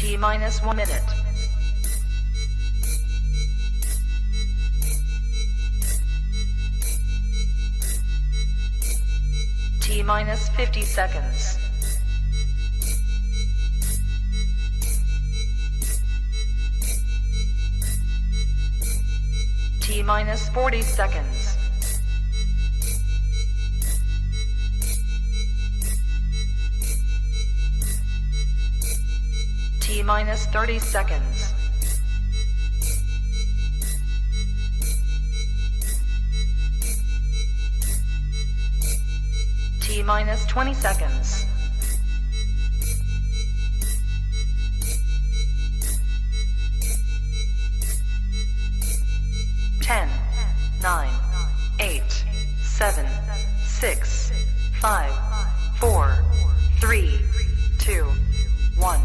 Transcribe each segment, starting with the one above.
T minus 1 minute. T minus 50 seconds. T minus 40 seconds. T minus 30 seconds. T minus 20 seconds. Ten, 9, 8, 7, 6, 5, 4, 3, 2, 1,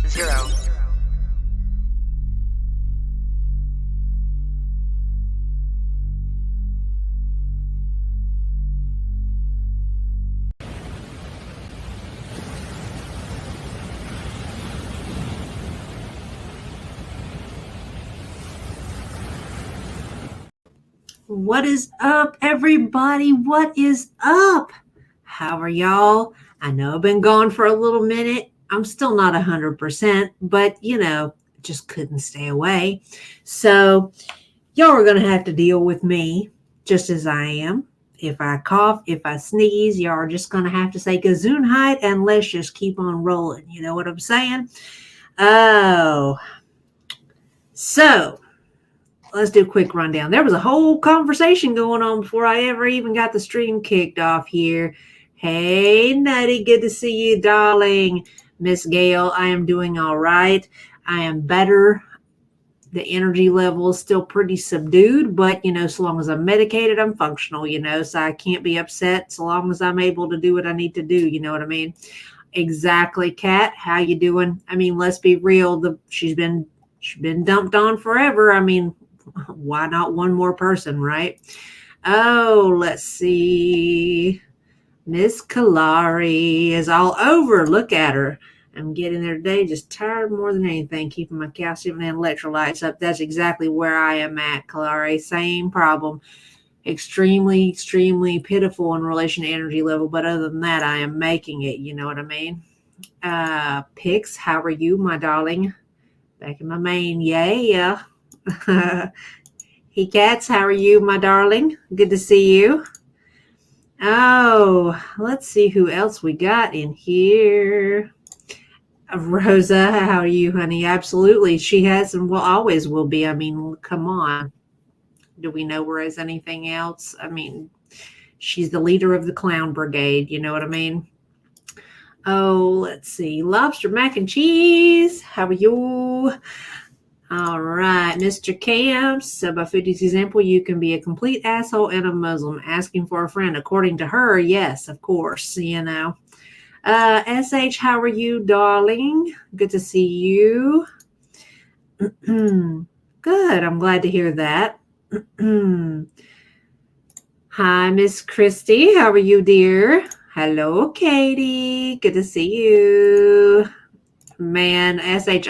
0. What is up, everybody? What is up? How are y'all? I know I've been gone for a little minute. I'm still not 100%, but just couldn't stay away. So y'all are going to have to deal with me just as I am. If I cough, if I sneeze, y'all are just going to have to say Gesundheit and let's just keep on rolling. You know what I'm saying? Oh, so let's do a quick rundown. There was a whole conversation going on before I ever even got the stream kicked off here. Hey, Nutty, good to see you, darling. Miss Gail, I am doing all right. I am better. The energy level is still pretty subdued, but, so long as I'm medicated, I'm functional, so I can't be upset so long as I'm able to do what I need to do. You know what I mean? Exactly, Kat. How you doing? I mean, let's be real. She's been dumped on forever. I mean, why not one more person, right? Oh, let's see. Miss Kalari is all over. Look at her. I'm getting there today, just tired more than anything, keeping my calcium and electrolytes up. That's exactly where I am at, Kalari. Same problem. Extremely, extremely pitiful in relation to energy level. But other than that, I am making it. You know what I mean? Pix, how are you, my darling? Back in my main. Yeah. Hey, Cats, how are you, my darling? Good to see you. Oh, let's see who else we got in here. Rosa, how are you, honey? Absolutely. She has and will always will be. I mean, come on. Do we know her as anything else? I mean, she's the leader of the clown brigade. You know what I mean? Oh, let's see. Lobster mac and cheese. How are you? All right, Mr. Camps. So by Foodies' example, you can be a complete asshole and a Muslim. Asking for a friend. According to her, yes, of course, SH, how are you, darling? Good to see you. Good. I'm glad to hear that. Hi, Miss Christy. How are you, dear? Hello, Katie. Good to see you. Man, SH,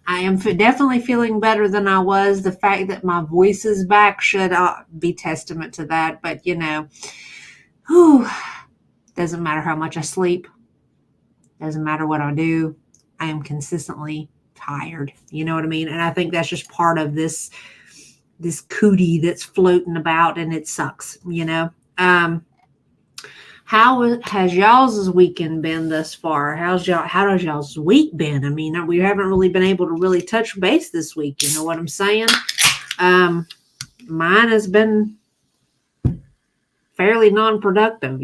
I am definitely feeling better than I was. The fact that my voice is back should be testament to that. But, doesn't matter how much I sleep. Doesn't matter what I do. I am consistently tired. You know what I mean? And I think that's just part of this cootie that's floating about, and it sucks, How has y'all's weekend been thus far? How does y'all's week been? I mean, we haven't really been able to really touch base this week. You know what I'm saying? Mine has been fairly non-productive,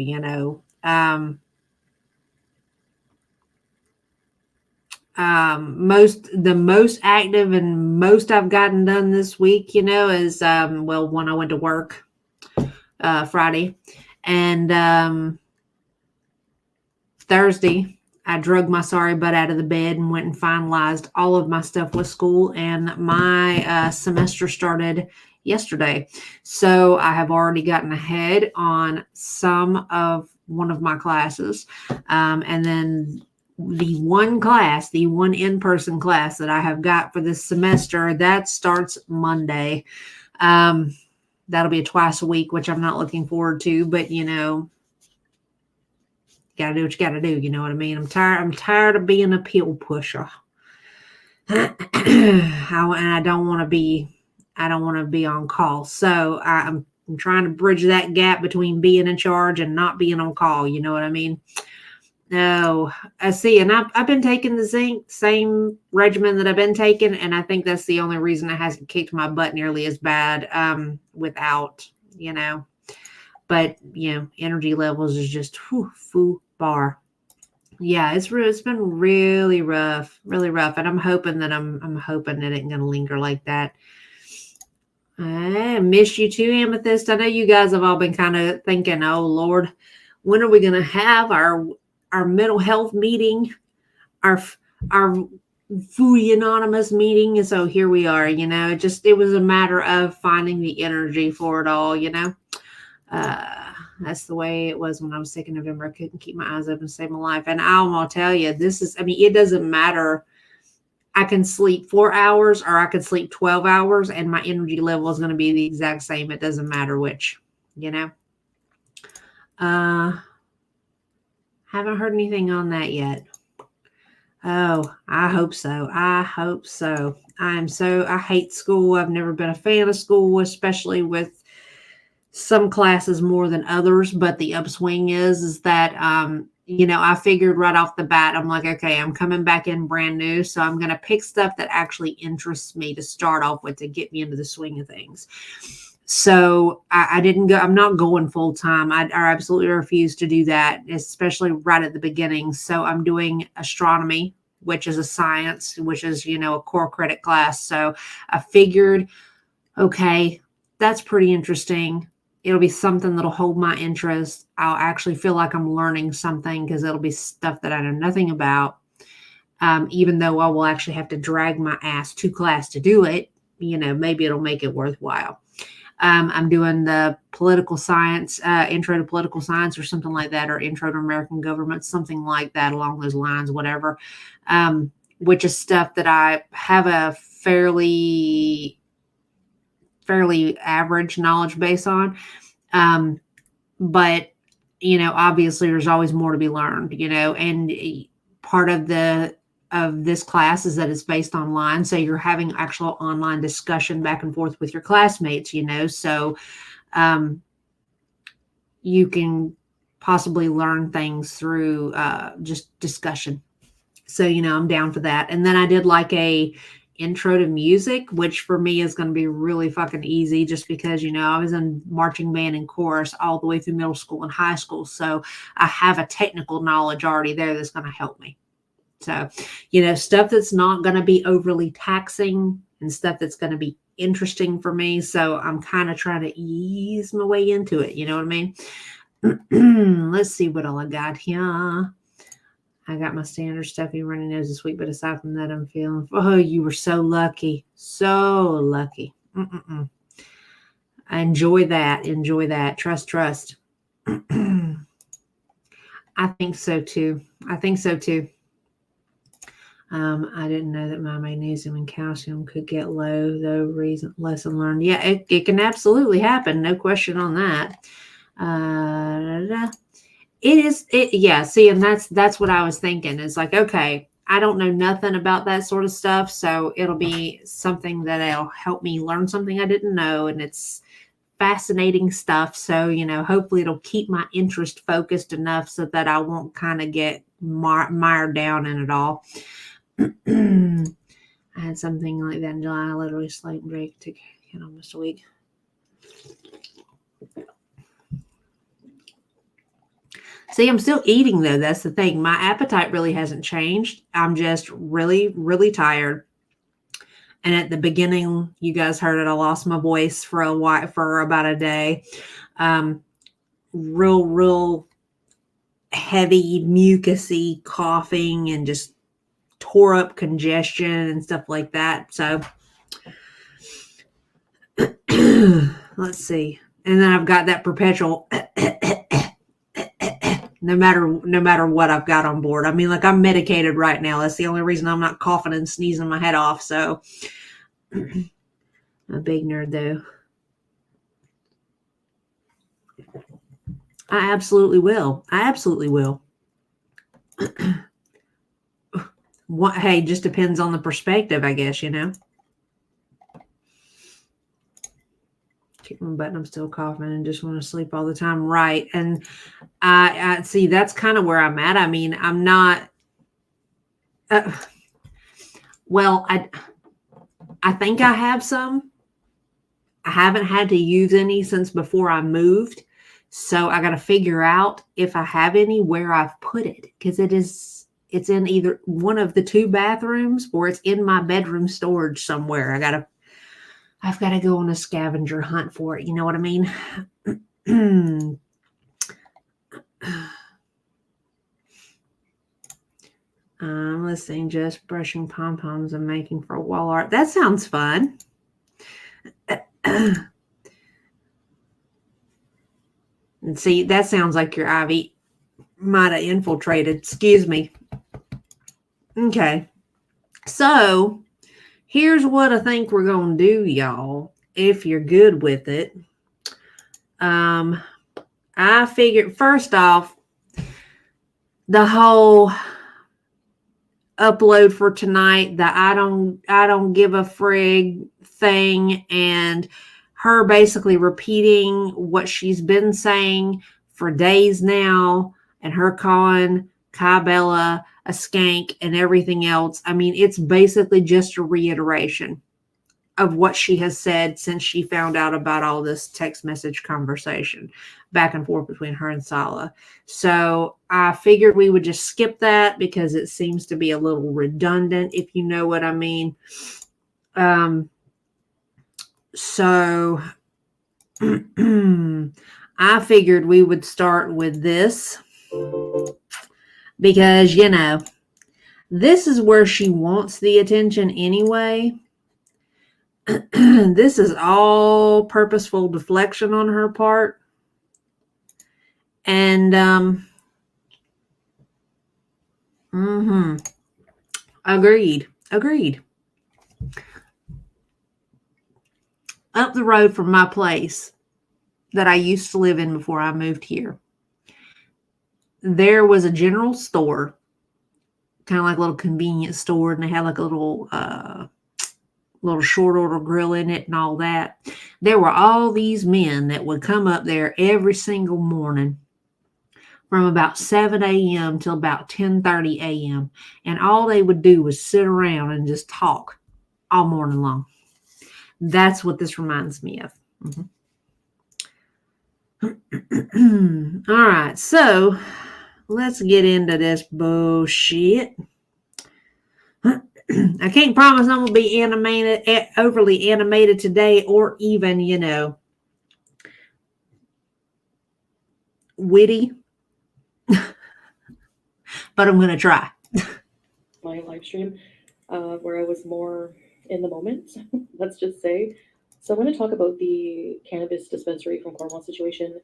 The most active and most I've gotten done this week, is, when I went to work, Friday, and, Thursday, I drug my sorry butt out of the bed and went and finalized all of my stuff with school, and my, semester started yesterday. So I have already gotten ahead on one of my classes. And then the one in-person class that I have got for this semester, that starts Monday. That'll be a twice a week, which I'm not looking forward to, but gotta do what you gotta do. You know what I mean? I'm tired of being a pill pusher. And I don't want to be on call. So I'm trying to bridge that gap between being in charge and not being on call. You know what I mean? No, I see. And I've been taking the same regimen that I've been taking. And I think that's the only reason it hasn't kicked my butt nearly as bad without, but, energy levels is just foo bar. Yeah, it's been really rough. And I'm hoping that it ain't going to linger like that. I miss you too, Amethyst. I know you guys have all been kind of thinking, oh Lord, when are we going to have our mental health meeting, our Foodie Anonymous meeting? And so here we are, it was a matter of finding the energy for it all, that's the way it was when I was sick in November. I couldn't keep my eyes open to save my life. And I'm going to tell you, it doesn't matter. I can sleep 4 hours or I could sleep 12 hours and my energy level is going to be the exact same. It doesn't matter which, haven't heard anything on that yet. Oh, I hope so. I hate school. I've never been a fan of school, especially with some classes more than others. But the upswing is that, I figured right off the bat, I'm like, okay, I'm coming back in brand new. So I'm going to pick stuff that actually interests me to start off with to get me into the swing of things. So I didn't go, I'm not going full time. I absolutely refuse to do that, especially right at the beginning. So I'm doing astronomy, which is a science, which is, a core credit class. So I figured, okay, that's pretty interesting. It'll be something that'll hold my interest. I'll actually feel like I'm learning something because it'll be stuff that I know nothing about. Even though I will actually have to drag my ass to class to do it, maybe it'll make it worthwhile. I'm doing the political science, intro to political science or something like that, or intro to American government, something like that along those lines, whatever, which is stuff that I have a fairly average knowledge base on. But, obviously there's always more to be learned, and part of this class is that it's based online. So you're having actual online discussion back and forth with your classmates, so you can possibly learn things through just discussion. So, I'm down for that. And then I did like a intro to music, which for me is going to be really fucking easy just because, I was in marching band and chorus all the way through middle school and high school. So I have a technical knowledge already there that's going to help me. So, stuff that's not going to be overly taxing and stuff that's going to be interesting for me. So I'm kind of trying to ease my way into it. You know what I mean? Let's see what all I got here. I got my standard stuffy runny nose this week, but aside from that, I'm feeling, oh, you were so lucky. So lucky. I enjoy that. Trust. I think so too. I didn't know that my magnesium and calcium could get low, though. Lesson learned. Yeah, it can absolutely happen. No question on that. See, and that's what I was thinking. It's like, okay, I don't know nothing about that sort of stuff. So it'll be something that'll help me learn something I didn't know. And it's fascinating stuff. So, hopefully it'll keep my interest focused enough so that I won't kind of get mired down in it all. I had something like that in July. I literally slept and drank, took almost a week. See, I'm still eating though. That's the thing. My appetite really hasn't changed. I'm just really, really tired. And at the beginning, you guys heard it. I lost my voice for about a day. Real heavy, mucusy coughing and just tore up congestion and stuff like that. So let's see. And then I've got that perpetual no matter what I've got on board. I mean, like, I'm medicated right now. That's the only reason I'm not coughing and sneezing my head off. So I'm a big nerd though. I absolutely will. Hey, just depends on the perspective, I guess, you know. Kick my butt, I'm still coughing and just want to sleep all the time. Right. And I see, that's kind of where I'm at. I mean, I'm not, well, I think I have some. I haven't had to use any since before I moved. So I got to figure out if I have any, where I've put it, because it's in either one of the 2 bathrooms or it's in my bedroom storage somewhere. I've got to go on a scavenger hunt for it. You know what I mean? Let's see, just brushing pom-poms and making for wall art. That sounds fun. And see, that sounds like your ivy might have infiltrated. Excuse me. Okay. So here's what I think we're going to do, y'all, if you're good with it. I figured, first off, the whole upload for tonight, the I don't give a frig thing, and her basically repeating what she's been saying for days now, and her calling Kai Bella a skank and everything else. I mean, it's basically just a reiteration of what she has said since she found out about all this text message conversation back and forth between her and Sala. So I figured we would just skip that because it seems to be a little redundant, if you know what I mean. So I figured we would start with this because, you know, this is where she wants the attention anyway. This is all purposeful deflection on her part. And agreed. Up the road from my place that I used to live in before I moved here, there was a general store, kind of like a little convenience store, and they had like a little short order grill in it and all that. There were all these men that would come up there every single morning from about 7 a.m. till about 10:30 a.m. And all they would do was sit around and just talk all morning long. That's what this reminds me of. All right, so let's get into this bullshit. I can't promise I'm going to be overly animated today, or even, you know, witty. But I'm going to try. My live stream, where I was more in the moment, let's just say. So I'm going to talk about the cannabis dispensary from Cornwall situation.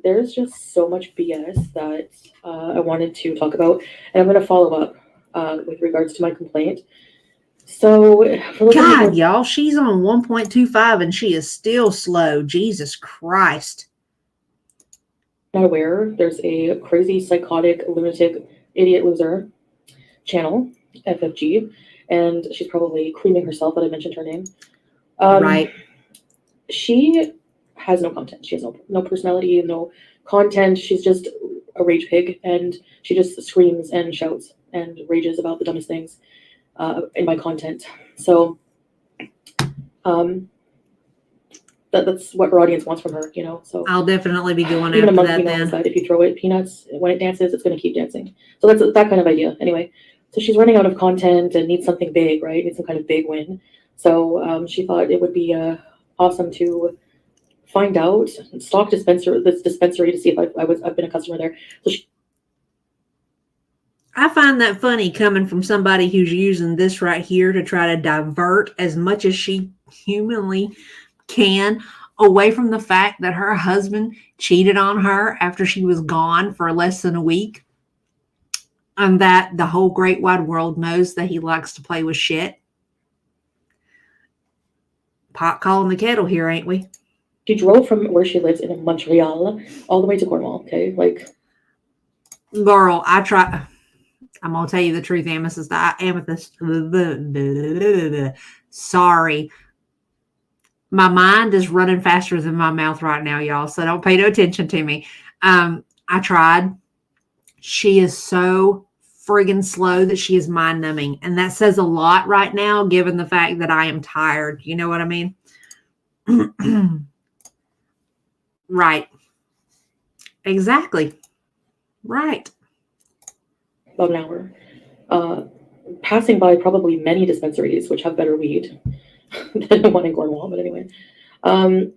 There's just so much BS that I wanted to talk about, and I'm going to follow up with regards to my complaint. So, God, y'all, she's on 1.25 and she is still slow. Jesus Christ. Not aware, there's a crazy, psychotic, lunatic, idiot loser channel, FFG, and she's probably creaming herself that I mentioned her name. Right. She has no content. She has no personality, no content. She's just a rage pig, and she just screams and shouts and rages about the dumbest things in my content. So that's what her audience wants from her, you know. So I'll definitely be going even after a monkey that knows then. that if you throw it peanuts, when it dances, it's going to keep dancing. So that's that kind of idea. Anyway, so she's running out of content and needs something big, right? Needs some kind of big win. So she thought it would be awesome to find out, stalk this dispensary to see if I've been a customer there. So I find that funny coming from somebody who's using this right here to try to divert as much as she humanly can away from the fact that her husband cheated on her after she was gone for less than a week, and that the whole great wide world knows that he likes to play with shit. Pot calling the kettle here, ain't we? She drove from where she lives in Montreal all the way to Cornwall. Okay, like, girl, I try. I'm gonna tell you the truth, Amethyst. Sorry, my mind is running faster than my mouth right now, y'all. So don't pay no attention to me. I tried. She is so friggin' slow that she is mind numbing, and that says a lot right now, given the fact that I am tired. You know what I mean? Right. Exactly. Right. about an hour, passing by probably many dispensaries which have better weed than the one in Cornwall. But anyway, so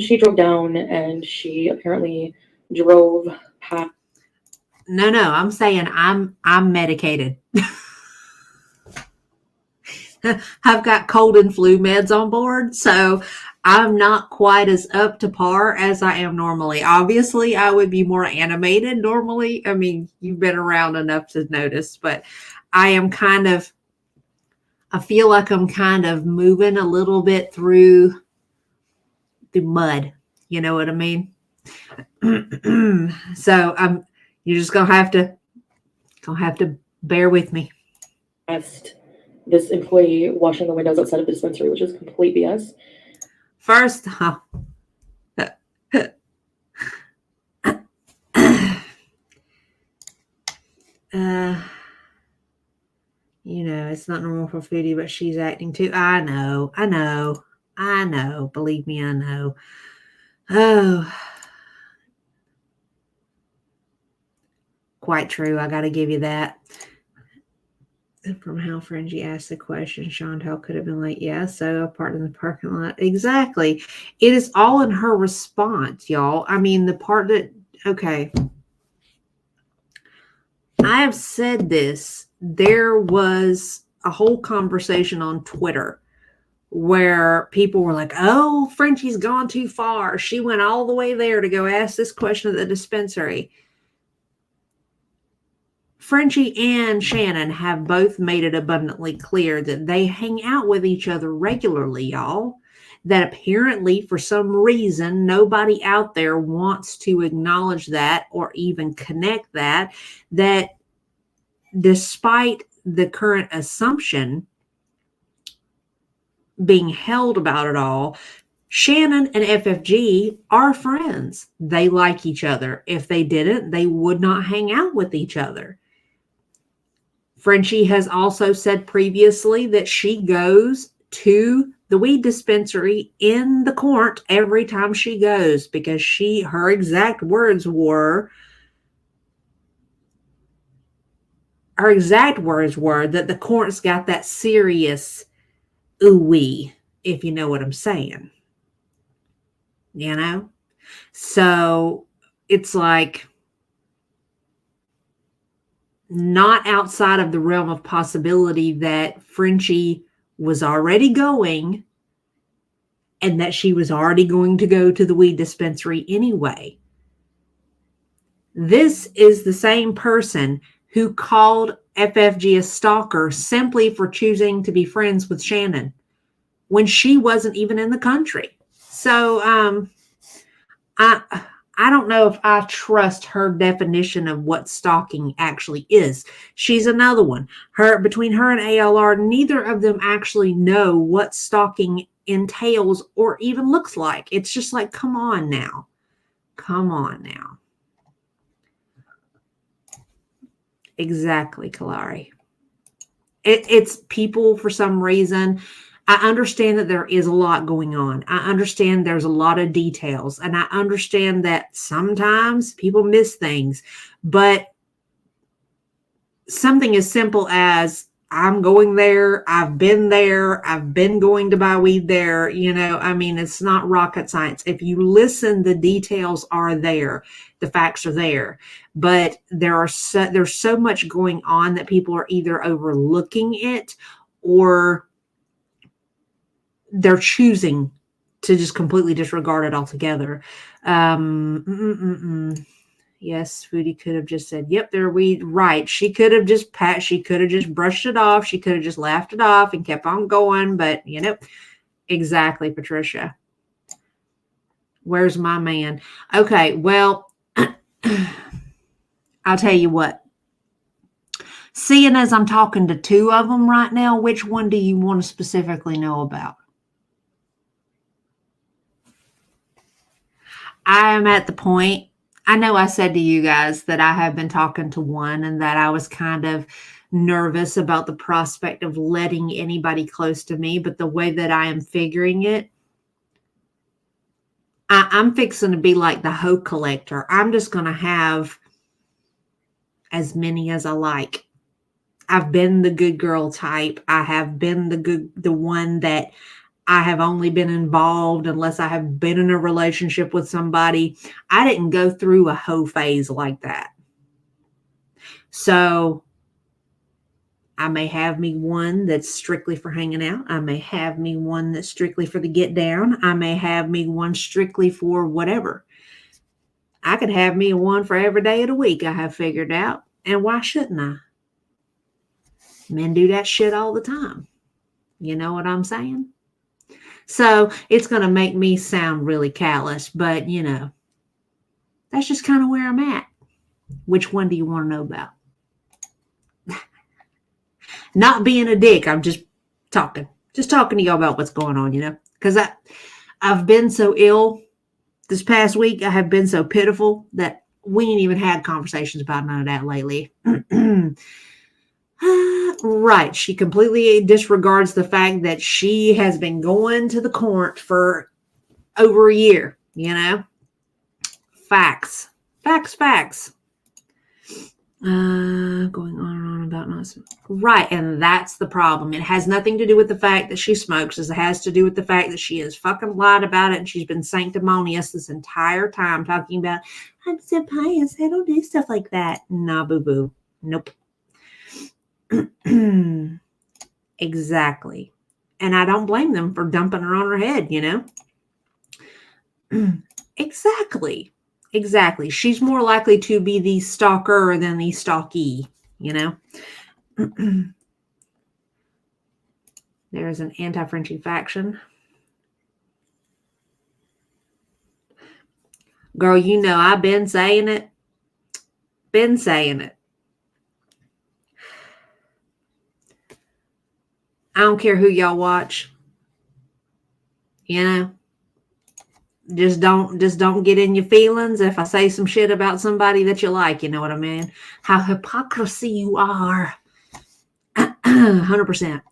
she drove down and she apparently drove past. No, I'm saying I'm medicated. I've got cold and flu meds on board, so I'm not quite as up to par as I am normally. Obviously, I would be more animated normally. I mean, you've been around enough to notice, but I feel like I'm kind of moving a little bit through the mud. You know what I mean? So you're just gonna have to bear with me. This employee washing the windows outside of the dispensary, which is complete BS. First, it's not normal for Foodie, but she's acting too. I know. Believe me, I know. Oh, quite true. I got to give you that. From how Fringy asked the question, Chantal could have been like, yeah, so apart in the parking lot. Exactly. It is all in her response, y'all. I mean, the part that, okay. I have said this. There was a whole conversation on Twitter where people were like, oh, Frenchie's gone too far. She went all the way there to go ask this question at the dispensary. Frenchie and Shannon have both made it abundantly clear that they hang out with each other regularly, y'all. That apparently, for some reason, nobody out there wants to acknowledge that or even connect that despite the current assumption being held about it all, Shannon and FFG are friends. They like each other. If they didn't, they would not hang out with each other. Frenchie has also said previously that she goes to the weed dispensary in the court every time she goes because her exact words were that the court's got that serious ooh-wee, if you know what I'm saying. You know? So it's like not outside of the realm of possibility that Frenchie was already going and that she was already going to go to the weed dispensary anyway. This is the same person who called FFG a stalker simply for choosing to be friends with Shannon when she wasn't even in the country. So I don't know if I trust her definition of what stalking actually is. She's another one. Between her and ALR, neither of them actually know what stalking entails or even looks like. It's just like, come on now. Exactly, Kalari. It's people for some reason. I understand that there is a lot going on. I understand there's a lot of details. And I understand that sometimes people miss things. But something as simple as, I'm going there, I've been going to buy weed there. It's not rocket science. If you listen, the details are there. The facts are there. But there's so much going on that people are either overlooking it or they're choosing to just completely disregard it altogether. Yes, Foodie could have just said, "Yep, there we right." She could have just brushed it off. She could have just laughed it off and kept on going. But exactly, Patricia. Where's my man? Okay, well, I'll tell you what. Seeing as I'm talking to two of them right now, which one do you want to specifically know about? I am at the point, I know I said to you guys that I have been talking to one and that I was kind of nervous about the prospect of letting anybody close to me, but the way that I am figuring it, I'm fixing to be like the hoe collector. I'm just going to have as many as I like. I've been the good girl type. I have been the one that I have only been involved unless I have been in a relationship with somebody. I didn't go through a hoe phase like that. So I may have me one that's strictly for hanging out. I may have me one that's strictly for the get down. I may have me one strictly for whatever. I could have me one for every day of the week, I have figured out. And why shouldn't I? Men do that shit all the time. You know what I'm saying? So it's going to make me sound really callous, but that's just kind of where I'm at. Which one do you want to know about? Not being a dick. I'm just talking to y'all about what's going on, because I've been so ill this past week. I have been so pitiful that we ain't even had conversations about none of that lately. Right. She completely disregards the fact that she has been going to the court for over a year, Facts. Going on and on about not. Right. And that's the problem. It has nothing to do with the fact that she smokes. It has to do with the fact that she has fucking lied about it. And she's been sanctimonious this entire time talking about, I'm so pious. I don't do stuff like that. Nah, boo-boo. Nope. Exactly. And I don't blame them for dumping her on her head, Exactly. She's more likely to be the stalker than the stalkee, There's an anti-Frenchie faction. Girl, I've been saying it. I don't care who y'all watch. Just don't get in your feelings if I say some shit about somebody that you like, you know what I mean? How hypocrisy you are. 100%.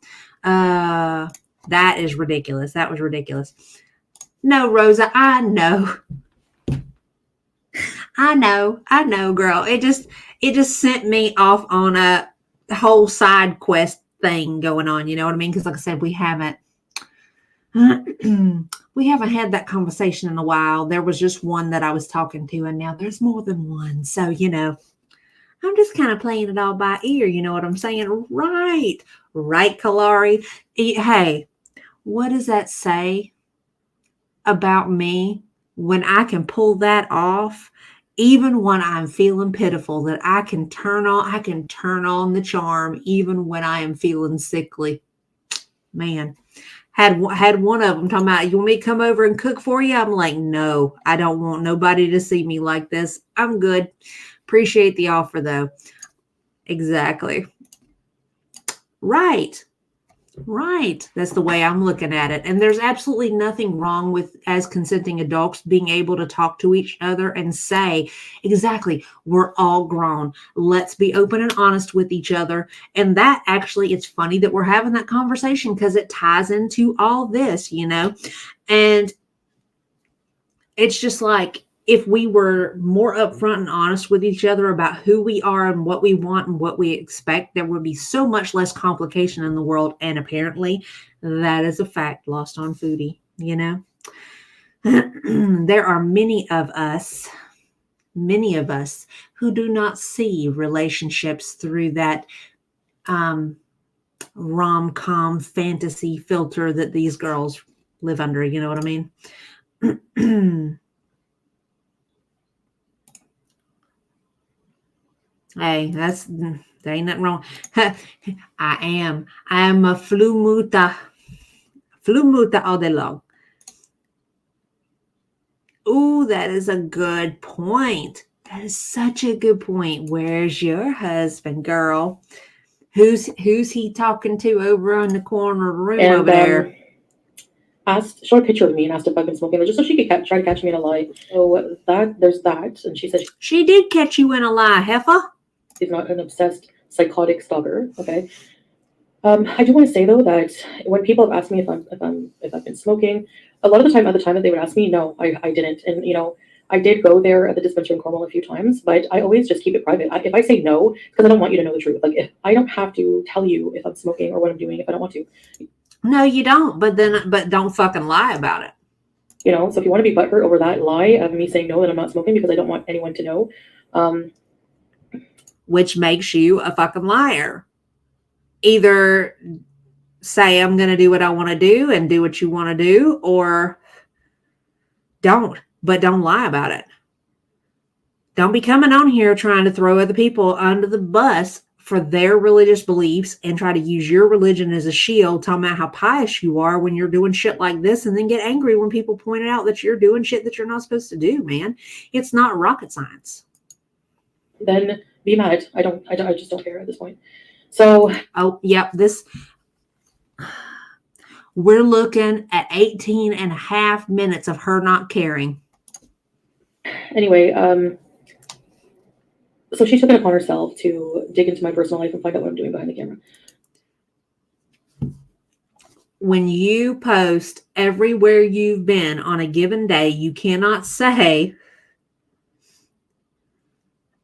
That is ridiculous. That was ridiculous. No, Rosa, I know, girl. It just sent me off on a whole side quest thing going on, you know what I mean? Because like I said, we haven't had that conversation in a while. There was just one that I was talking to, and now there's more than one. So, I'm just kind of playing it all by ear. You know what I'm saying? Right, Kalari. Hey, what does that say about me when I can pull that off? Even when I'm feeling pitiful, that I can turn on the charm, even when I am feeling sickly. Man, had one of them talking about, you want me to come over and cook for you? I'm like, no, I don't want nobody to see me like this. I'm good. Appreciate the offer though. Exactly. Right. That's the way I'm looking at it. And there's absolutely nothing wrong with, as consenting adults, being able to talk to each other and say, exactly, we're all grown. Let's be open and honest with each other. And that actually, it's funny that we're having that conversation because it ties into all this, and it's just like, if we were more upfront and honest with each other about who we are and what we want and what we expect, there would be so much less complication in the world. And apparently that is a fact lost on Foodie, There are many of us who do not see relationships through that rom-com fantasy filter that these girls live under. You know what I mean? Hey, there ain't nothing wrong. I am a flumuta all day long. Ooh, that is a good point. That is such a good point. Where's your husband, girl? Who's he talking to over in the corner of the room over there? Showed a picture of me and asked if I've been smoking, just so she could try to catch me in a lie. So there's that, and she said she did catch you in a lie, heifer. She's not an obsessed psychotic stalker. Okay. I do want to say though that when people have asked me if I've been smoking, a lot of the time at the time that they would ask me, no, I didn't, and I did go there at the dispensary in Cornwall a few times, but I always just keep it private. If I say no, because I don't want you to know the truth. Like, if I don't have to tell you if I'm smoking or what I'm doing if I don't want to. No, you don't. But don't fucking lie about it. So if you want to be butthurt over that lie of me saying no, that I'm not smoking because I don't want anyone to know, which makes you a fucking liar. Either say I'm going to do what I want to do and do what you want to do, or don't lie about it. Don't be coming on here trying to throw other people under the bus for their religious beliefs and try to use your religion as a shield, talking about how pious you are when you're doing shit like this, and then get angry when people point out that you're doing shit that you're not supposed to do, man. It's not rocket science. Then be mad. I just don't care at this point. So, we're looking at 18 and a half minutes of her not caring. Anyway, so she took it upon herself to dig into my personal life and find out what I'm doing behind the camera. When you post everywhere you've been on a given day, you cannot say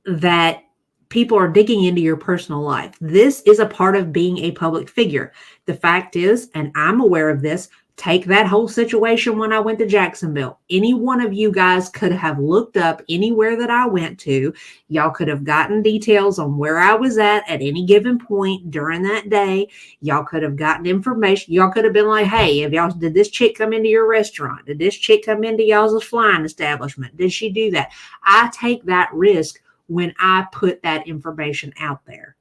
that people are digging into your personal life. This is a part of being a public figure. The fact is, and I'm aware of this, take that whole situation when I went to Jacksonville. Any one of you guys could have looked up anywhere that I went to. Y'all could have gotten details on where I was at any given point during that day. Y'all could have gotten information. Y'all could have been like, hey, did this chick come into your restaurant? Did this chick come into y'all's flying establishment? Did she do that? I take that risk when I put that information out there.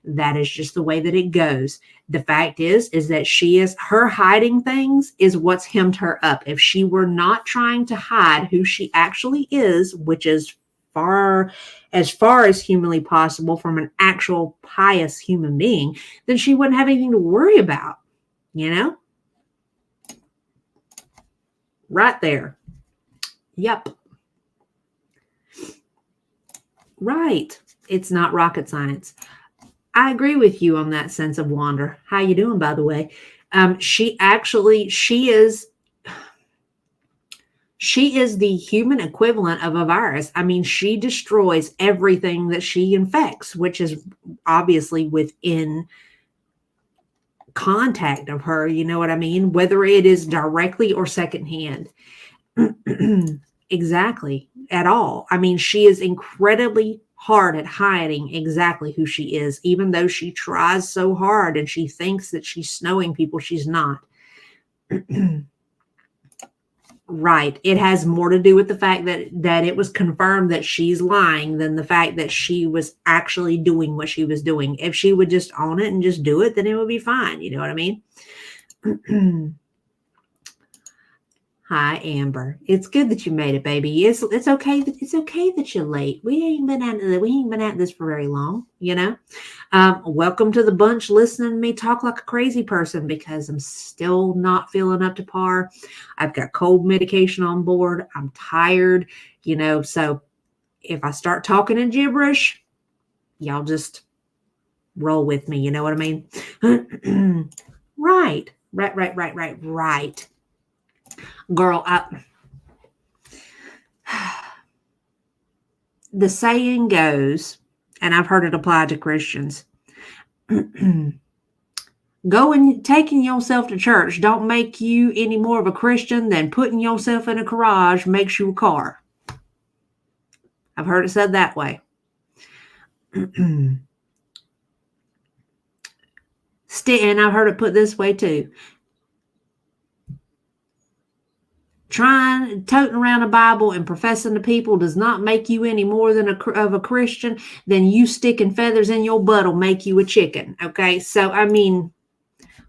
That is just the way that it goes. The fact is that her hiding things is what's hemmed her up. If she were not trying to hide who she actually is, which is as far as humanly possible from an actual pious human being, then she wouldn't have anything to worry about, Right there. Yep. Right. It's not rocket science. I agree with you on that sense of wonder. How you doing, by the way? She is the human equivalent of a virus. I mean, she destroys everything that she infects, which is obviously within contact of her. You know what I mean? Whether it is directly or secondhand. Exactly. At all. I mean, she is incredibly hard at hiding exactly who she is, even though she tries so hard and she thinks that she's snowing people. She's not. Right. It has more to do with the fact that it was confirmed that she's lying than the fact that she was actually doing what she was doing. If she would just own it and just do it, then it would be fine. You know what I mean? Hi, Amber. It's good that you made it, baby. It's okay. It's okay that you're late. We ain't been at this for very long, Welcome to the bunch, listening to me talk like a crazy person because I'm still not feeling up to par. I've got cold medication on board. I'm tired, So if I start talking in gibberish, y'all just roll with me. You know what I mean? Right. Girl, the saying goes, and I've heard it applied to Christians, going, taking yourself to church don't make you any more of a Christian than putting yourself in a garage makes you a car. I've heard it said that way. And I've heard it put this way too. toting around a Bible and professing to people does not make you any more than of a Christian, then you sticking feathers in your butt will make you a chicken. Okay. So, I mean,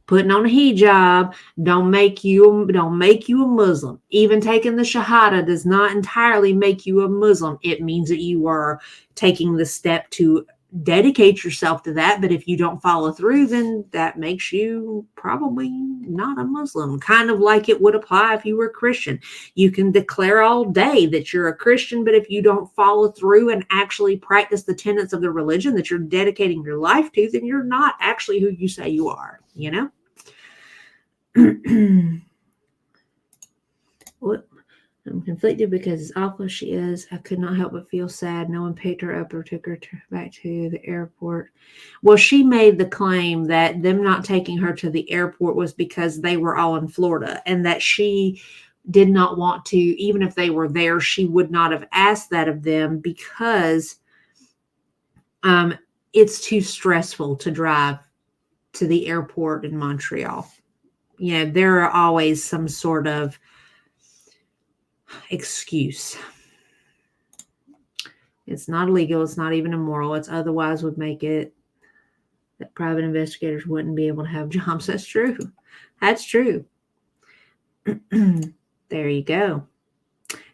putting on a hijab don't make you a Muslim. Even taking the Shahada does not entirely make you a Muslim. It means that you are taking the step to dedicate yourself to that. But if you don't follow through, then that makes you probably not a Muslim. Kind of like it would apply if you were a Christian. You can declare all day that you're a Christian, but if you don't follow through and actually practice the tenets of the religion that you're dedicating your life to, then you're not actually who you say you are, you know? What? I'm conflicted because as awful as she is, I could not help but feel sad. No one picked her up or took her back to the airport. Well, she made the claim that them not taking her to the airport was because they were all in Florida, and that she did not want to, even if they were there, she would not have asked that of them because it's too stressful to drive to the airport in Montreal. You know, there are always some sort of excuse. It's not illegal. It's not even immoral. It's otherwise would make it that private investigators wouldn't be able to have jobs. That's true. That's true. There you go.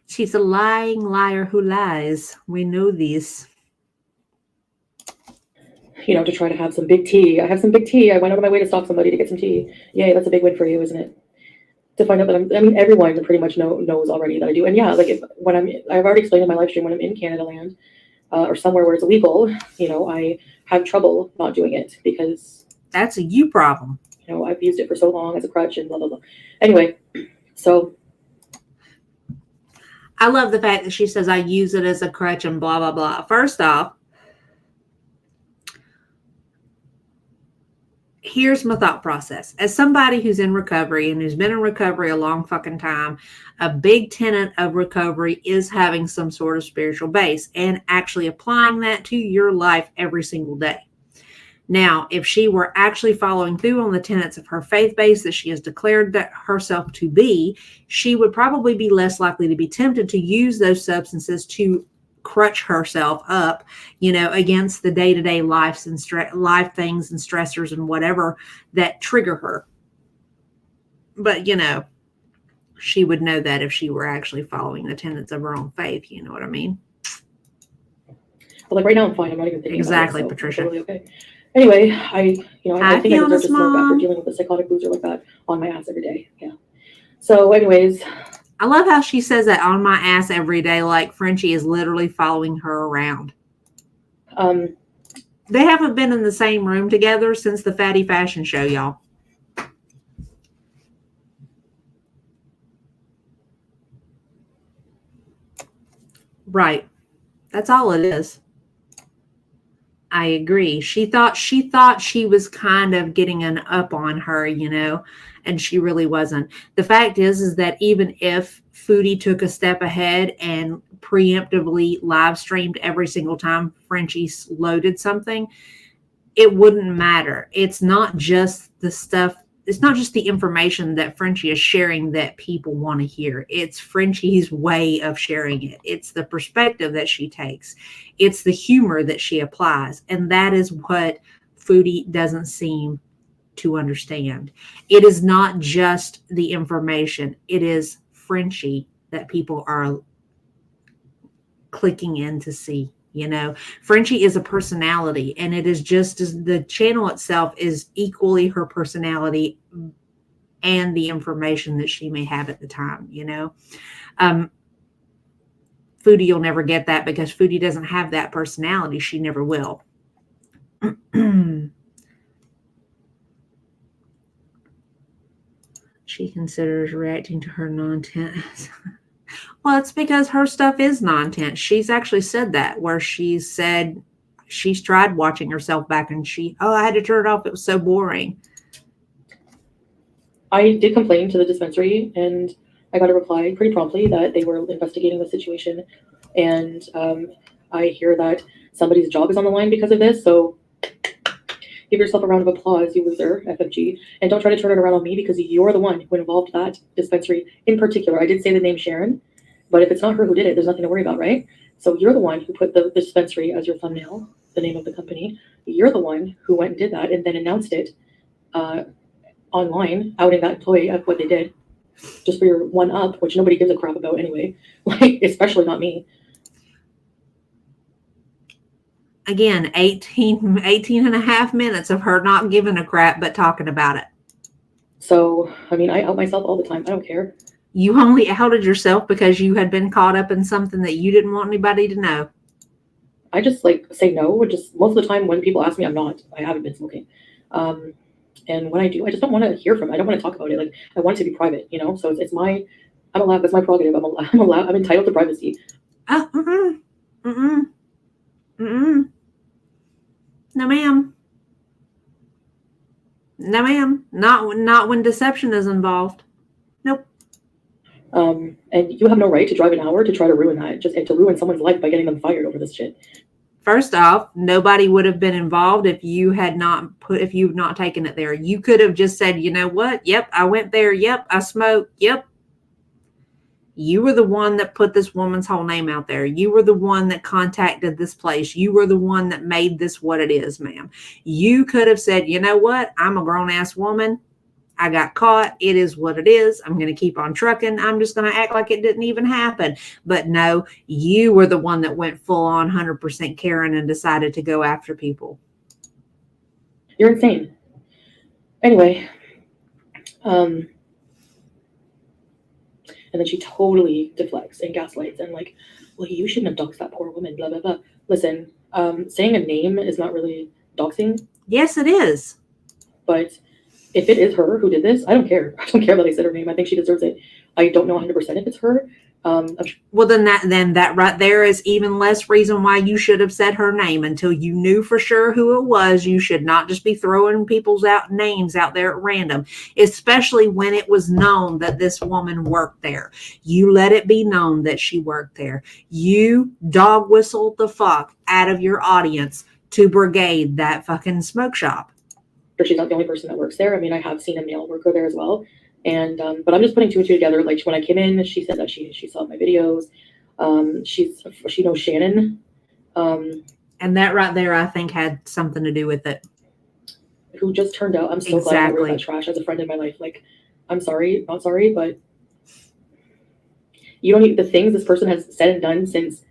She's a lying liar who lies. We know this. You know, to try to have some big tea. I have some big tea. I went out of my way to stalk somebody to get some tea. Yay, that's a big win for you, isn't it? To find out that everyone pretty much knows already that I do. And yeah, like I've already explained in my live stream, when I'm in Canada land or somewhere where it's illegal, you know, I have trouble not doing it because that's a you problem. You know, I've used it for so long as a crutch and blah, blah, blah. Anyway, so. I love the fact that she says I use it as a crutch and blah, blah, blah. First off, here's my thought process. As somebody who's in recovery and who's been in recovery a long fucking time, a big tenet of recovery is having some sort of spiritual base and actually applying that to your life every single day. Now, if she were actually following through on the tenets of her faith base that she has declared that herself to be, she would probably be less likely to be tempted to use those substances to crutch herself up, you know, against the day-to-day life things and stressors and whatever that trigger her. But, you know, she would know that if she were actually following the tenets of her own faith. You know what I mean? Well, like right now I'm fine. I'm not even thinking exactly, about it, so Patricia. Totally okay. Anyway, I think I deserve to smoke Mom. after dealing with a psychotic loser like that on my ass every day. Yeah. So anyways. I love how she says that on my ass every day, like Frenchie is literally following her around. They haven't been in the same room together since the Fatty Fashion Show, y'all. Right. That's all it is. I agree. She thought she was kind of getting an up on her, you know, and she really wasn't. The fact is that even if Foodie took a step ahead and preemptively live streamed every single time Frenchie loaded something, it wouldn't matter. It's not just the stuff. It's not just the information that Frenchie is sharing that people want to hear. It's Frenchie's way of sharing it. It's the perspective that she takes. It's the humor that she applies. And that is what Foodie doesn't seem to understand. It is not just the information. It is Frenchie that people are clicking in to see. You know, Frenchie is a personality, and it is just as the channel itself is equally her personality and the information that she may have at the time, you know. Foodie, you'll never get that because Foodie doesn't have that personality. She never will. She considers reacting to her non-tense. Well, it's because her stuff is non-tense. She's actually said that, where she said she's tried watching herself back and I had to turn it off. It was so boring. I did complain to the dispensary and I got a reply pretty promptly that they were investigating the situation. And I hear that somebody's job is on the line because of this. So Give yourself a round of applause, you loser, FFG. And don't try to turn it around on me because you're the one who involved that dispensary in particular. I did say the name Sharon, but if it's not her who did it, there's nothing to worry about, right? So you're the one who put the dispensary as your thumbnail, the name of the company. You're the one who went and did that and then announced it online, outing that employee of what they did, just for your one up, which nobody gives a crap about anyway, like especially not me. Again, 18 and a half minutes of her not giving a crap but talking about it. So, I mean, I out myself all the time. I don't care. You only outed yourself because you had been caught up in something that you didn't want anybody to know. I just like say no. Just most of the time when people ask me, I haven't been smoking. And when I do, I just don't want to hear from it. I don't want to talk about it. Like I want it to be private, you know? So I'm allowed, that's my prerogative. I'm entitled to privacy. No, ma'am. No, ma'am. Not when deception is involved. Nope. And you have no right to drive an hour to try to ruin that, and to ruin someone's life by getting them fired over this shit. First off, nobody would have been involved if you've not taken it there. You could have just said, you know what? Yep, I went there. Yep, I smoked. Yep. You were the one that put this woman's whole name out there. You were the one that contacted this place. You were the one that made this what it is, ma'am. You could have said, you know what? I'm a grown-ass woman. I got caught. It is what it is. I'm going to keep on trucking. I'm just going to act like it didn't even happen. But no, you were the one that went full on 100% Karen and decided to go after people. You're insane. Anyway, and then she totally deflects and gaslights and like, well, you shouldn't have doxed that poor woman, blah, blah, blah. Listen, saying a name is not really doxing. Yes, it is. But if it is her who did this, I don't care. I don't care that I said her name. I think she deserves it. I don't know 100% if it's her. Well, then that right there is even less reason why you should have said her name until you knew for sure who it was. You should not just be throwing people's names out there at random, especially when it was known that this woman worked there. You let it be known that she worked there. You dog whistled the fuck out of your audience to brigade that fucking smoke shop. She's not the only person that works there. I mean, I have seen a male worker there as well. And but I'm just putting two and two together. Like when I came in, she said that she saw my videos. She knows Shannon. And that right there, I think, had something to do with it. Who just turned out, I'm so glad I got rid of that trash as a friend in my life. Like, I'm sorry, not sorry, but you don't need the things this person has said and done since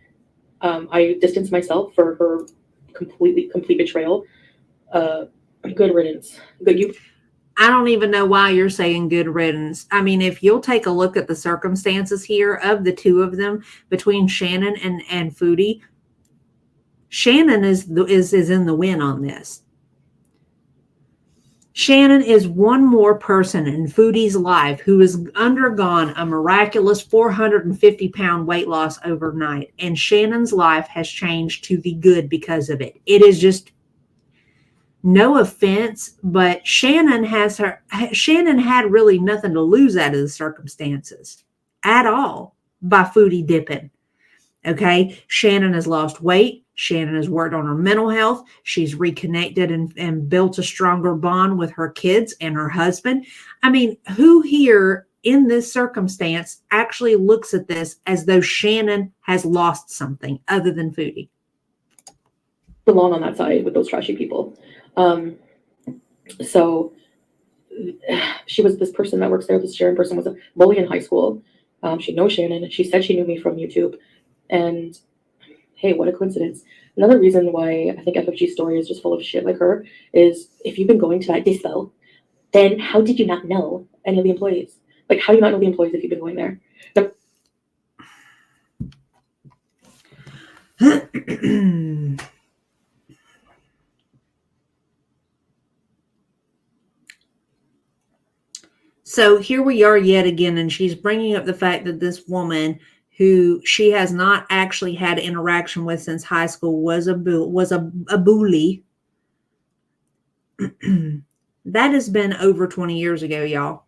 I distanced myself for her complete betrayal. Good riddance. I don't even know why you're saying good riddance. I mean, if you'll take a look at the circumstances here of the two of them between Shannon and Foodie, Shannon is in the win on this. Shannon is one more person in Foodie's life who has undergone a miraculous 450-pound weight loss overnight, and Shannon's life has changed to the good because of it. It is just, no offense, but Shannon had really nothing to lose out of the circumstances at all by Foodie dipping. Okay. Shannon has lost weight. Shannon has worked on her mental health. She's reconnected and built a stronger bond with her kids and her husband. I mean, who here in this circumstance actually looks at this as though Shannon has lost something other than Foodie? Belong on that side with those trashy people. So she was this person that works there. This Sharon person was a bully in high school. She knows Shannon. She said she knew me from YouTube. And hey, what a coincidence. Another reason why I think FFG's story is just full of shit like her is if you've been going to that dispo, then how did you not know any of the employees? Like, how do you not know the employees if you've been going there? So here we are yet again, and she's bringing up the fact that this woman who she has not actually had interaction with since high school was a bully. That has been over 20 years ago, y'all.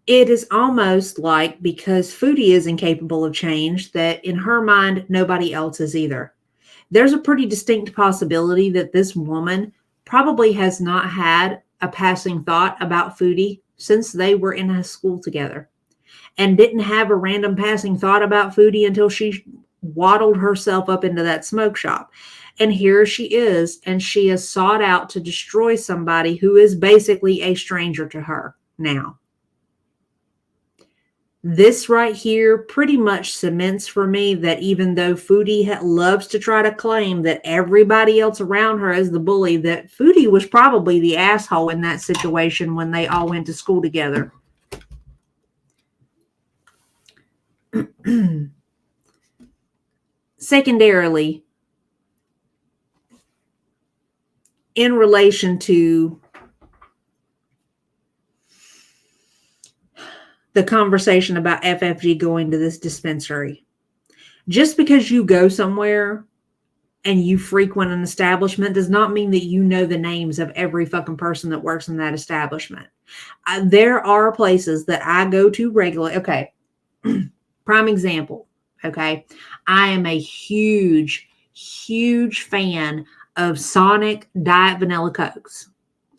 It is almost like because Foodie is incapable of change, that in her mind, nobody else is either. There's a pretty distinct possibility that this woman probably has not had a passing thought about Foodie since they were in high school together, and didn't have a random passing thought about Foodie until she waddled herself up into that smoke shop. And here she is, and she has sought out to destroy somebody who is basically a stranger to her now. This right here pretty much cements for me that even though Foodie loves to try to claim that everybody else around her is the bully, that Foodie was probably the asshole in that situation when they all went to school together. Secondarily, in relation to the conversation about FFG going to this dispensary, just because you go somewhere and you frequent an establishment does not mean that you know the names of every fucking person that works in that establishment. There are places that I go to regularly. Okay. Prime example. Okay. I am a huge fan of Sonic Diet Vanilla Cokes.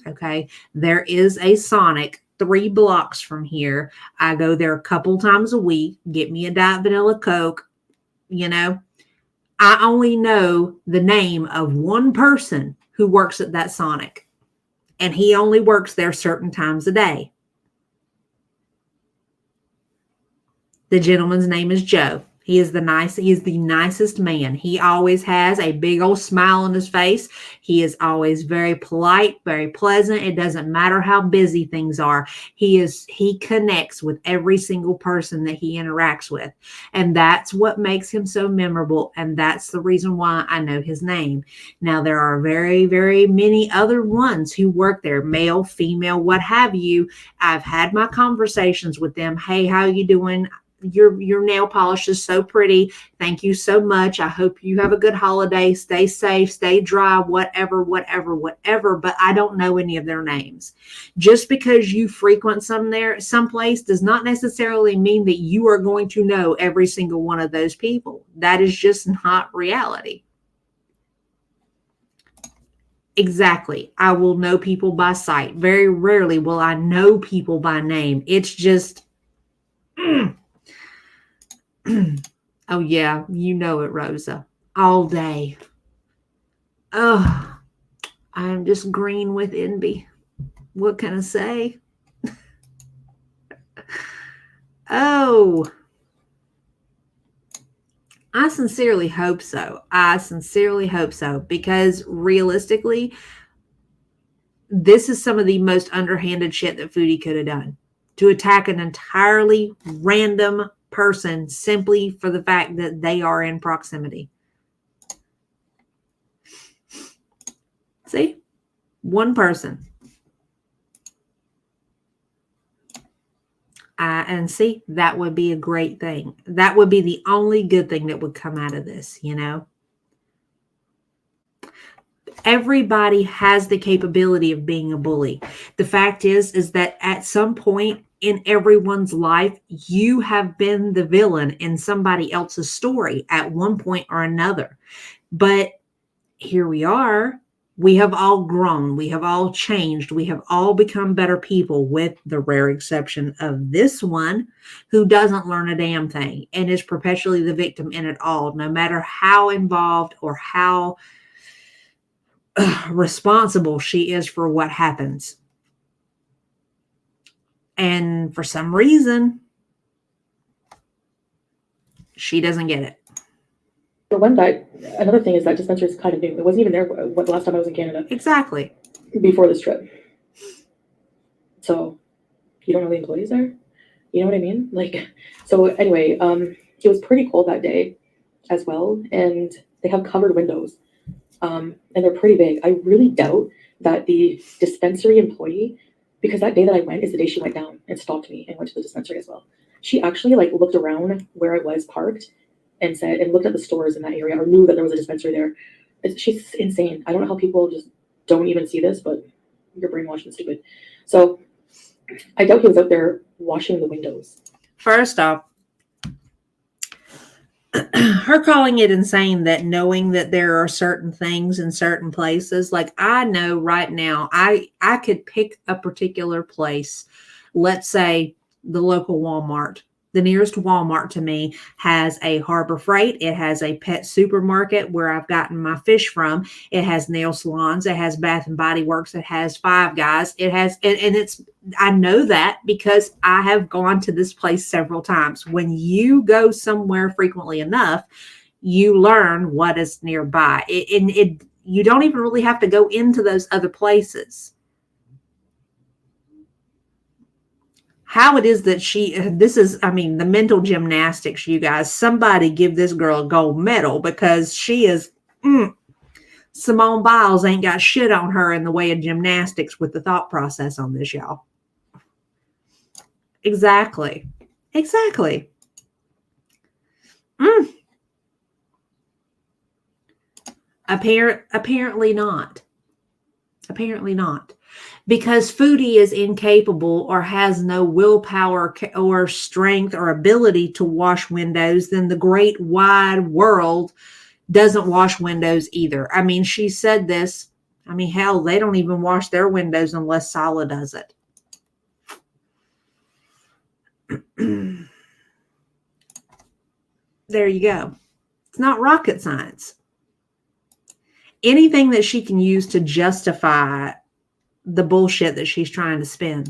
Okay. There is a Sonic 3 blocks from here. I go there a couple times a week, get me a Diet Vanilla Coke. You know, I only know the name of one person who works at that Sonic, and he only works there certain times a day. The gentleman's name is Joe. He is the nicest man. He always has a big old smile on his face. He is always very polite, very pleasant. It doesn't matter how busy things are. He connects with every single person that he interacts with. And that's what makes him so memorable. And that's the reason why I know his name. Now, there are very, very many other ones who work there, male, female, what have you. I've had my conversations with them. Hey, how you doing? Your nail polish is so pretty. Thank you so much. I hope you have a good holiday. Stay safe, stay dry, whatever. But I don't know any of their names. Just because you frequent someplace does not necessarily mean that you are going to know every single one of those people. That is just not reality. Exactly. I will know people by sight. Very rarely will I know people by name. It's just... Oh, yeah, you know it, Rosa. All day. Oh, I'm just green with envy. What can I say? Oh, I sincerely hope so. Because realistically, this is some of the most underhanded shit that Foodie could have done. To attack an entirely random person simply for the fact that they are in proximity. See? One person. And see, that would be a great thing. That would be the only good thing that would come out of this, you know? Everybody has the capability of being a bully. The fact is that at some point in everyone's life, you have been the villain in somebody else's story at one point or another. But here we are. We have all grown. We have all changed. We have all become better people, with the rare exception of this one who doesn't learn a damn thing and is perpetually the victim in it all, no matter how involved or how responsible she is for what happens. And for some reason, she doesn't get it. Another thing is that dispensary is kind of new. It wasn't even there the last time I was in Canada. Exactly. Before this trip. So, you don't know the employees there? You know what I mean? Like, so anyway, it was pretty cold that day as well. And they have covered windows. And they're pretty big. I really doubt that the dispensary employee, because that day that I went is the day she went down and stopped me and went to the dispensary as well. She actually looked around where I was parked and looked at the stores in that area, or knew that there was a dispensary there. She's insane. I don't know how people just don't even see this, but you're brainwashed and stupid. So I doubt he was out there washing the windows. First off, her calling it insane that knowing that there are certain things in certain places, like I know right now, I could pick a particular place, let's say the local Walmart. The nearest Walmart to me has a Harbor Freight. It has a pet supermarket where I've gotten my fish from. It has nail salons. It has Bath and Body Works. It has Five Guys. It has, and it's, I know that because I have gone to this place several times. When you go somewhere frequently enough, you learn what is nearby. You don't even really have to go into those other places. How it is that this is, I mean, the mental gymnastics, you guys, somebody give this girl a gold medal because she is, Simone Biles ain't got shit on her in the way of gymnastics with the thought process on this, y'all. Exactly. Apparently not. Because Foodie is incapable or has no willpower or strength or ability to wash windows, then the great wide world doesn't wash windows either. I mean, she said this. I mean, hell, they don't even wash their windows unless Sala does it. There you go. It's not rocket science. Anything that she can use to justify the bullshit that she's trying to spin.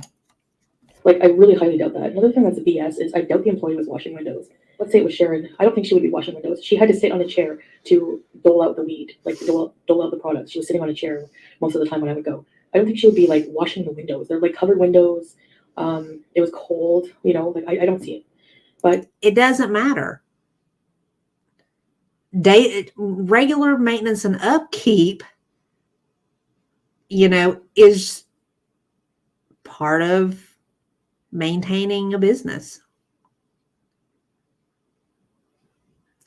Like, I really highly doubt that. Another thing that's BS is I doubt the employee was washing windows. Let's say it was Sharon. I don't think she would be washing windows. She had to sit on a chair to dole out the weed, like dole out the products. She was sitting on a chair most of the time when I would go. I don't think she would be like washing the windows. They're like covered windows. It was cold, you know, like I don't see it. But it doesn't matter. Regular maintenance and upkeep, you know, is part of maintaining a business.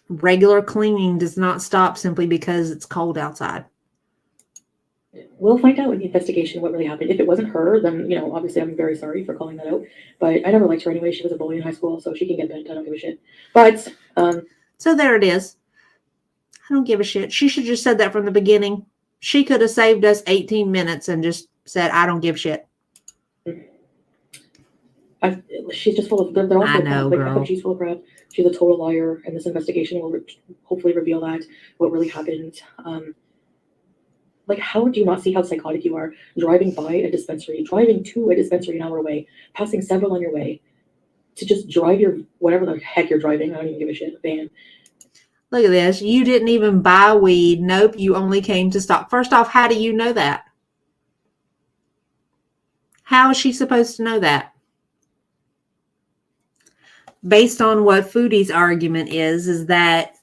Regular cleaning does not stop simply because it's cold outside. We'll find out in the investigation what really happened. If it wasn't her, then, you know, obviously I'm very sorry for calling that out. But I never liked her anyway. She was a bully in high school, so she can get bent. I don't give a shit. But so there it is. I don't give a shit. She should have just said that from the beginning. She could have saved us 18 minutes and just said, I don't give shit. She's just full of, they're all full I know, of crap. Like, girl. I think she's full of crap. She's a total liar, and this investigation will hopefully reveal that, what really happened. Like, how do you not see how psychotic you are driving by a dispensary, driving to a dispensary an hour away, passing several on your way, to just drive your, whatever the heck you're driving, I don't even give a shit, van. Look at this. You didn't even buy weed. Nope, you only came to stop. First off, how do you know that? How is she supposed to know that? Based on what Foodie's argument is that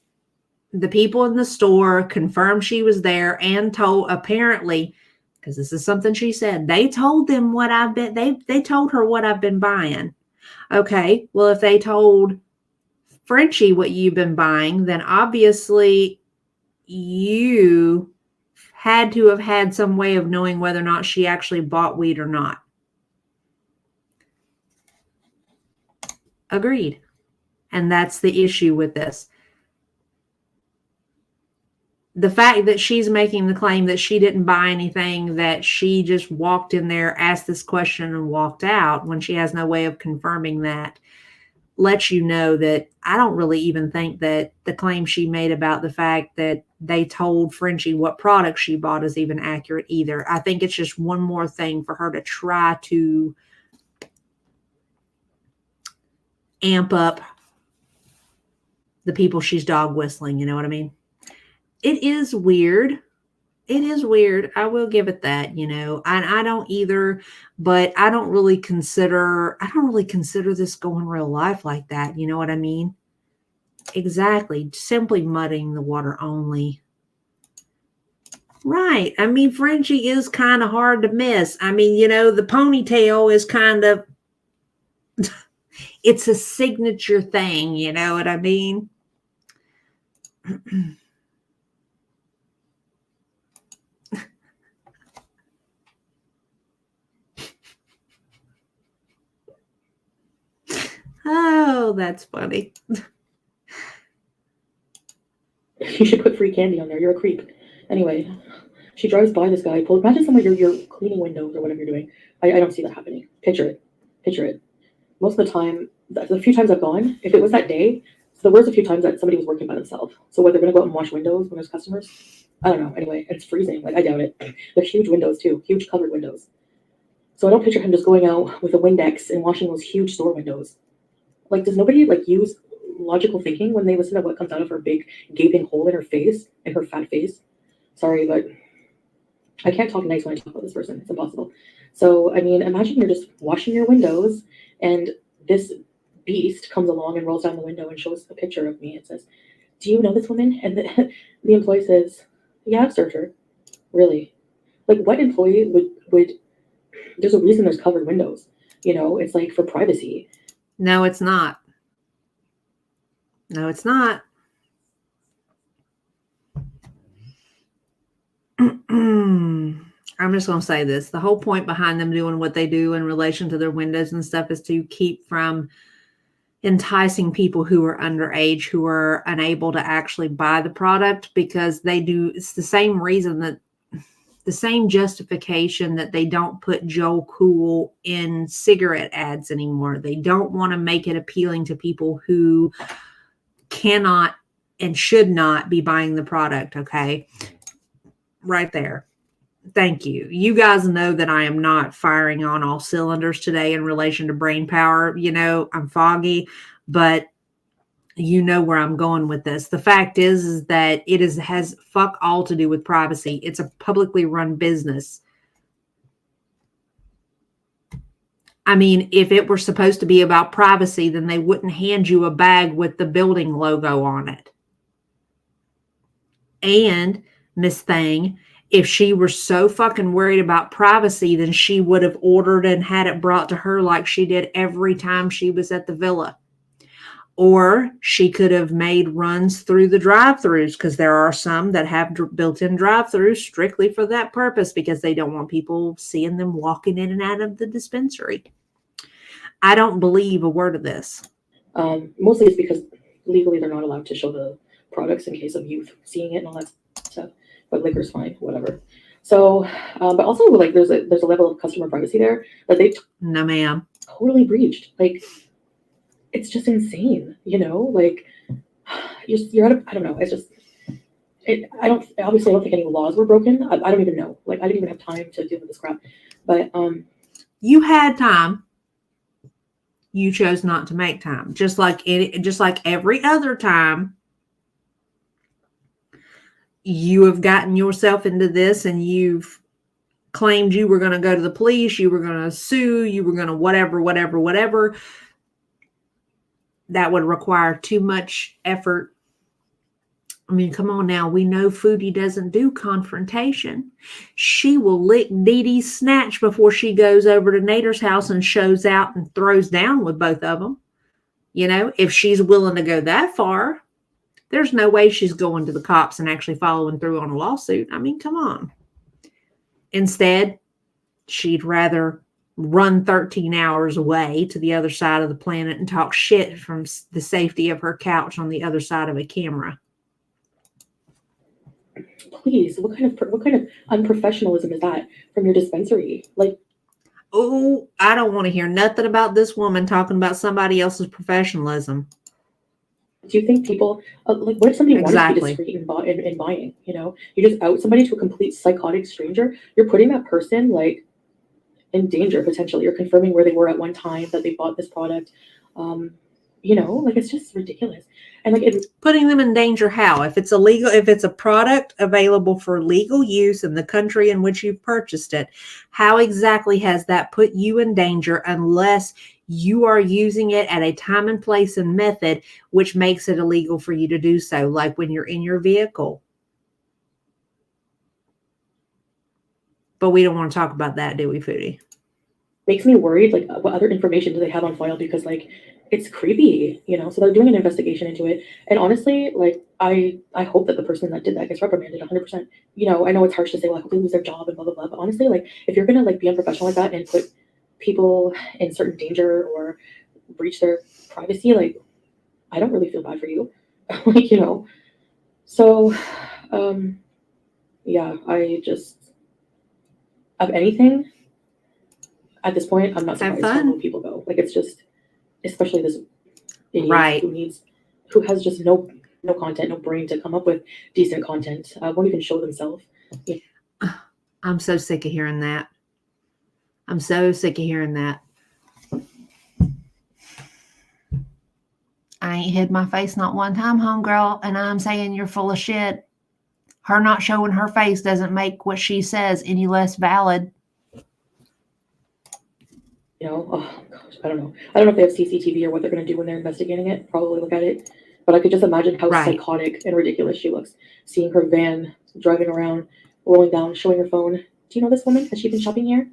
the people in the store confirmed she was there and told, apparently, because this is something she said, they told them what I've been, they told her what I've been buying. Okay, well, if they told Frenchie what you've been buying, then obviously you had to have had some way of knowing whether or not she actually bought weed or not. Agreed. And that's the issue with this. The fact that she's making the claim that she didn't buy anything, that she just walked in there, asked this question, and walked out when she has no way of confirming that, lets you know that I don't really even think that the claim she made about the fact that they told Frenchie what product she bought is even accurate either. I think it's just one more thing for her to try to amp up the people she's dog whistling. You know what I mean? It is weird. It is weird. I will give it that, you know. I don't either, but I don't really consider this going real life like that. You know what I mean? Exactly. Simply muddying the water only. Right. I mean, Frenchie is kind of hard to miss. I mean, you know, the ponytail is kind of, it's a signature thing. You know what I mean? Oh, that's funny. You should put free candy on there. You're a creep. Anyway, she drives by this guy. Imagine somewhere you're cleaning windows or whatever you're doing. I don't see that happening. Picture it. Picture it. Most of the time, the few times I've gone, if it was that day, so there was a few times that somebody was working by themselves. So whether they're going to go out and wash windows when there's customers, I don't know. Anyway, it's freezing. Like, I doubt it. They're huge windows, too. Huge covered windows. So I don't picture him just going out with a Windex and washing those huge store windows. Like, does nobody, like, use logical thinking when they listen to what comes out of her big gaping hole in her face, in her fat face? Sorry, but I can't talk nice when I talk about this person. It's impossible. So, I mean, imagine you're just washing your windows and this beast comes along and rolls down the window and shows a picture of me and says, "Do you know this woman?" And the employee says, "Yeah, I've served her." Really? Like, what employee would there's a reason there's covered windows. You know, it's like for privacy. No, it's not. No, it's not. I'm just going to say this. The whole point behind them doing what they do in relation to their windows and stuff is to keep from enticing people who are underage, who are unable to actually buy the product, because they do. It's the same reason that the same justification that they don't put Joe Cool in cigarette ads anymore. They don't want to make it appealing to people who cannot and should not be buying the product. Okay. Right there. Thank you. You guys know that I am not firing on all cylinders today in relation to brain power. You know, I'm foggy, but you know where I'm going with this. The fact is that it has fuck all to do with privacy. It's a publicly run business. I mean, if it were supposed to be about privacy, then they wouldn't hand you a bag with the building logo on it. And Miss Thing, if she were so fucking worried about privacy, then she would have ordered and had it brought to her like she did every time she was at the villa. Or she could have made runs through the drive-thrus, because there are some that have built-in drive-thrus strictly for that purpose, because they don't want people seeing them walking in and out of the dispensary. I don't believe a word of this. Mostly it's because legally they're not allowed to show the products in case of youth seeing it and all that stuff. But liquor's fine, whatever. So, but also like there's a level of customer privacy there that they No, ma'am. totally breached. Like, it's just insane, you know. Like, you're out of, I don't know. It's just, I don't think any laws were broken. I don't even know. Like, I didn't even have time to deal with this crap. But you had time. You chose not to make time, just like every other time. You have gotten yourself into this and you've claimed you were going to go to the police, you were going to sue, you were going to whatever. That would require too much effort. I mean, come on now. We know Foodie doesn't do confrontation. She will lick Dee Dee's snatch before she goes over to Nader's house and shows out and throws down with both of them. You know, if she's willing to go that far, there's no way she's going to the cops and actually following through on a lawsuit. I mean, come on. Instead, she'd rather run 13 hours away to the other side of the planet and talk shit from the safety of her couch on the other side of a camera. Please, what kind of unprofessionalism is that from your dispensary? Like, oh, I don't want to hear nothing about this woman talking about somebody else's professionalism. Do you think people like, what if somebody wanted to be discreet in buying? You know, you just out somebody to a complete psychotic stranger. You're putting that person like in danger potentially. You're confirming where they were at one time that they bought this product. You know, like, it's just ridiculous. And like, it's putting them in danger. How? If it's illegal, if it's a product available for legal use in the country in which you've purchased it, how exactly has that put you in danger unless you are using it at a time and place and method which makes it illegal for you to do so, like when you're in your vehicle? But we don't want to talk about that, do we, Foodie? Makes me worried, like, what other information do they have on file? Because, like, it's creepy, you know? So they're doing an investigation into it. And honestly, like, I hope that the person that did that gets reprimanded 100%. You know, I know it's harsh to say, like, they lose their job and blah, blah, blah. But honestly, like, if you're going to, like, be unprofessional like that and put people in certain danger or breach their privacy, like, I don't really feel bad for you. Like, you know? So, yeah, I just, of anything, at this point, I'm not Have surprised how fun. low people go. Like, it's just, especially this idiot Right. who has just no content, no brain to come up with decent content, won't even show themselves. I'm so sick of hearing that. I'm so sick of hearing that. I ain't hid my face not one time, homegirl, and I'm saying you're full of shit. Her not showing her face doesn't make what she says any less valid. You know, oh gosh, I don't know. I don't know if they have CCTV or what they're going to do when they're investigating it. Probably look at it. But I could just imagine how Right. psychotic and ridiculous she looks. Seeing her van driving around, rolling down, showing her phone. Do you know this woman? Has she been shopping here?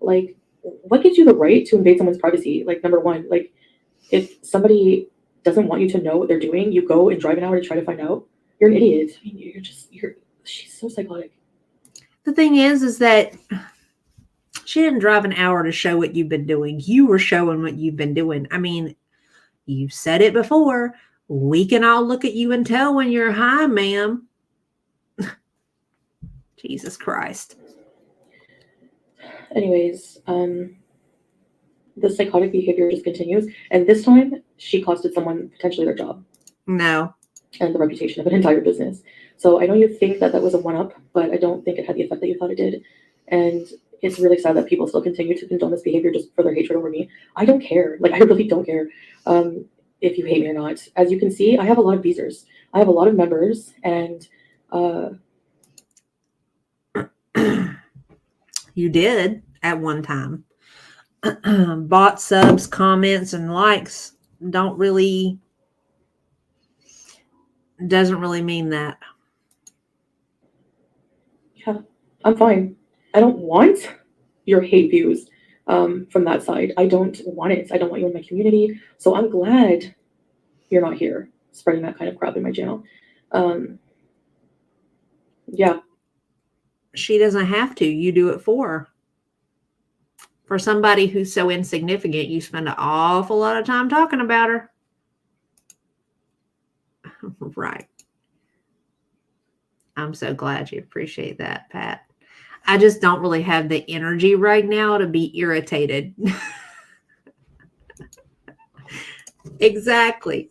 Like, what gives you the right to invade someone's privacy? Like, number one, like, if somebody doesn't want you to know what they're doing, you go and drive an hour to try to find out. You're an idiot. I mean, she's so psychotic. The thing is that she didn't drive an hour to show what you've been doing. You were showing what you've been doing. I mean, you've said it before. We can all look at you and tell when you're high, ma'am. Jesus Christ. Anyways, the psychotic behavior just continues. And this time, she costed someone potentially their job. No. And the reputation of an entire business. So I know you think that was a one-up, but I don't think it had the effect that you thought it did. And it's really sad that people still continue to condone this behavior just for their hatred over me. I don't care. Like, I really don't care if you hate me or not. As you can see, I have a lot of beezers. I have a lot of members, and you did at one time. Bought subs, comments, and likes doesn't really mean that. Yeah, I'm fine. I don't want your hate views from that side. I don't want it. I don't want you in my community. So I'm glad you're not here spreading that kind of crap in my channel. Yeah. She doesn't have to. You do it for her. For somebody who's so insignificant, you spend an awful lot of time talking about her. Right. I'm so glad you appreciate that, Pat. I just don't really have the energy right now to be irritated. Exactly.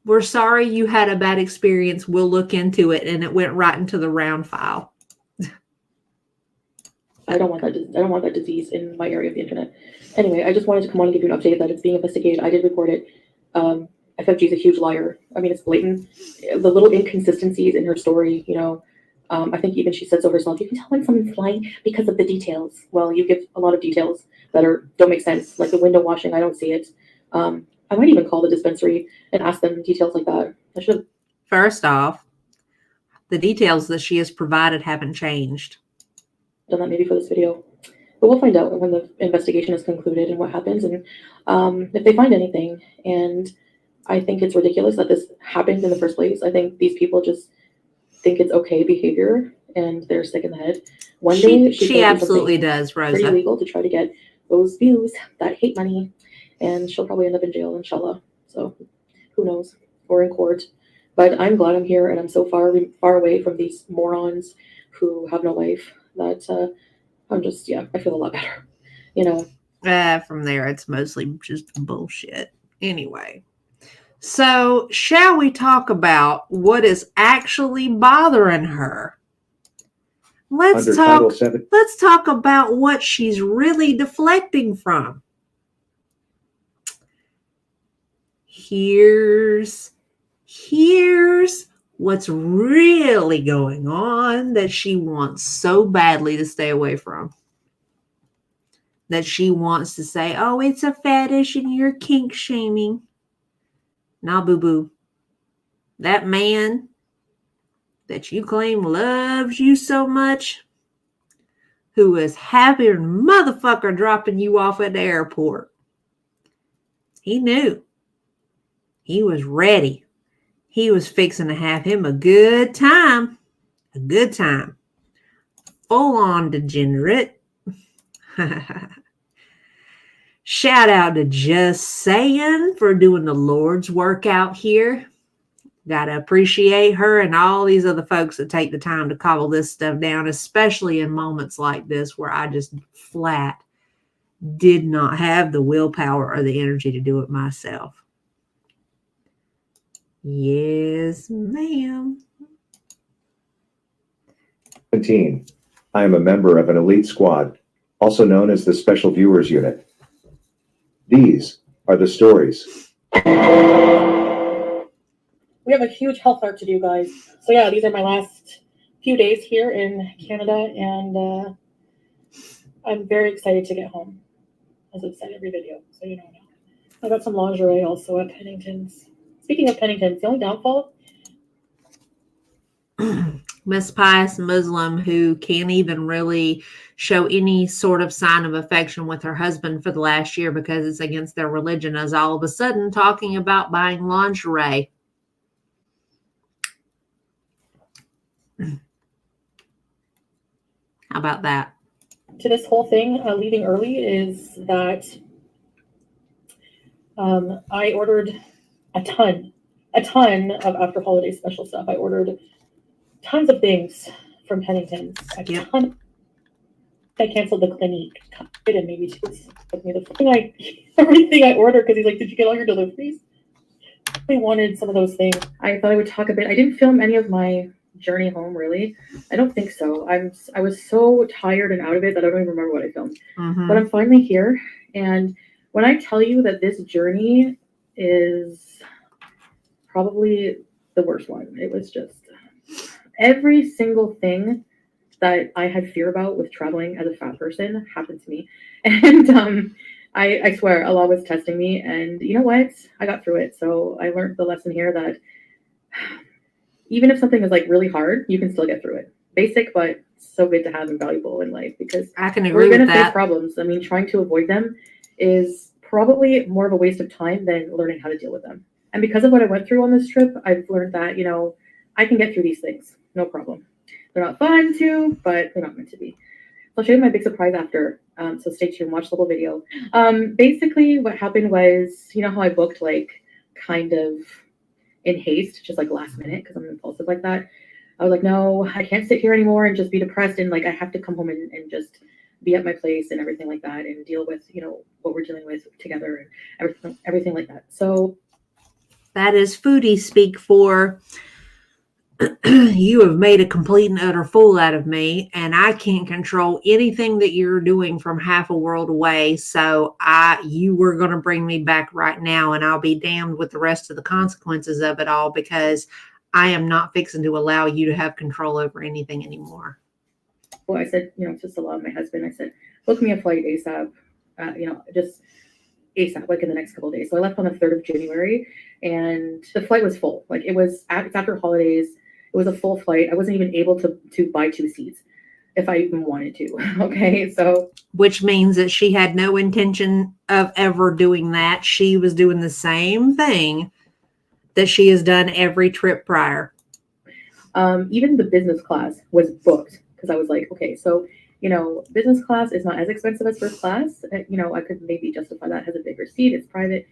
We're sorry you had a bad experience. We'll look into it, and it went right into the round file. I don't want that disease in my area of the internet. Anyway, I just wanted to come on and give you an update that it's being investigated. I did report it. FFG is a huge liar. I mean, it's blatant. The little inconsistencies in her story, you know, I think even she said so herself. You can tell when someone's lying because of the details. Well, you give a lot of details that don't make sense, like the window washing. I don't see it. I might even call the dispensary and ask them details like that. I should. First off, the details that she has provided haven't changed. Done that maybe for this video, but we'll find out when the investigation is concluded and what happens, and if they find anything. And I think it's ridiculous that this happened in the first place. I think these people just think it's okay behavior and they're sick in the head. One day she absolutely does, Rosa. Pretty legal to try to get those views, that hate money, and she'll probably end up in jail, inshallah. So who knows, or in court. But I'm glad I'm here, and I'm so far away from these morons who have no life that I'm just, yeah, I feel a lot better, you know. From there, it's mostly just bullshit. Anyway, so shall we talk about what is actually bothering her? Let's talk about what she's really deflecting from. Here's what's really going on that she wants so badly to stay away from. That she wants to say, oh, it's a fetish and you're kink shaming. Nah, boo-boo. That man that you claim loves you so much, who is happier than motherfucker dropping you off at the airport. He knew. He was ready. He was fixing to have him a good time. A good time. Full on degenerate. Shout out to Just Saying for doing the Lord's work out here. Got to appreciate her and all these other folks that take the time to cobble this stuff down, especially in moments like this where I just flat did not have the willpower or the energy to do it myself. Yes, ma'am. 17. I am a member of an elite squad, also known as the Special Viewers Unit. These are the stories. We have a huge health arc to do, guys. So yeah, these are my last few days here in Canada, and I'm very excited to get home, as I've said every video, so you know now. I got some lingerie also at Pennington's. Speaking of Pennington's, the only downfall, Miss Pious Muslim who can't even really show any sort of sign of affection with her husband for the last year because it's against their religion is all of a sudden talking about buying lingerie. How about that? to this whole thing, leaving early, is that I ordered a ton of after holiday special stuff. I ordered tons of things from Pennington's. I canceled the Clinique. It didn't maybe with me everything I ordered because he's like, "Did you get all your deliveries?" I wanted some of those things. I thought I would talk a bit. I didn't film any of my journey home, really. I don't think so. I was so tired and out of it that I don't even remember what I filmed. Mm-hmm. But I'm finally here, and when I tell you that this journey is probably the worst one, it was just every single thing that I had fear about with traveling as a fat person happened to me. And I swear Allah was testing me, and you know what? I got through it. So I learned the lesson here that even if something is like really hard, you can still get through it. Basic, but so good to have and valuable in life, because I can agree we're going with to face that. problems. I mean, trying to avoid them is probably more of a waste of time than learning how to deal with them. And because of what I went through on this trip, I've learned that, you know, I can get through these things. No problem. They're not fun to, but they're not meant to be. I'll show you my big surprise after. So stay tuned, watch the whole video. Basically what happened was, you know how I booked like kind of in haste, just like last minute, because I'm impulsive like that. I was like, no, I can't sit here anymore and just be depressed, and like I have to come home and just be at my place and everything like that, and deal with, you know, what we're dealing with together and everything like that. So that is foodie speak for you have made a complete and utter fool out of me, and I can't control anything that you're doing from half a world away. So you were going to bring me back right now, and I'll be damned with the rest of the consequences of it all, because I am not fixing to allow you to have control over anything anymore. Well, I said, you know, just allow my husband. I said, book me a flight ASAP. You know, just ASAP, like in the next couple of days. So I left on the 3rd of January, and the flight was full. Like it's after holidays. It was a full flight. I wasn't even able to buy 2 seats if I even wanted to. Okay, so. Which means that she had no intention of ever doing that. She was doing the same thing that she has done every trip prior. Even the business class was booked, because I was like, okay, so, you know, business class is not as expensive as first class. You know, I could maybe justify that, has a bigger seat, it's private.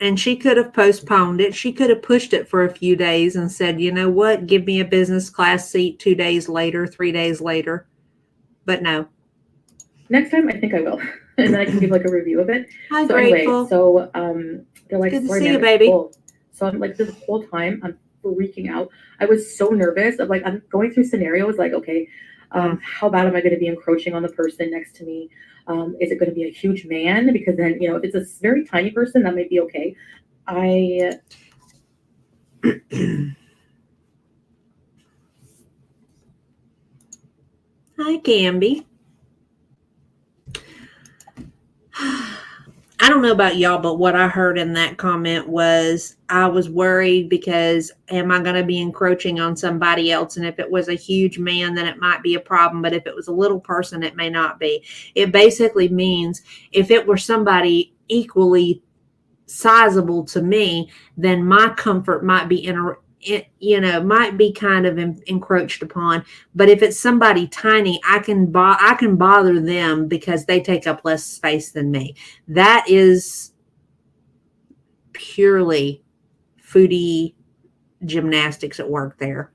And she could have postponed it. She could have pushed it for a few days and said, you know what, give me a business class seat 2 days later, 3 days later. But no. Next time, I think I will. And then I can give like a review of it. I'm so grateful. Anyway, so they're like, good to sorry, see man, you, baby. Full. So I'm like, this whole time, I'm freaking out. I was so nervous. I'm like, I'm going through scenarios like, okay, how bad am I going to be encroaching on the person next to me? Is it going to be a huge man? Because then, you know, if it's a very tiny person, that might be okay. Hi, Gamby. I don't know about y'all, but what I heard in that comment was I was worried because am I going to be encroaching on somebody else? And if it was a huge man, then it might be a problem. But if it was a little person, it may not be. It basically means if it were somebody equally sizable to me, then my comfort might be might be kind of encroached upon. But if it's somebody tiny, I can bother them because they take up less space than me. That is purely foodie gymnastics at work there.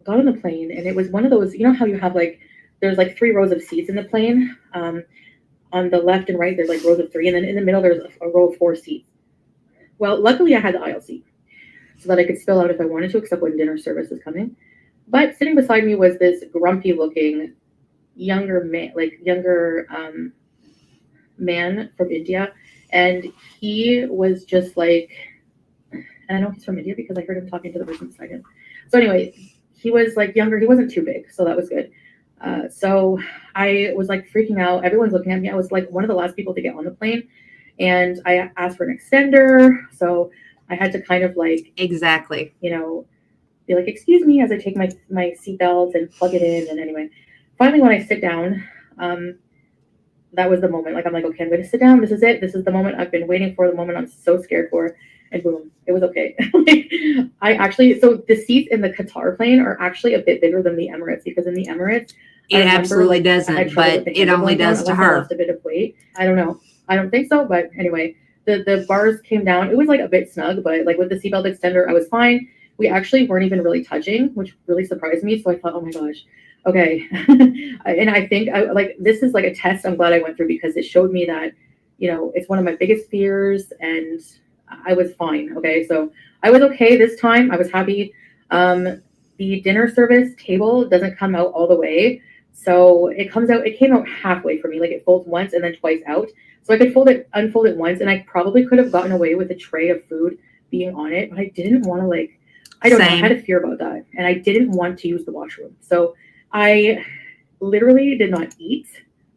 Got on the plane, and it was one of those, you know how you have like, there's like 3 rows of seats in the plane. On the left and right, there's like rows of 3, and then in the middle, there's a row of 4 seats. Well, luckily I had the aisle seat so that I could spill out if I wanted to, except when dinner service was coming. But sitting beside me was this grumpy looking younger man from India. And he was just like, and I know he's from India because I heard him talking to the person beside him. So anyway, he was like younger. He wasn't too big, so that was good. So I was like freaking out. Everyone's looking at me. I was like one of the last people to get on the plane, and I asked for an extender. So I had to kind of like, Exactly. you know, be like, excuse me, as I take my seatbelt and plug it in. And anyway, finally, when I sit down, that was the moment. Like, I'm like, okay, I'm going to sit down. This is it. This is the moment I've been waiting for, the moment I'm so scared for. And boom, it was okay. So the seats in the Qatar plane are actually a bit bigger than the Emirates, because in the Emirates, It absolutely doesn't, but it only does to her. I lost a bit of weight. I don't know. I don't think so. But anyway, the bars came down. It was like a bit snug, but like with the seatbelt extender, I was fine. We actually weren't even really touching, which really surprised me. So I thought, oh my gosh, okay. And I think this is like a test I'm glad I went through, because it showed me that, you know, it's one of my biggest fears, and I was fine. Okay. So I was okay this time. I was happy. The dinner service table doesn't come out all the way. So it came out halfway for me. Like it folds once and then twice out. So I could unfold it once, and I probably could have gotten away with a tray of food being on it, but I didn't want to I don't know. I had a fear about that, and I didn't want to use the washroom. So I literally did not eat.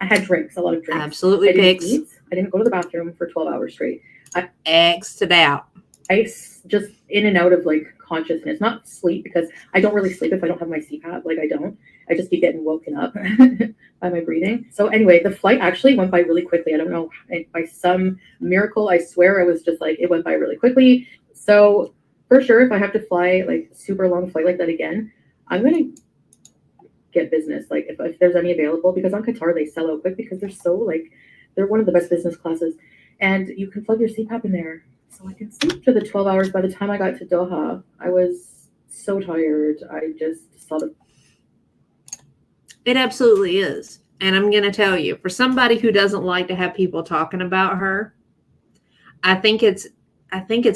I had drinks, a lot of drinks. Absolutely, pigs. I didn't go to the bathroom for 12 hours straight. I X'd it out. I just in and out of like consciousness, not sleep, because I don't really sleep if I don't have my CPAP. Like I don't. I just keep getting woken up by my breathing. So anyway, the flight actually went by really quickly. I don't know, by some miracle, I swear it was just like, it went by really quickly. So for sure, if I have to fly like super long flight like that again, I'm going to get business. Like if there's any available, because on Qatar, they sell out quick because they're one of the best business classes, and you can plug your CPAP in there. So I can sleep for the 12 hours. By the time I got to Doha, I was so tired. I just saw the... It absolutely is. And I'm going to tell you, for somebody who doesn't like to have people talking about her, I think it's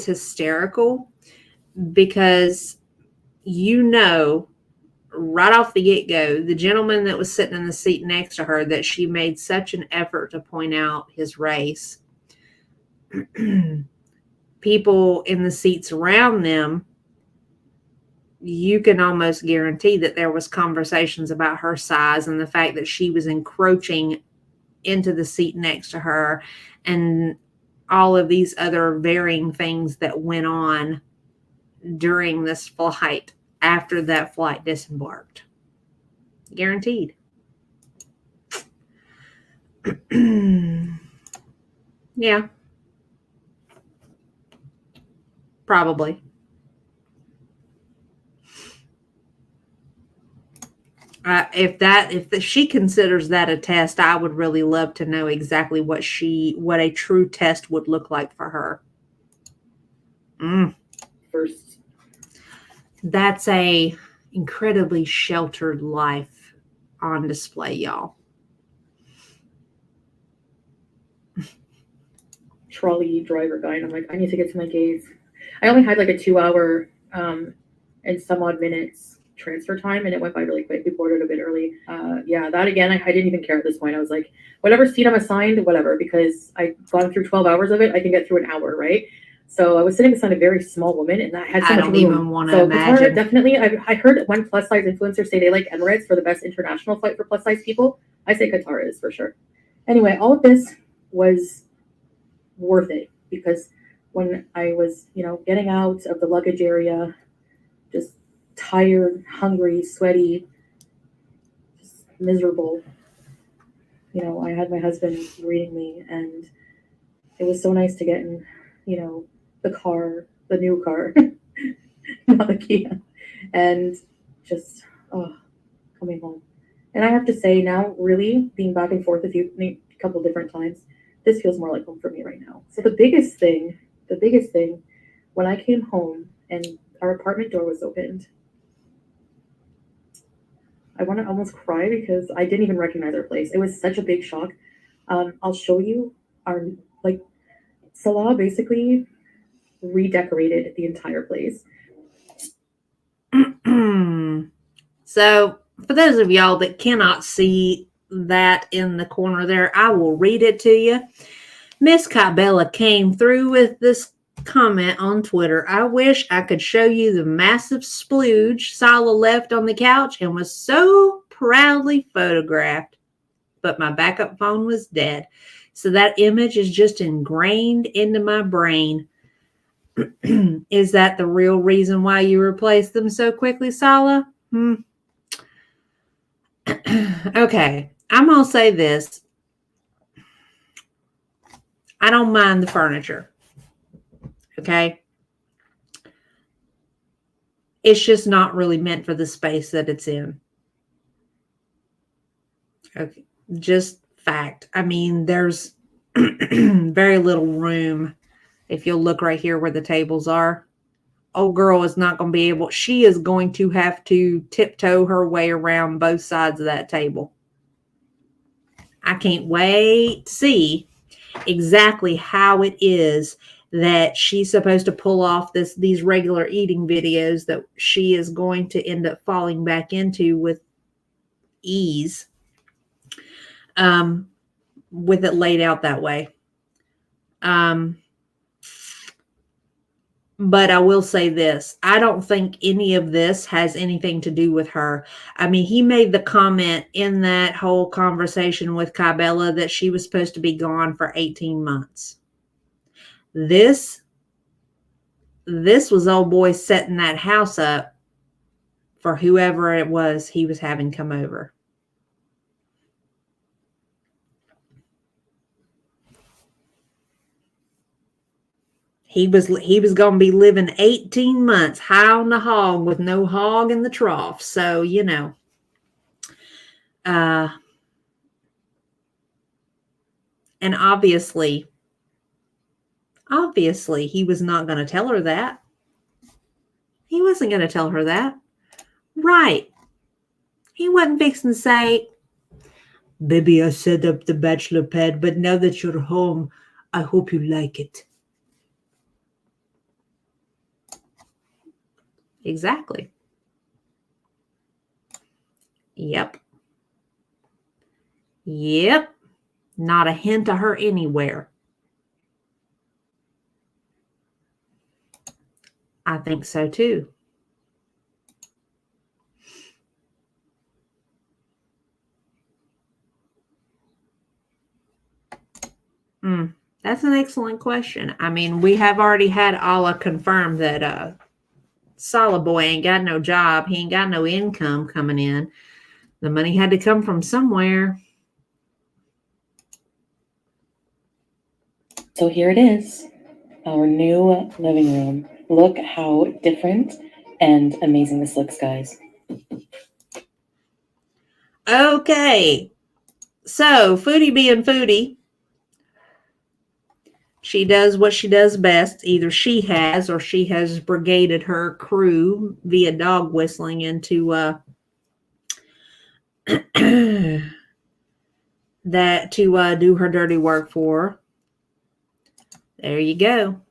hysterical, because right off the get-go, the gentleman that was sitting in the seat next to her, that she made such an effort to point out his race, people in the seats around them, you can almost guarantee that there was conversations about her size and the fact that she was encroaching into the seat next to her, and all of these other varying things that went on during this flight after that flight disembarked. Guaranteed. Yeah. Probably. If she considers that a test, I would really love to know exactly what a true test would look like for her. First, that's a incredibly sheltered life on display, y'all. Trolley driver guy, and I'm like, I need to get to my gates. I only had like a 2-hour and some odd minutes transfer time, and it went by really quick. We boarded a bit early. That again, I didn't even care at this point. I was like, whatever seat I'm assigned, whatever, because I've gone through 12 hours of it, I can get through an hour, right? So I was sitting beside a very small woman, and I had so much room. I don't even want to imagine. Definitely, I heard one plus size influencer say they like Emirates for the best international flight for plus size people. I say Qatar is for sure. Anyway, all of this was worth it, because when I was, getting out of the luggage area, just tired, hungry, sweaty, just miserable, I had my husband reading me, and it was so nice to get in, the car, the new car, not the Kia, and just coming home. And I have to say now, really being back and forth a couple different times, this feels more like home for me right now. So the biggest thing the biggest thing, when I came home and our apartment door was opened, I want to almost cry because I didn't even recognize our place. It was such a big shock. I'll show you our, like, Salah basically redecorated the entire place. So, for those of y'all that cannot see that in the corner there, I will read it to you. Miss Cabela came through with this comment on Twitter. I wish I could show you the massive splooge Sala left on the couch and was so proudly photographed, but my backup phone was dead. So that image is just ingrained into my brain. Is that the real reason why you replaced them so quickly, Sala? Okay, I'm going to say this. I don't mind the furniture. Okay? It's just not really meant for the space that it's in. Okay, just fact. I mean, there's very little room. If you'll look right here where the tables are, old girl is not going to be able, she is going to have to tiptoe her way around both sides of that table. I can't wait to see exactly how it is that she's supposed to pull off these regular eating videos that she is going to end up falling back into with ease, with it laid out that way. But I will say this. I don't think any of this has anything to do with her. I mean, he made the comment in that whole conversation with Cabela that she was supposed to be gone for 18 months. This was old boy setting that house up for whoever it was he was having come over. He was going to be living 18 months high on the hog with no hog in the trough. So, you know. And obviously, he was not going to tell her that. He wasn't going to tell her that. Right. He wasn't fixing to say, baby, I set up the bachelor pad, but now that you're home, I hope you like it. Exactly. Yep. Not a hint of her anywhere. I think so too. That's an excellent question. I mean, we have already had Allah confirm that Salah boy ain't got no job. He ain't got no income coming in. The money had to come from somewhere. So here it is, our new living room. Look how different and amazing this looks, guys. Okay. So, Foodie being Foodie, she does what she does best. Either she has or she has brigaded her crew via dog whistling into that to do her dirty work for her. There you go.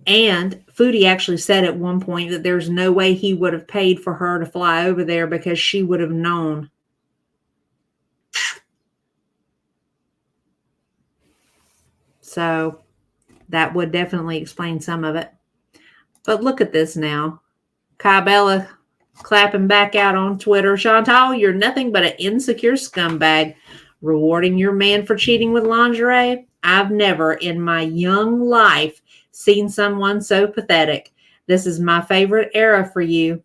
And Foodie actually said at one point that there's no way he would have paid for her to fly over there because she would have known. So that would definitely explain some of it. But look at this now. Cabela clapping back out on Twitter. Chantal, you're nothing but an insecure scumbag. Rewarding your man for cheating with lingerie? I've never in my young life seen someone so pathetic. This is my favorite era for you.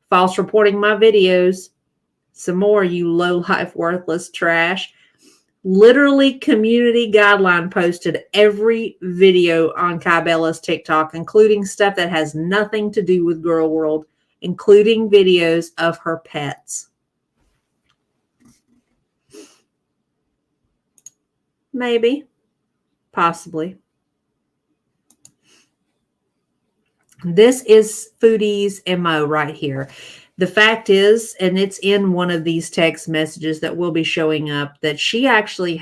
False reporting my videos. Some more, you low-life, worthless trash. Literally, community guideline posted every video on Cabela's TikTok, including stuff that has nothing to do with Girl World, including videos of her pets. Maybe. Possibly. This is Foodies MO right here. The fact is, and it's in one of these text messages that will be showing up, that Kybella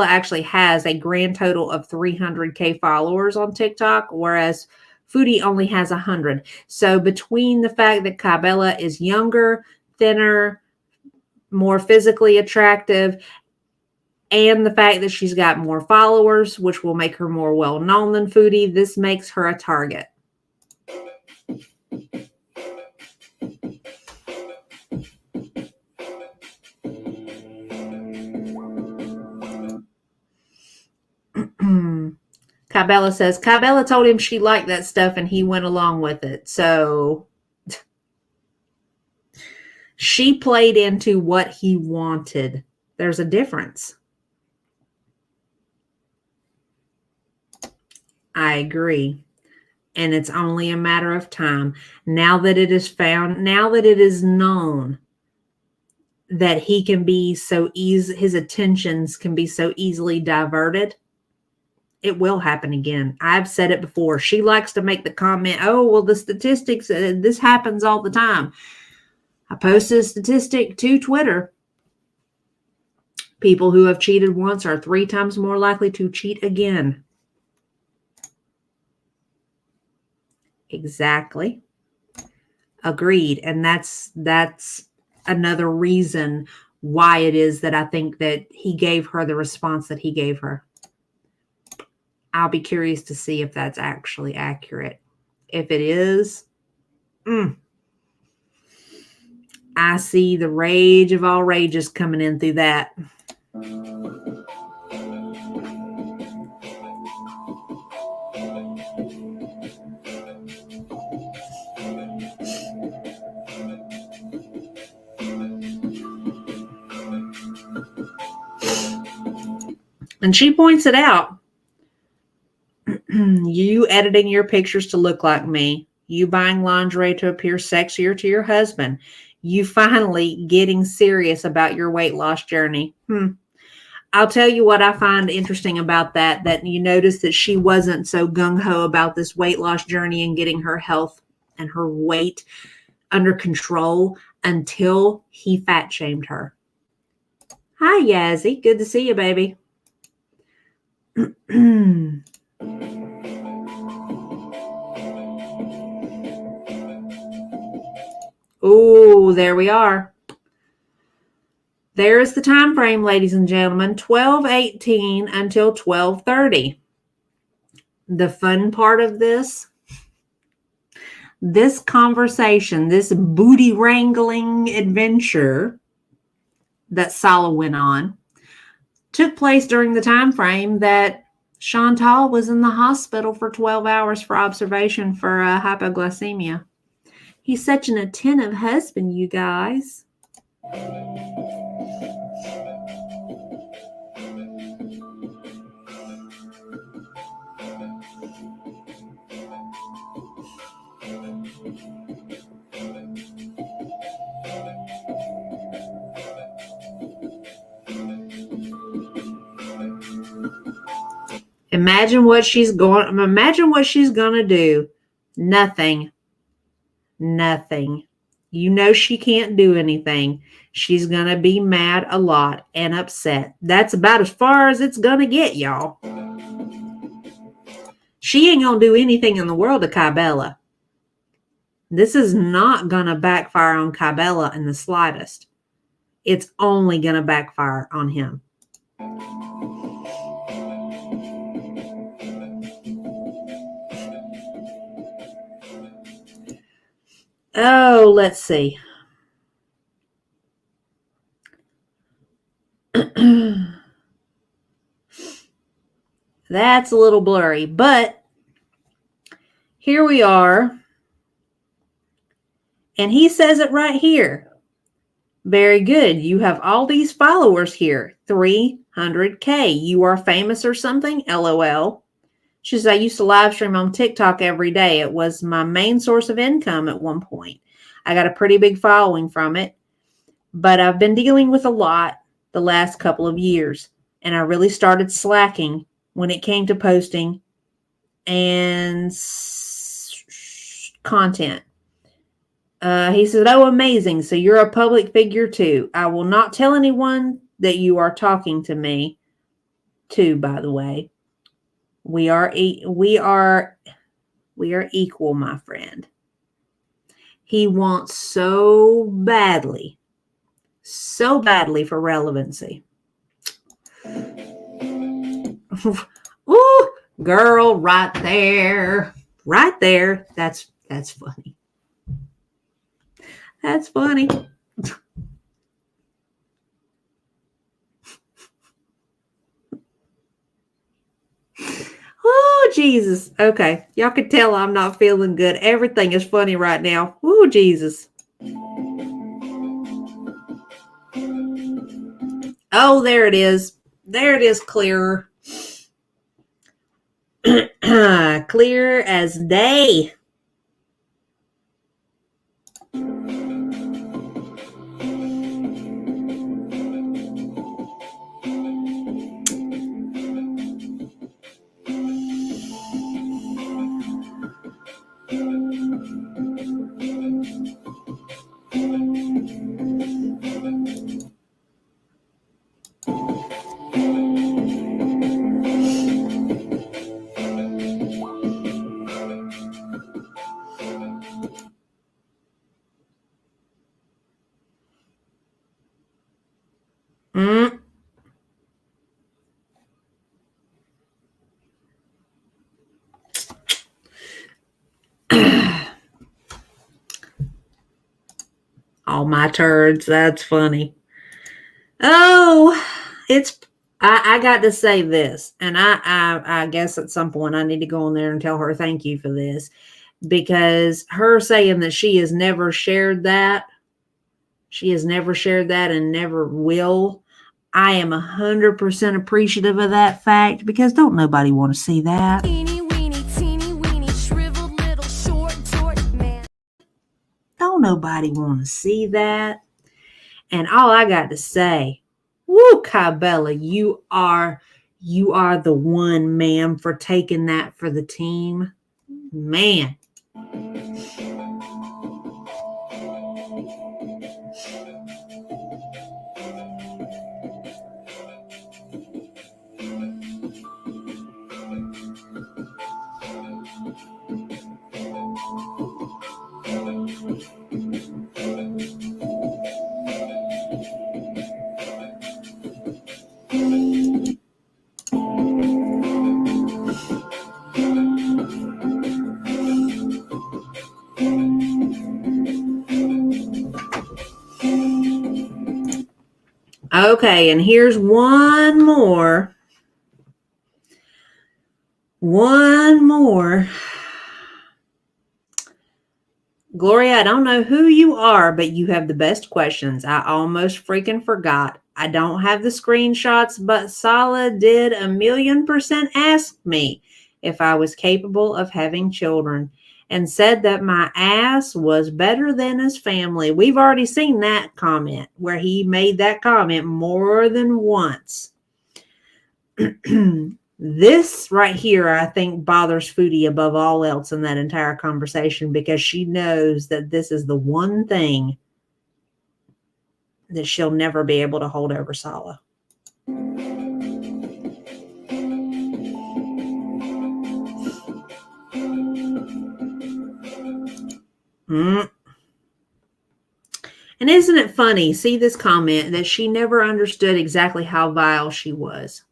actually has a grand total of 300K followers on TikTok, whereas Foodie only has 100. So between the fact that Kybella is younger, thinner, more physically attractive, and the fact that she's got more followers, which will make her more well-known than Foodie, this makes her a target. Kybella says, Kybella told him she liked that stuff and he went along with it. So she played into what he wanted. There's a difference. I agree. And it's only a matter of time. Now that it is found, now that it is known that he can be so easy, his attentions can be so easily diverted, it will happen again. I've said it before. She likes to make the comment, oh, well, the statistics, this happens all the time. I posted a statistic to Twitter. People who have cheated once are 3 times more likely to cheat again. Exactly. Agreed. And that's another reason why it is that I think that he gave her the response that he gave her. I'll be curious to see if that's actually accurate. If it is, I see the rage of all rages coming in through that. And she points it out. You editing your pictures to look like me. You buying lingerie to appear sexier to your husband. You finally getting serious about your weight loss journey. I'll tell you what I find interesting about that you notice that she wasn't so gung-ho about this weight loss journey and getting her health and her weight under control until he fat shamed her. Hi, Yazzie. Good to see you, baby. Oh, there we are. There's the time frame, ladies and gentlemen, 12:18 until 12:30. The fun part of this conversation, this booty wrangling adventure that Sala went on, took place during the time frame that Chantal was in the hospital for 12 hours for observation for hypoglycemia. He's such an attentive husband, you guys. Imagine what she's going to do. Nothing. You know she can't do anything. She's going to be mad a lot and upset. That's about as far as it's going to get, y'all. She ain't going to do anything in the world to Kybella. This is not going to backfire on Kybella in the slightest. It's only going to backfire on him. Oh, let's see. That's a little blurry, but here we are. And he says it right here. Very good. You have all these followers here. 300K. You are famous or something? LOL. She says, I used to live stream on TikTok every day. It was my main source of income at one point. I got a pretty big following from it, but I've been dealing with a lot the last couple of years, and I really started slacking when it came to posting, and content. He said, "Oh, amazing. So you're a public figure too. I will not tell anyone that you are talking to me too, by the way. We are equal, my friend." He wants so badly for relevancy. Ooh, girl, right there. Right there. That's funny. That's funny. Oh, Jesus. Okay. Y'all can tell I'm not feeling good. Everything is funny right now. Oh, Jesus. Oh, there it is. There it is, clearer. Clear as day. Mm. All my turds. That's funny. Oh, I got to say this, and I guess at some point I need to go on there and tell her thank you for this, because her saying that she has never shared that and never will. I am 100% appreciative of that fact, because don't nobody want to see that. Teeny weeny, shriveled little short man. Don't nobody want to see that. And all I got to say, woo, Cabela, you are the one, ma'am, for taking that for the team. Man. Okay, and here's one more. Gloria, I don't know who you are, but you have the best questions. I almost freaking forgot. I don't have the screenshots, but Sala did 1,000,000% ask me if I was capable of having children, and said that my ass was better than his family. We've already seen that comment, where he made that comment more than once. This right here, I think, bothers Foodie above all else in that entire conversation, because she knows that this is the one thing that she'll never be able to hold over Sala. And isn't it funny, see this comment, that she never understood exactly how vile she was.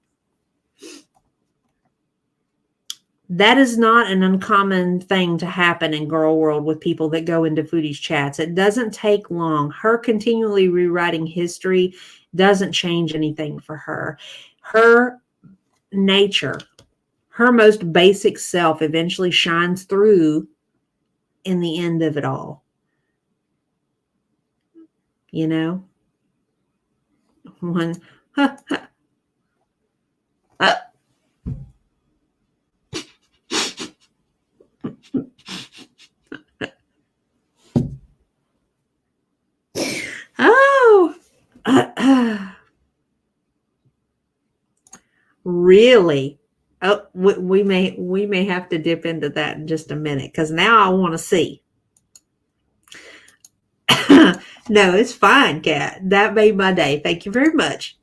That is not an uncommon thing to happen in girl world with people that go into Foodie's chats. It doesn't take long. Her continually rewriting history doesn't change anything for her. Her nature, her most basic self, eventually shines through in the end of it all. You know? One. Oh. Really? Oh, we may have to dip into that in just a minute because now I want to see. No, it's fine, Kat. That made my day. Thank you very much.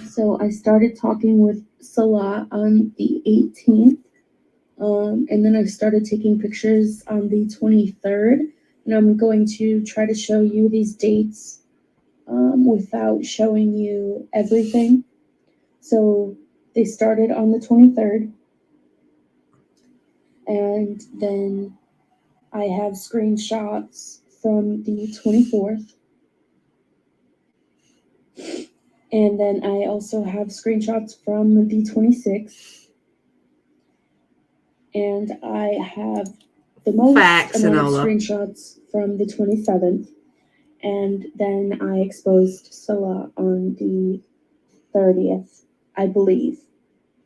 So I started talking with Salah on the 18th, and then I started taking pictures on the 23rd, and I'm going to try to show you these dates without showing you everything. So they started on the 23rd, and then I have screenshots from the 24th. And then I also have screenshots from the 26th. And I have the most Facts, amount of Enola. screenshots from the 27th. And then I exposed Salah on the 30th, I believe.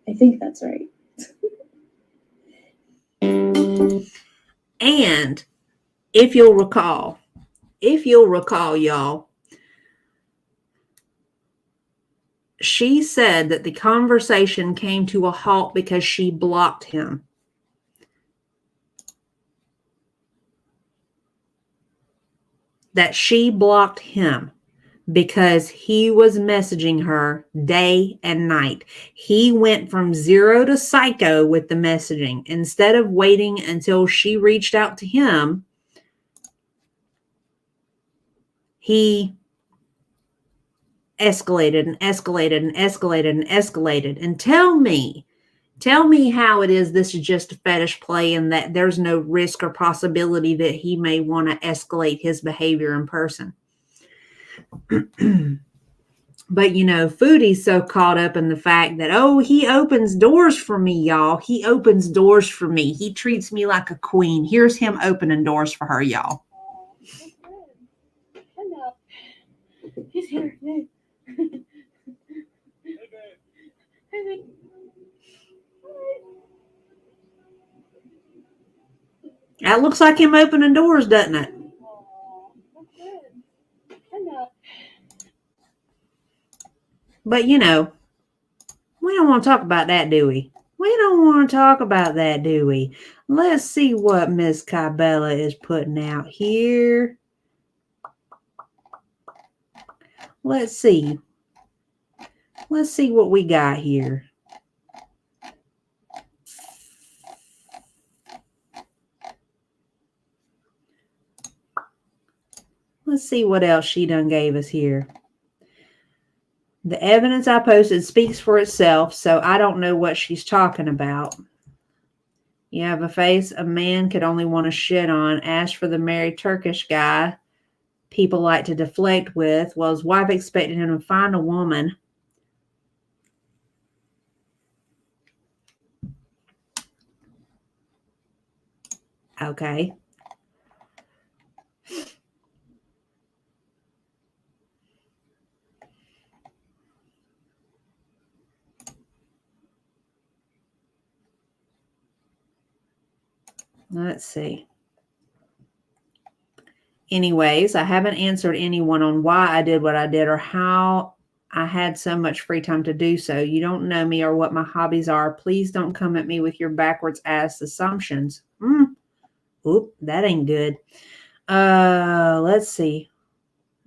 I think that's right. And if you'll recall, y'all, she said that the conversation came to a halt because she blocked him. That she blocked him because he was messaging her day and night. He went from 0 to psycho with the messaging. Instead of waiting until she reached out to him, he escalated and escalated and escalated and escalated. And tell me how it is this is just a fetish play and that there's no risk or possibility that he may want to escalate his behavior in person. But, Foodie's so caught up in the fact that, oh, he opens doors for me, y'all. He opens doors for me. He treats me like a queen. Here's him opening doors for her, y'all. Hello. He's here. Yay. Hey, babe. That looks like him opening doors, doesn't it? That's good. Hello. But, we don't want to talk about that, do we? We don't want to talk about that, do we? Let's see what Miss Cabela is putting out here. Let's see. Let's see what we got here. Let's see what else she done gave us here. The evidence I posted speaks for itself, so I don't know what she's talking about. You have a face a man could only want to shit on. Ask for the married Turkish guy people like to deflect with. Well, his wife expected him to find a woman. Okay. Let's see. Anyways, I haven't answered anyone on why I did what I did or how I had so much free time to do so. You don't know me or what my hobbies are. Please don't come at me with your backwards ass assumptions. Oop, that ain't good. Let's see.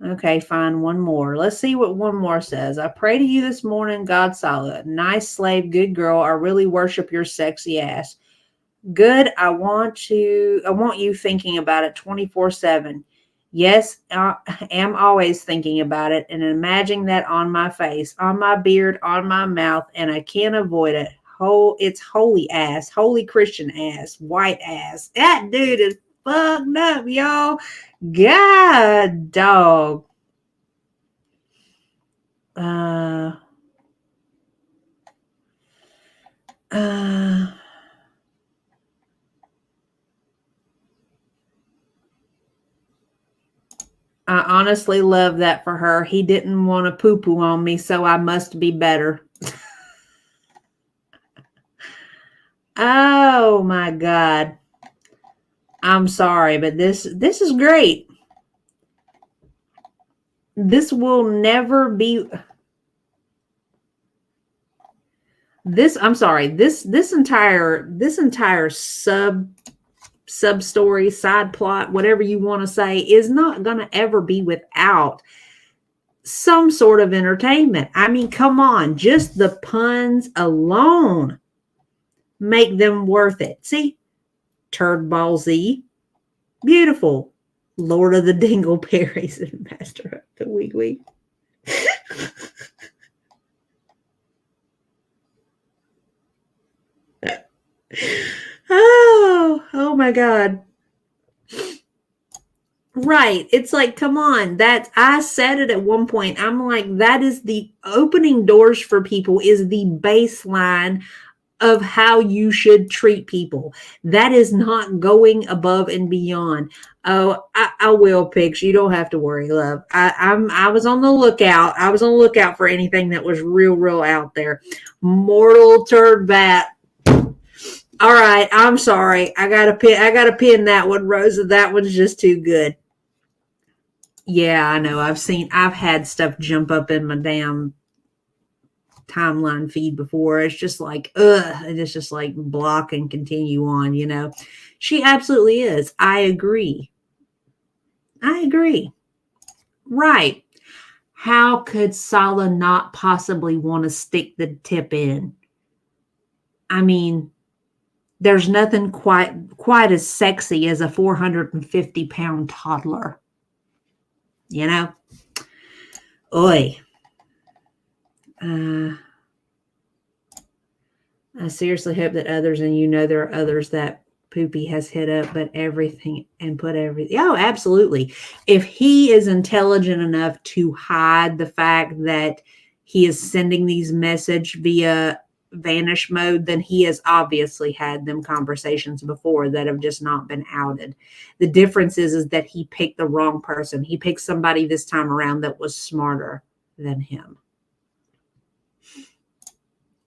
Okay, fine. One more. Let's see what one more says. I pray to you this morning, God solid. Nice slave, good girl. I really worship your sexy ass. Good. I want you thinking about it 24/7. Yes, I am always thinking about it and imagining that on my face, on my beard, on my mouth, and I can't avoid it. It's holy ass, holy Christian ass, white ass. That dude is fucked up, y'all. God, dog. I honestly love that for her. He didn't want to poo-poo on me, so I must be better. Oh, my God. I'm sorry, but this is great. This will never be this. I'm sorry. This entire sub story, side plot, whatever you want to say, is not going to ever be without some sort of entertainment. I mean, come on, just the puns alone make them worth it. See, Turd Ball Z, beautiful. Lord of the Dingleberries and Master of the Wee Wee. Oh my God. Right. It's like, come on. I said it at one point. I'm like, that is the opening doors for people, is the baseline of how you should treat people. That is not going above and beyond. Oh, I will, Pix. You don't have to worry, love. I was on the lookout. I was on the lookout for anything that was real out there. Mortal Turd Bat. All right, I'm sorry. I gotta pin that one, Rosa. That one's just too good. Yeah, I know. I've had stuff jump up in my damn timeline feed before. It's just like, and it's just like block and continue on, you know. She absolutely is. I agree. Right. How could Sala not possibly want to stick the tip in? I mean, there's nothing quite as sexy as a 450-pound toddler. You know? Oi. I seriously hope that others, and you know there are others that Poopy has hit up, but everything and put everything. Oh, absolutely. If he is intelligent enough to hide the fact that he is sending these messages via vanish mode, then he has obviously had them conversations before that have just not been outed. The difference is that he picked the wrong person. He picked somebody this time around that was smarter than him.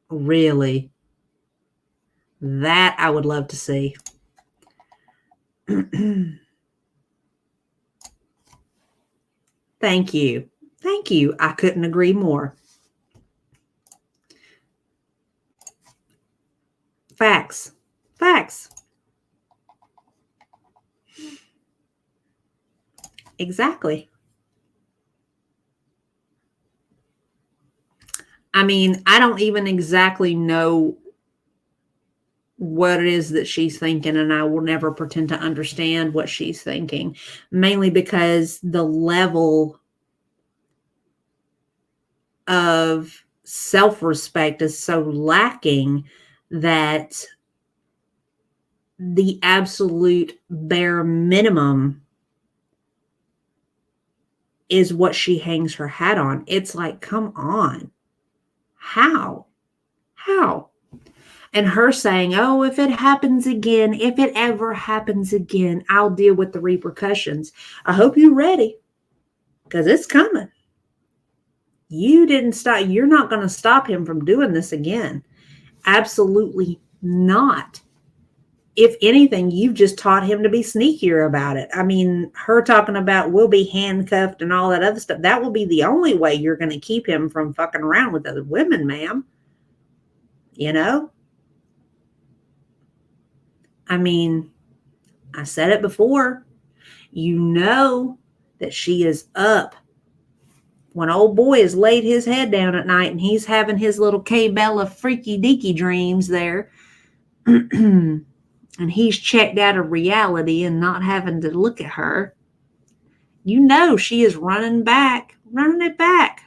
Really? That I would love to see. Thank you. I couldn't agree more. Facts. Exactly. I mean, I don't even exactly know what it is that she's thinking, and I will never pretend to understand what she's thinking, mainly because the level of self-respect is so lacking that the absolute bare minimum is what she hangs her hat on. It's like, come on. How? And her saying, oh, if it happens again, if it ever happens again, I'll deal with the repercussions. I hope you're ready, because it's coming. You didn't stop. You're not going to stop him from doing this again. Absolutely not. If anything, you've just taught him to be sneakier about it. I mean, her talking about we'll be handcuffed and all that other stuff, that will be the only way you're going to keep him from fucking around with other women, ma'am. You know? I mean, I said it before. You know that she is up when old boy has laid his head down at night and he's having his little K-Bella freaky deaky dreams there. And he's checked out of reality and not having to look at her. You know she is running it back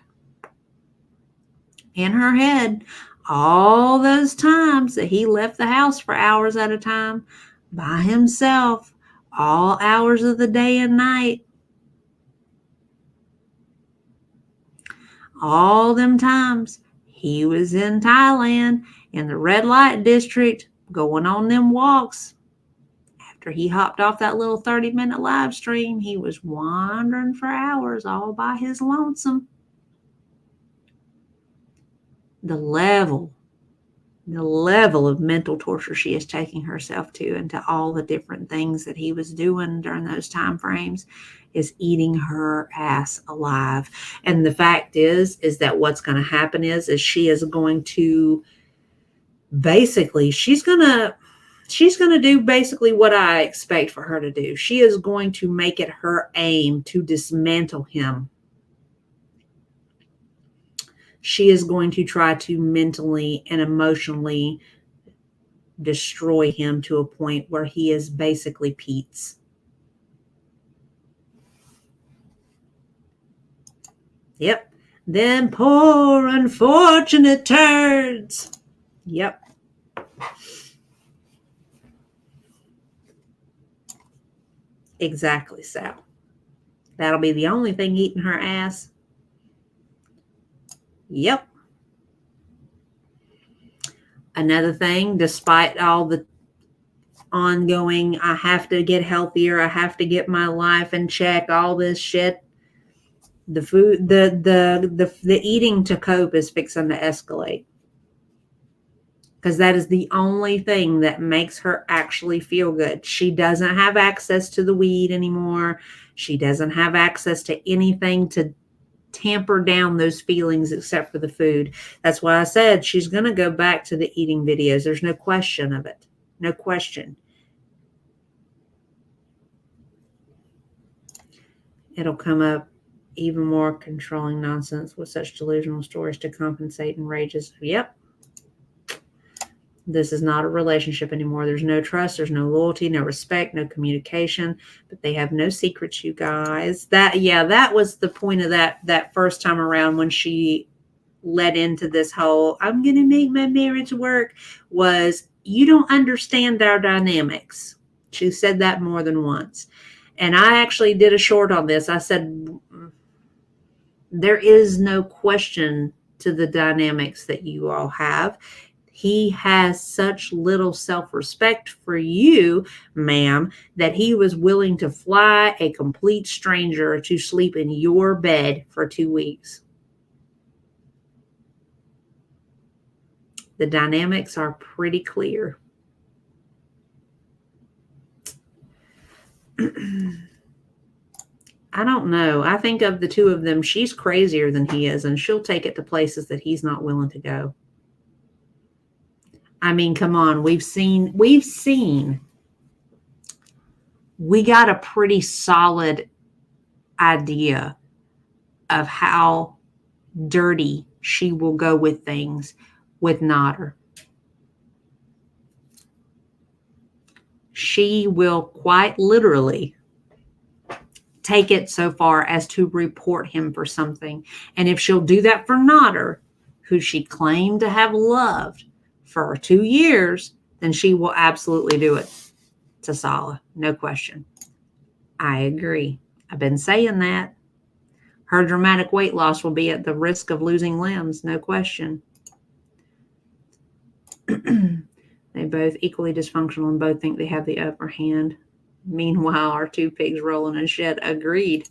in her head. All those times that he left the house for hours at a time by himself, all hours of the day and night. All them times he was in Thailand in the red light district going on them walks. After he hopped off that little 30-minute live stream, he was wandering for hours all by his lonesome. The level the level of mental torture she is taking herself to, and to all the different things that he was doing during those time frames, is eating her ass alive. And the fact is that what's going to happen is she is going to basically, she's going to do basically what I expect for her to do. She is going to make it her aim to dismantle him. She is going to try to mentally and emotionally destroy him to a point where he is basically Pete's. Yep. Them poor unfortunate turds. Yep. Exactly so. That'll be the only thing eating her ass. Yep. Another thing, despite all the ongoing, I have to get healthier, I have to get my life in check, all this shit, the food, the eating to cope is fixing to escalate. Because that is the only thing that makes her actually feel good. She doesn't have access to the weed anymore. She doesn't have access to anything to tamper down those feelings except for the food. That's why I said she's going to go back to the eating videos. There's no question of it. No question. It'll come up even more controlling nonsense with such delusional stories to compensate and rages. Yep. This is not a relationship anymore. There's no trust. There's no loyalty, no respect, no communication. But they have no secrets, you guys. That was the point of that first time around when she led into this whole, I'm going to make my marriage work, was you don't understand our dynamics. She said that more than once. And I actually did a short on this. I said, there is no question to the dynamics that you all have. He has such little self-respect for you, ma'am, that he was willing to fly a complete stranger to sleep in your bed for 2 weeks. The dynamics are pretty clear. I don't know. I think of the two of them, she's crazier than he is, and she'll take it to places that he's not willing to go. I mean, come on. We got a pretty solid idea of how dirty she will go with things with Nodder. She will quite literally take it so far as to report him for something. And if she'll do that for Nodder, who she claimed to have loved for 2 years, then she will absolutely do it to Sala. No question. I agree. I've been saying that. Her dramatic weight loss will be at the risk of losing limbs. No question. They both equally dysfunctional and both think they have the upper hand. Meanwhile, our two pigs rolling in shit. Agreed.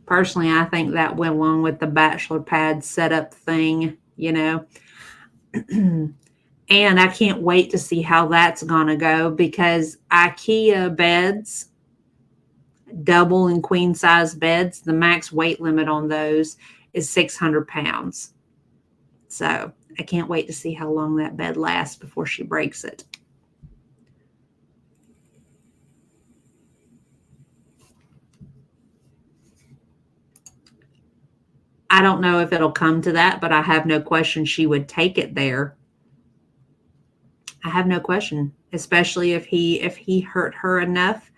Personally, I think that went along with the bachelor pad setup thing, you know. And I can't wait to see how that's going to go, because IKEA beds, double and queen size beds, the max weight limit on those is 600 pounds. So I can't wait to see how long that bed lasts before she breaks it. I don't know if it'll come to that, but I have no question she would take it there. I have no question, especially if he hurt her enough,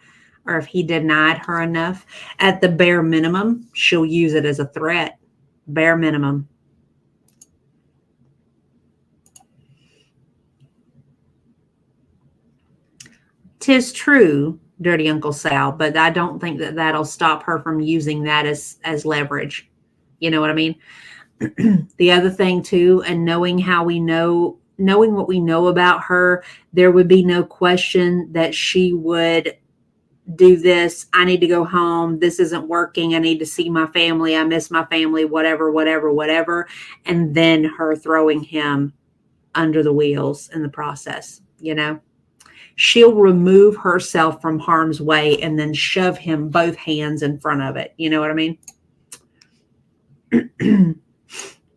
or if he denied her enough. At the bare minimum, she'll use it as a threat. Bare minimum. Tis true, Dirty Uncle Sal, but I don't think that that'll stop her from using that as leverage. You know what I mean? The other thing too, and knowing what we know about her, there would be no question that she would do this. I need to go home. This isn't working. I need to see my family. I miss my family, whatever. And then her throwing him under the wheels in the process, you know? She'll remove herself from harm's way and then shove him both hands in front of it. You know what I mean?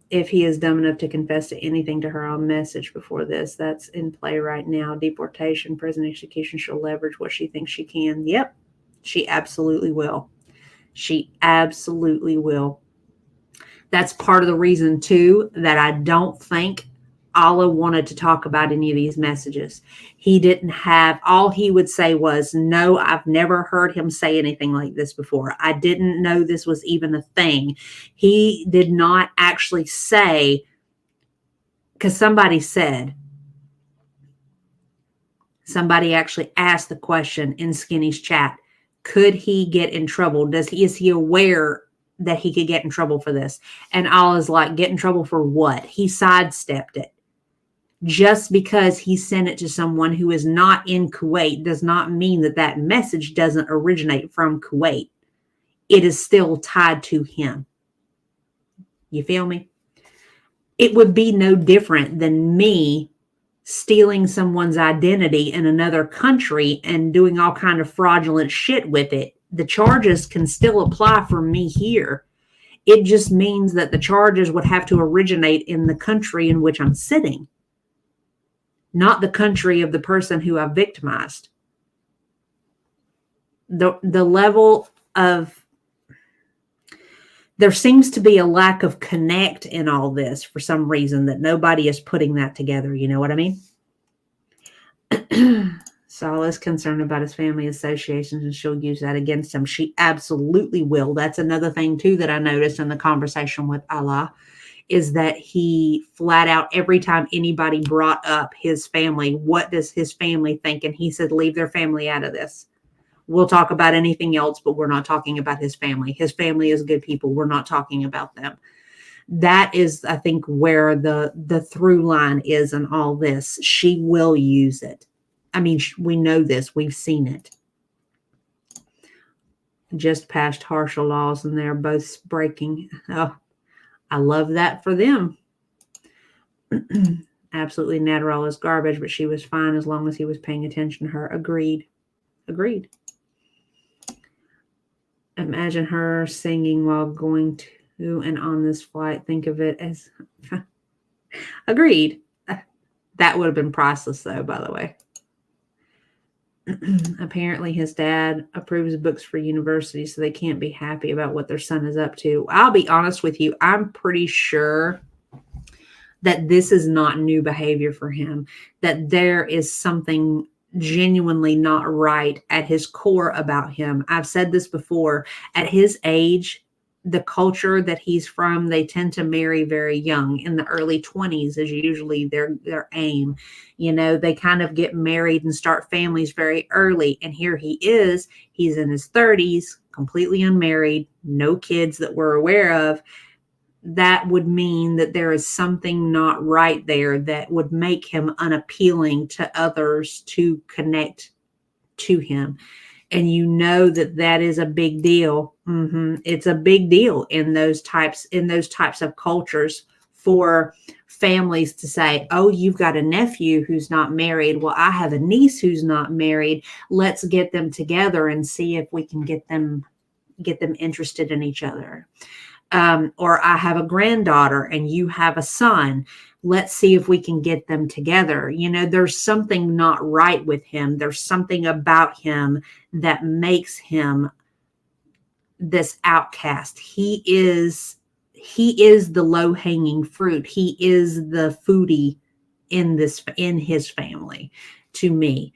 If he is dumb enough to confess to anything to her, I'll message before this. That's in play right now. Deportation, prison execution. She'll leverage what she thinks she can. Yep. She absolutely will. She absolutely will. That's part of the reason, too, that I don't think Allah wanted to talk about any of these messages. He didn't have, all he would say was, no, I've never heard him say anything like this before. I didn't know this was even a thing. He did not actually say, because somebody actually asked the question in Skinny's chat, could he get in trouble? Is he aware that he could get in trouble for this? And Allah's like, get in trouble for what? He sidestepped it. Just because he sent it to someone who is not in Kuwait does not mean that that message doesn't originate from Kuwait. It is still tied to him. You feel me? It would be no different than me stealing someone's identity in another country and doing all kind of fraudulent shit with it. The charges can still apply for me here. It just means that the charges would have to originate in the country in which I'm sitting, not the country of the person who I victimized. The level of, there seems to be a lack of connect in all this for some reason, that nobody is putting that together. You know what I mean? Saul is concerned about his family associations and she'll use that against him. She absolutely will. That's another thing too that I noticed in the conversation with Allah, is that he flat out, every time anybody brought up his family, what does his family think? And he said, leave their family out of this. We'll talk about anything else, but we're not talking about his family. His family is good people. We're not talking about them. That is, I think, where the through line is in all this. She will use it. I mean, we know this. We've seen it. Just passed harsher laws and they're both breaking. Oh, I love that for them. Absolutely, Natterall is garbage, but she was fine as long as he was paying attention to her. Agreed. Imagine her singing while going to and on this flight. Think of it as agreed. That would have been priceless, though, by the way. Apparently, his dad approves books for university, so they can't be happy about what their son is up to. I'll be honest with you. I'm pretty sure that this is not new behavior for him, that there is something genuinely not right at his core about him. I've said this before. At his age, the culture that he's from, they tend to marry very young. In the early 20s is usually their aim. You know, they kind of get married and start families very early. And here he is, he's in his 30s, completely unmarried, no kids that we're aware of. That would mean that there is something not right there that would make him unappealing to others to connect to him. And you know that is a big deal. It's a big deal in those types of cultures for families to say, oh, you've got a nephew who's not married. Well, I have a niece who's not married. Let's get them together and see if we can get them interested in each other. Or I have a granddaughter and you have a son. Let's see if we can get them together. You know, there's something not right with him. There's something about him that makes him this outcast. He is the low-hanging fruit. He is the foodie in his family, to me.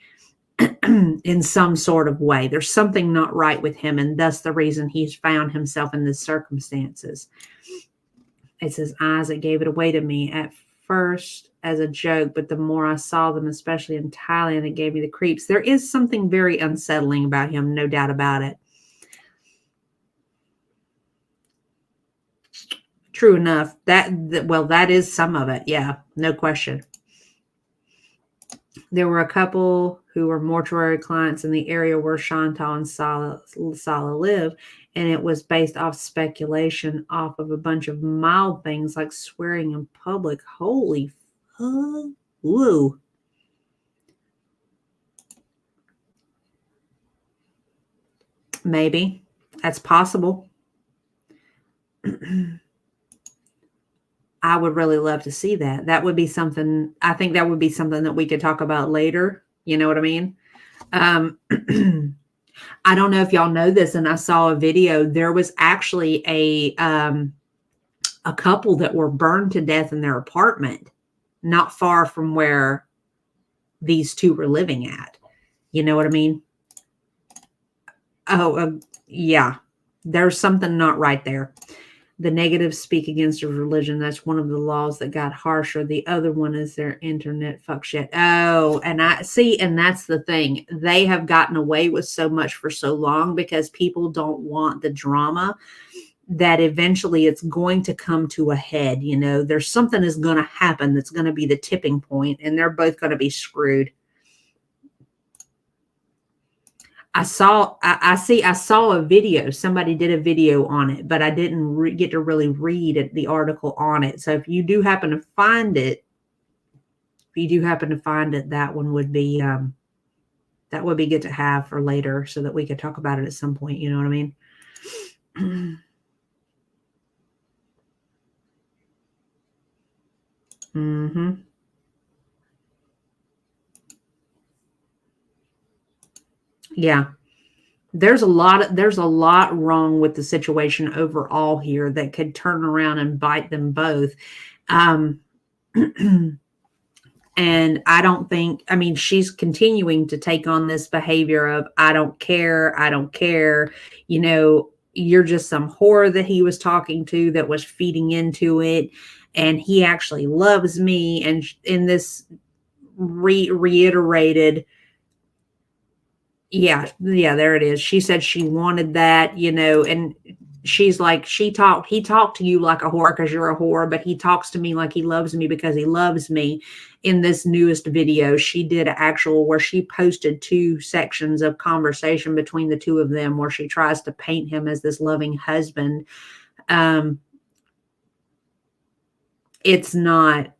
In some sort of way. There's something not right with him, and thus the reason he's found himself in these circumstances. It says, Isaac gave it away to me at first as a joke, but the more I saw them, especially in Thailand, it gave me the creeps. There is something very unsettling about him, no doubt about it. True enough. That is some of it. Yeah, no question. There were a couple who were mortuary clients in the area where Chantal and Sala live. And it was based off speculation off of a bunch of mild things like swearing in public. Holy fuck. Woo. Maybe. That's possible. I would really love to see that. That would be something, I think that would be something that we could talk about later. You know what I mean? I don't know if y'all know this, and I saw a video. There was actually a couple that were burned to death in their apartment, not far from where these two were living at. You know what I mean? Oh, yeah. There's something not right there. The negatives speak against a religion. That's one of the laws that got harsher. The other one is their internet fuck shit. Oh, and I see, and that's the thing. They have gotten away with so much for so long because people don't want the drama, that eventually it's going to come to a head. You know, there's something is going to happen that's going to be the tipping point, and they're both going to be screwed. I saw a video. Somebody did a video on it, but I didn't get to really read the article on it. So if you do happen to find it, that one would be good to have for later so that we could talk about it at some point. You know what I mean? Mm-hmm. Yeah. There's a lot wrong with the situation overall here that could turn around and bite them both. And I don't think, I mean, she's continuing to take on this behavior of, I don't care. You know, you're just some whore that he was talking to that was feeding into it. And he actually loves me. And in this reiterated, yeah, there it is. She said she wanted that, you know, and she's like, he talked to you like a whore because you're a whore, but he talks to me like he loves me because he loves me. In this newest video, she did an actual where she posted 2 sections of conversation between the two of them where she tries to paint him as this loving husband. It's not,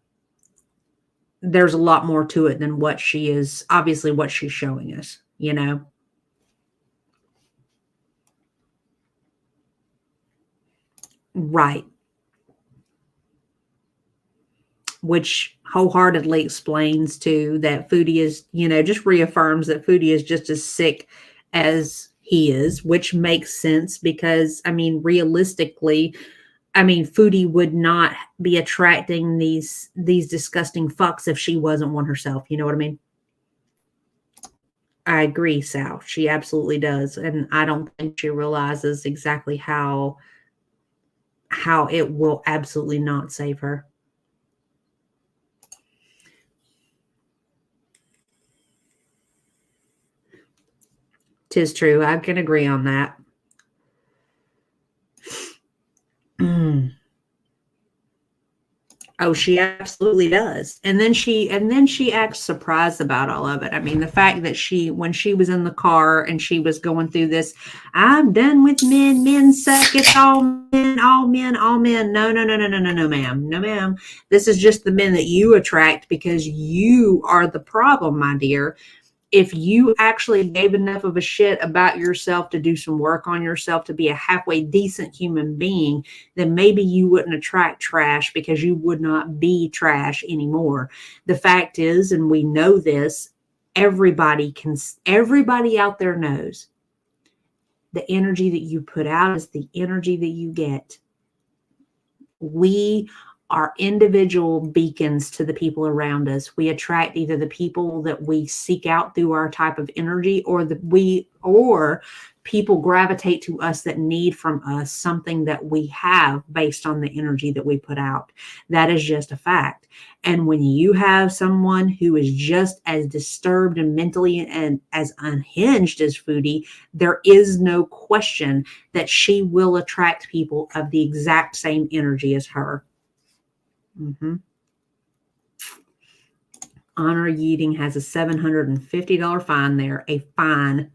there's a lot more to it than what she is, obviously what she's showing us, you know? Right. Which wholeheartedly explains too that Foodie is, you know, just reaffirms that Foodie is just as sick as he is, which makes sense because, I mean, realistically, I mean, Foodie would not be attracting these disgusting fucks if she wasn't one herself. You know what I mean? I agree, Sal. She absolutely does. And I don't think she realizes exactly how it will absolutely not save her. 'Tis true. I can agree on that. Oh, she absolutely does. And then she acts surprised about all of it. I mean, the fact that when she was in the car and she was going through this, I'm done with men, men suck, it's all men, all men, all men. No, ma'am. No, ma'am. This is just the men that you attract because you are the problem, my dear. If you actually gave enough of a shit about yourself to do some work on yourself, to be a halfway decent human being, then maybe you wouldn't attract trash because you would not be trash anymore. The fact is, and we know this, everybody out there knows the energy that you put out is the energy that you get. We are individual beacons to the people around us. We attract either the people that we seek out through our type of energy, or people gravitate to us that need from us something that we have based on the energy that we put out. That is just a fact. And when you have someone who is just as disturbed and mentally and as unhinged as Foodie, there is no question that she will attract people of the exact same energy as her. Honor Yeating has a $750 fine there. A fine.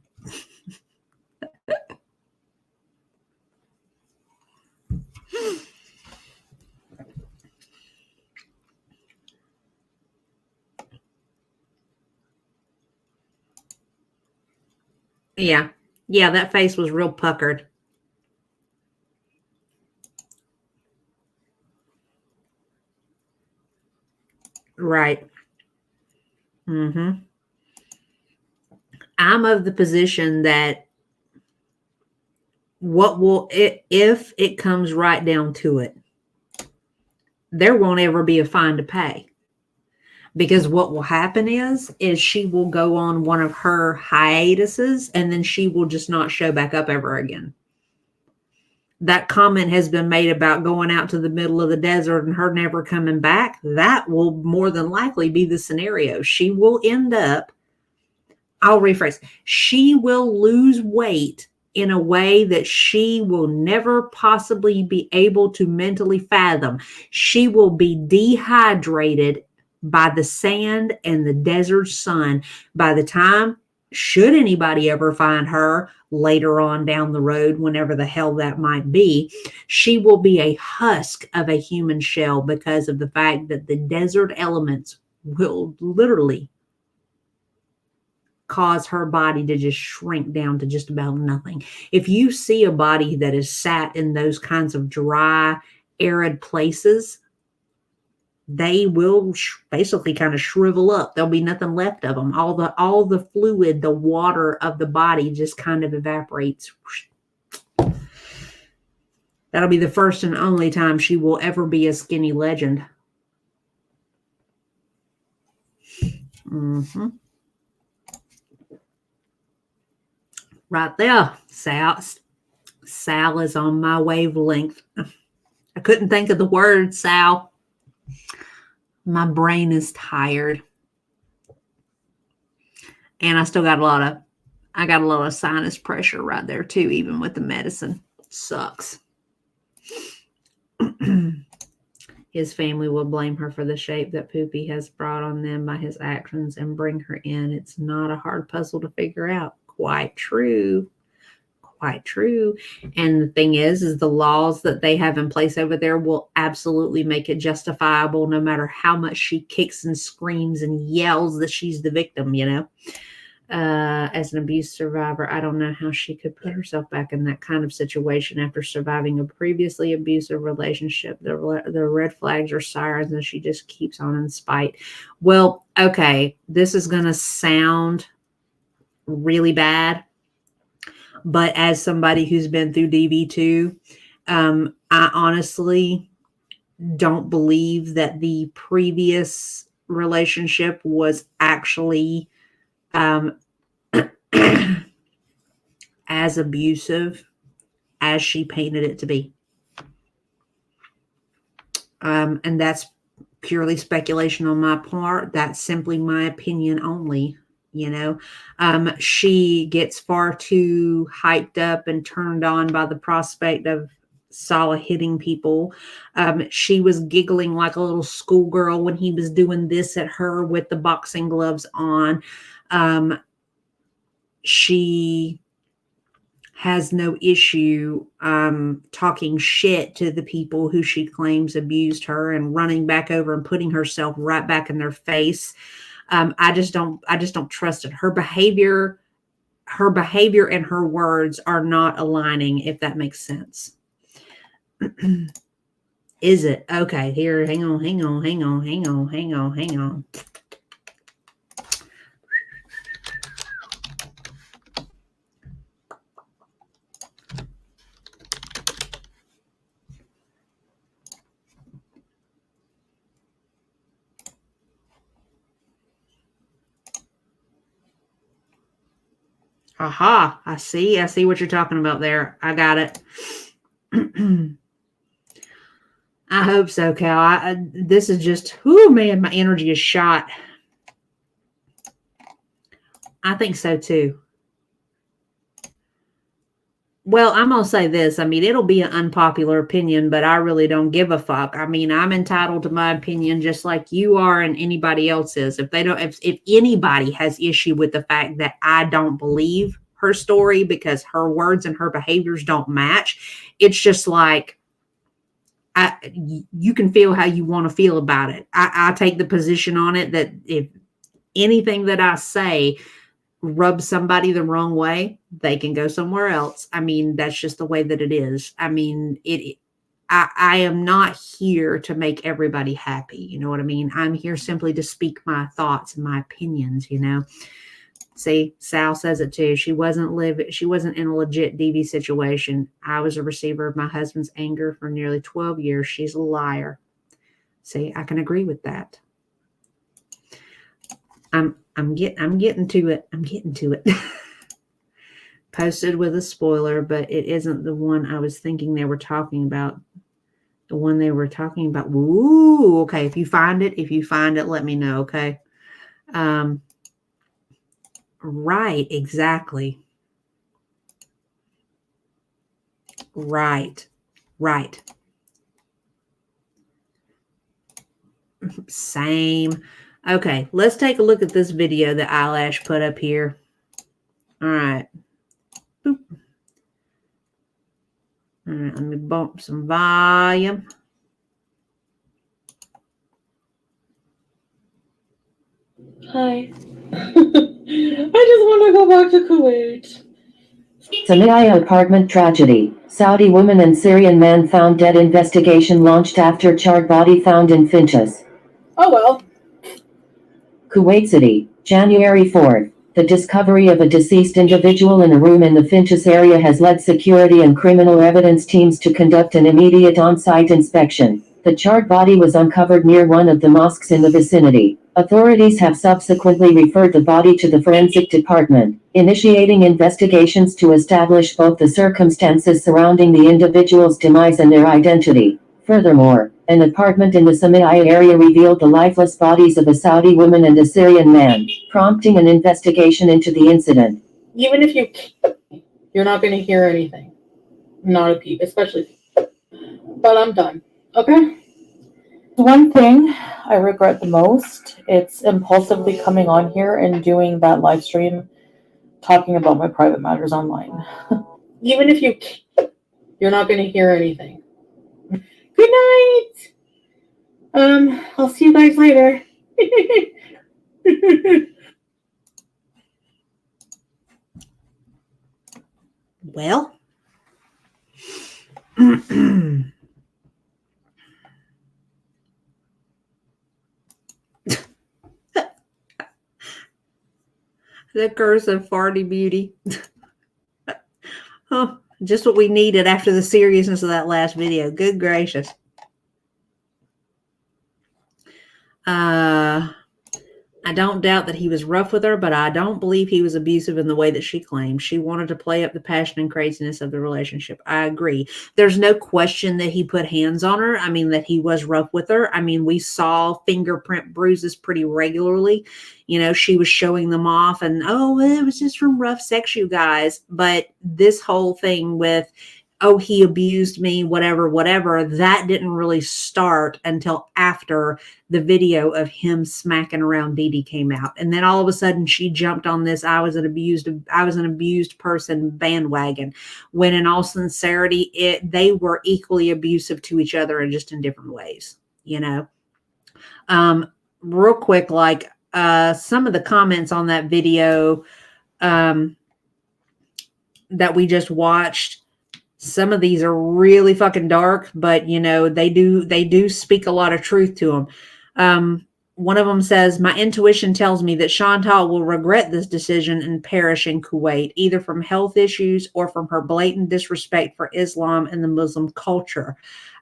Yeah. Yeah, that face was real puckered. Right. Mm-hmm. I'm of the position that if it comes right down to it, there won't ever be a fine to pay. Because what will happen is she will go on one of her hiatuses and then she will just not show back up ever again. That comment has been made about going out to the middle of the desert and her never coming back. That will more than likely be the scenario. She will end up, I'll rephrase, she will lose weight in a way that she will never possibly be able to mentally fathom. She will be dehydrated by the sand and the desert sun by the time, should anybody ever find her later on down the road, whenever the hell that might be, she will be a husk of a human shell because of the fact that the desert elements will literally cause her body to just shrink down to just about nothing. If you see a body that is sat in those kinds of dry, arid places, they will basically kind of shrivel up. There'll be nothing left of them. All the fluid, the water of the body just kind of evaporates. That'll be the first and only time she will ever be a skinny legend. Mm-hmm. Right there, Sal. Sal is on my wavelength. I couldn't think of the word, Sal. My brain is tired. And I still got a lot of sinus pressure right there too, even with the medicine. Sucks. His family will blame her for the shape that Poopy has brought on them by his actions and bring her in. It's not a hard puzzle to figure out. Quite true. Quite true. And the thing is the laws that they have in place over there will absolutely make it justifiable no matter how much she kicks and screams and yells that she's the victim, you know. As an abuse survivor, I don't know how she could put herself back in that kind of situation after surviving a previously abusive relationship. The red flags are sirens and she just keeps on in spite. Well, okay, this is going to sound really bad, but as somebody who's been through DV2, I honestly don't believe that the previous relationship was actually as abusive as she painted it to be. And that's purely speculation on my part. That's simply my opinion only. You know, she gets far too hyped up and turned on by the prospect of Sala hitting people. She was giggling like a little schoolgirl when he was doing this at her with the boxing gloves on. She has no issue talking shit to the people who she claims abused her and running back over and putting herself right back in their face. I just don't trust it. Her behavior and her words are not aligning, if that makes sense. Is it? Okay, here, hang on. Aha, I see what you're talking about there. I got it. I hope so, Cal. This is just, oh man, my energy is shot. I think so too. Well, I'm gonna say this. I mean, it'll be an unpopular opinion, but I really don't give a fuck. I mean, I'm entitled to my opinion just like you are and anybody else is. If they don't, if anybody has issue with the fact that I don't believe her story because her words and her behaviors don't match, it's just like you can feel how you want to feel about it. I take the position on it that if anything that I say rub somebody the wrong way, they can go somewhere else. I mean, that's just the way that it is. I mean, I am not here to make everybody happy. You know what I mean? I'm here simply to speak my thoughts and my opinions, you know. See, Sal says it too. She wasn't in a legit DV situation. I was a receiver of my husband's anger for nearly 12 years. She's a liar. See, I can agree with that. I'm getting to it. I'm getting to it. Posted with a spoiler, but it isn't the one I was thinking they were talking about. The one they were talking about. Ooh, okay. If you find it, let me know. Okay. Right. Exactly. Right. Same. Okay, let's take a look at this video that Eyelash put up here. All right. Boop. All right, let me bump some volume. Hi. I just want to go back to Kuwait. Samia apartment tragedy. Saudi woman and Syrian man found dead. Investigation launched after charred body found in Finches. Oh well. Kuwait City, January 4th. The discovery of a deceased individual in a room in the Finches area has led security and criminal evidence teams to conduct an immediate on-site inspection. The charred body was uncovered near one of the mosques in the vicinity. Authorities have subsequently referred the body to the forensic department, initiating investigations to establish both the circumstances surrounding the individual's demise and their identity. Furthermore, an apartment in the Samia area revealed the lifeless bodies of a Saudi woman and a Syrian man, prompting an investigation into the incident. Even if you're not going to hear anything. Not a peep, especially. But I'm done. Okay? One thing I regret the most, it's impulsively coming on here and doing that live stream talking about my private matters online. Even if you're not going to hear anything. Good night! I'll see you guys later. Well, the curse of farty beauty. Oh, just what we needed after the seriousness of that last video. Good gracious. I don't doubt that he was rough with her, but I don't believe he was abusive in the way that she claimed. She wanted to play up the passion and craziness of the relationship. I agree. There's no question that he put hands on her. I mean, that he was rough with her. I mean, we saw fingerprint bruises pretty regularly. You know, she was showing them off and, oh, it was just from rough sex, you guys. But this whole thing with, oh, he abused me, whatever, that didn't really start until after the video of him smacking around Dee Dee came out. And then all of a sudden she jumped on this I was an abused person bandwagon, when in all sincerity, they were equally abusive to each other and just in different ways, you know. Real quick, like some of the comments on that video that we just watched, some of these are really fucking dark, but you know, they do speak a lot of truth to them. One of them says, my intuition tells me that Chantal will regret this decision and perish in Kuwait, either from health issues or from her blatant disrespect for Islam and the Muslim culture.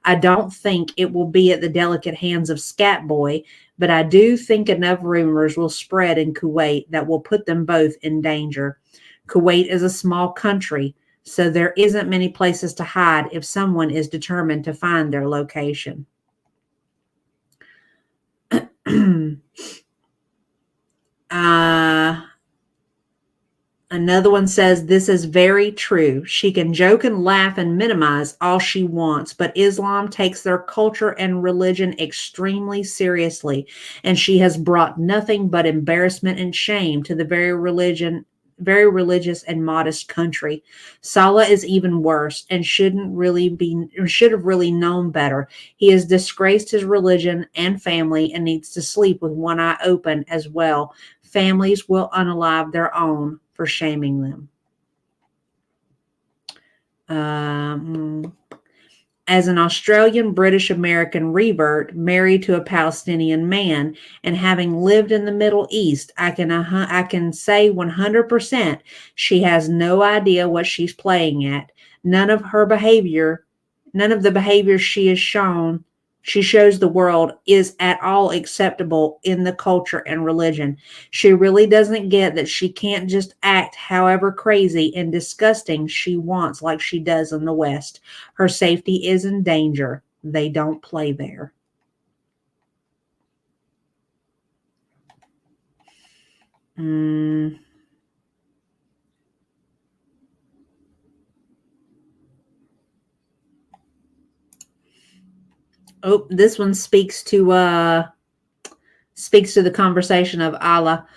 I don't think it will be at the delicate hands of Scat Boy, but I do think enough rumors will spread in Kuwait that will put them both in danger. Kuwait is a small country, so there isn't many places to hide if someone is determined to find their location. Another one says, this is very true. She can joke and laugh and minimize all she wants, but Islam takes their culture and religion extremely seriously, and she has brought nothing but embarrassment and shame to the very religious and modest country. Salah is even worse and should have really known better. He has disgraced his religion and family and needs to sleep with one eye open as well. Families will unalive their own for shaming them. As an Australian British American revert married to a Palestinian man and having lived in the Middle East, I can say 100% she has no idea what she's playing at. None of the behavior she shows the world is at all acceptable in the culture and religion. She really doesn't get that she can't just act however crazy and disgusting she wants like she does in the West. Her safety is in danger. They don't play there. Oh, this one speaks to the conversation of Allah.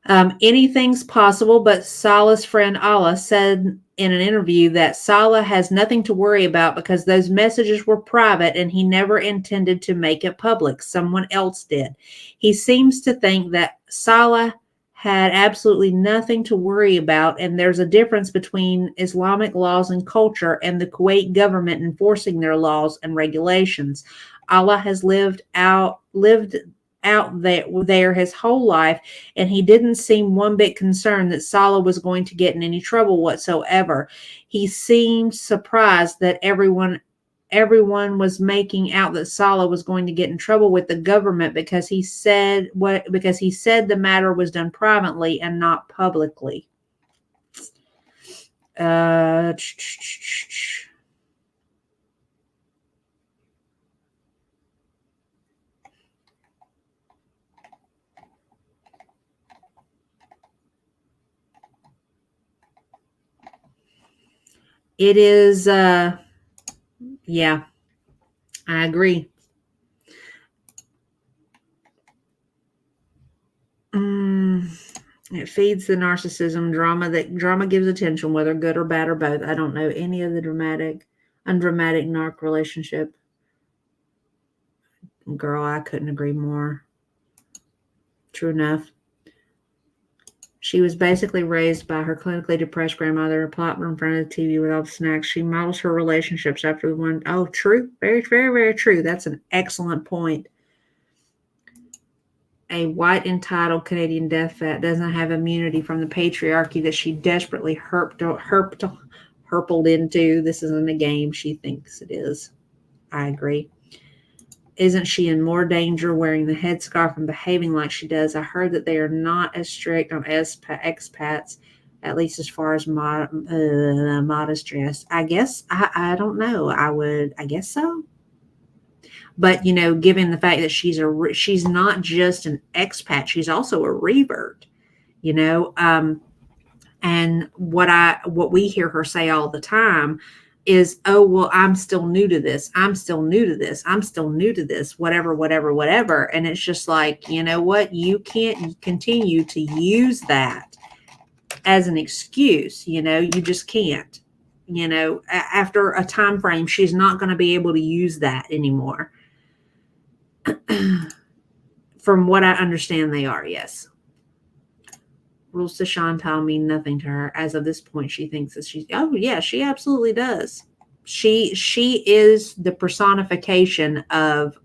Anything's possible, but Salah's friend Allah said in an interview that Salah has nothing to worry about because those messages were private and he never intended to make it public. Someone else did. He seems to think that Salah had absolutely nothing to worry about, and there's a difference between Islamic laws and culture and the Kuwait government enforcing their laws and regulations. Allah has lived out there his whole life, and he didn't seem one bit concerned that Salah was going to get in any trouble whatsoever. He seemed surprised that everyone was making out that Salah was going to get in trouble with the government because he said the matter was done privately and not publicly. It is, yeah, I agree. It feeds the narcissism drama gives attention, whether good or bad or both. I don't know any of the undramatic narc relationship. Girl, I couldn't agree more. True enough. She was basically raised by her clinically depressed grandmother, plopped in front of the TV with all the snacks. She models her relationships after the one. Oh, true. Very, very, very true. That's an excellent point. A white entitled Canadian death vat doesn't have immunity from the patriarchy that she desperately herpled into. This isn't a game. She thinks it is. I agree. Isn't she in more danger wearing the headscarf and behaving like she does? I heard that they are not as strict on expats, at least as far as modest dress. I guess, I don't know. I guess so. But, given the fact that she's not just an expat, she's also a revert, and what we hear her say all the time is, oh, well, I'm still new to this. I'm still new to this. I'm still new to this, whatever. And it's just like, you know what? You can't continue to use that as an excuse. You just can't, after a time frame, she's not going to be able to use that anymore. From what I understand, they are, yes. Rules to Chantal mean nothing to her. As of this point, she thinks that she absolutely does. She is the personification of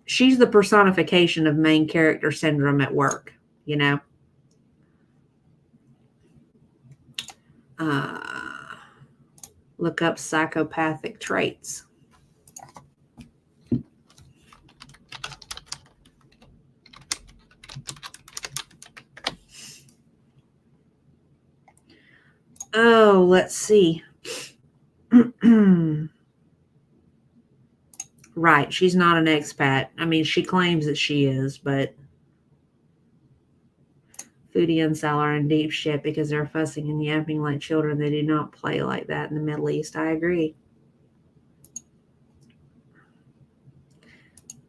she's the personification of main character syndrome at work, Look up psychopathic traits. Oh, let's see. Right. She's not an expat. I mean, she claims that she is, but Foodie and Sal are in deep shit because they're fussing and yapping like children. They do not play like that in the Middle East. I agree.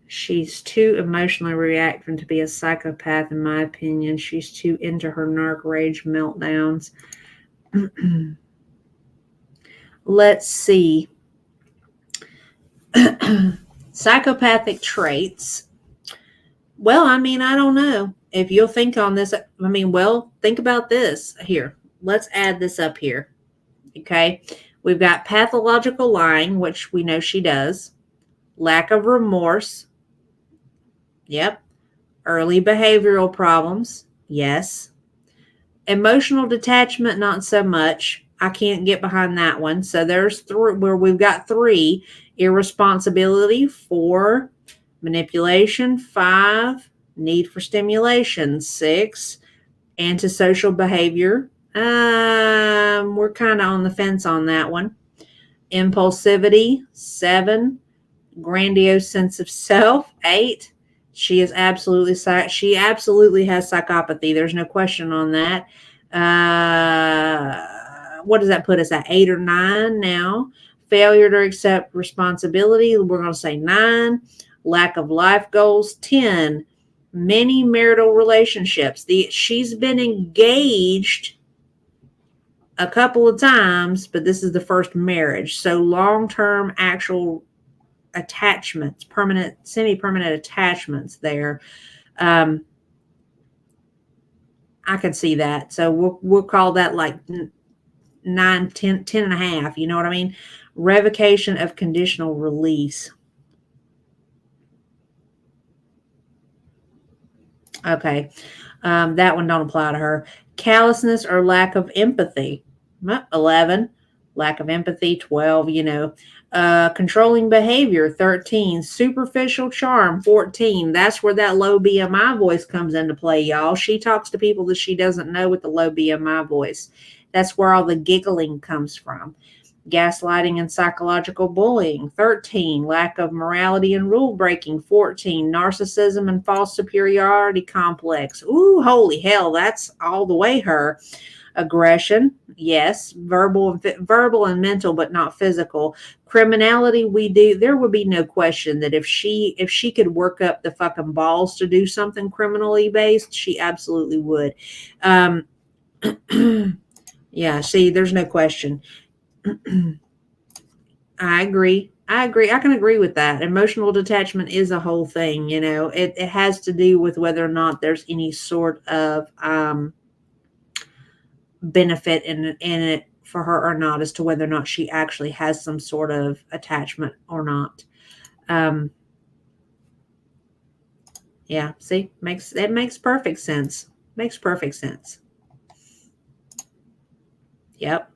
She's too emotionally reacting to be a psychopath, in my opinion. She's too into her narc rage meltdowns. Let's see. Psychopathic traits. Well, I mean, I don't know. If you'll think on this, I mean, well, think about this. Here, let's add this up here. Okay. We've got pathological lying, which we know she does. Lack of remorse. Yep. Early behavioral problems. Yes. Emotional detachment, not so much. I can't get behind that one. So there's three where we've got 3. Irresponsibility, 4. Manipulation, 5. Need for stimulation, 6. Antisocial behavior. We're kind of on the fence on that one. Impulsivity, 7. Grandiose sense of self, 8. She absolutely has psychopathy. There's no question on that. What does that put us at? 8 or 9 now? Failure to accept responsibility. We're going to say 9. Lack of life goals, 10. Many marital relationships. She's been engaged a couple of times, but this is the first marriage. So long-term actual attachments, permanent, semi-permanent attachments there. I can see that. So we'll call that like 9, 10 and a half. You know what I mean? Revocation of conditional release. Okay. That one don't apply to her. Callousness or lack of empathy. 11. Lack of empathy. 12, controlling behavior. 13. Superficial charm. 14. That's where that low BMI voice comes into play, y'all. She talks to people that she doesn't know with the low BMI voice. That's where all the giggling comes from. Gaslighting and psychological bullying. 13. Lack of morality and rule breaking. 14. Narcissism and false superiority complex. Ooh, holy hell, that's all the way her. Aggression, yes. Verbal and mental, but not physical. Criminality, there would be no question that if she could work up the fucking balls to do something criminally based, she absolutely would. Yeah, see, there's no question. I agree. I can agree with that. Emotional detachment is a whole thing, It has to do with whether or not there's any sort of benefit in it for her or not, as to whether or not she actually has some sort of attachment or not. Yeah, see, it makes perfect sense. Makes perfect sense. Yep.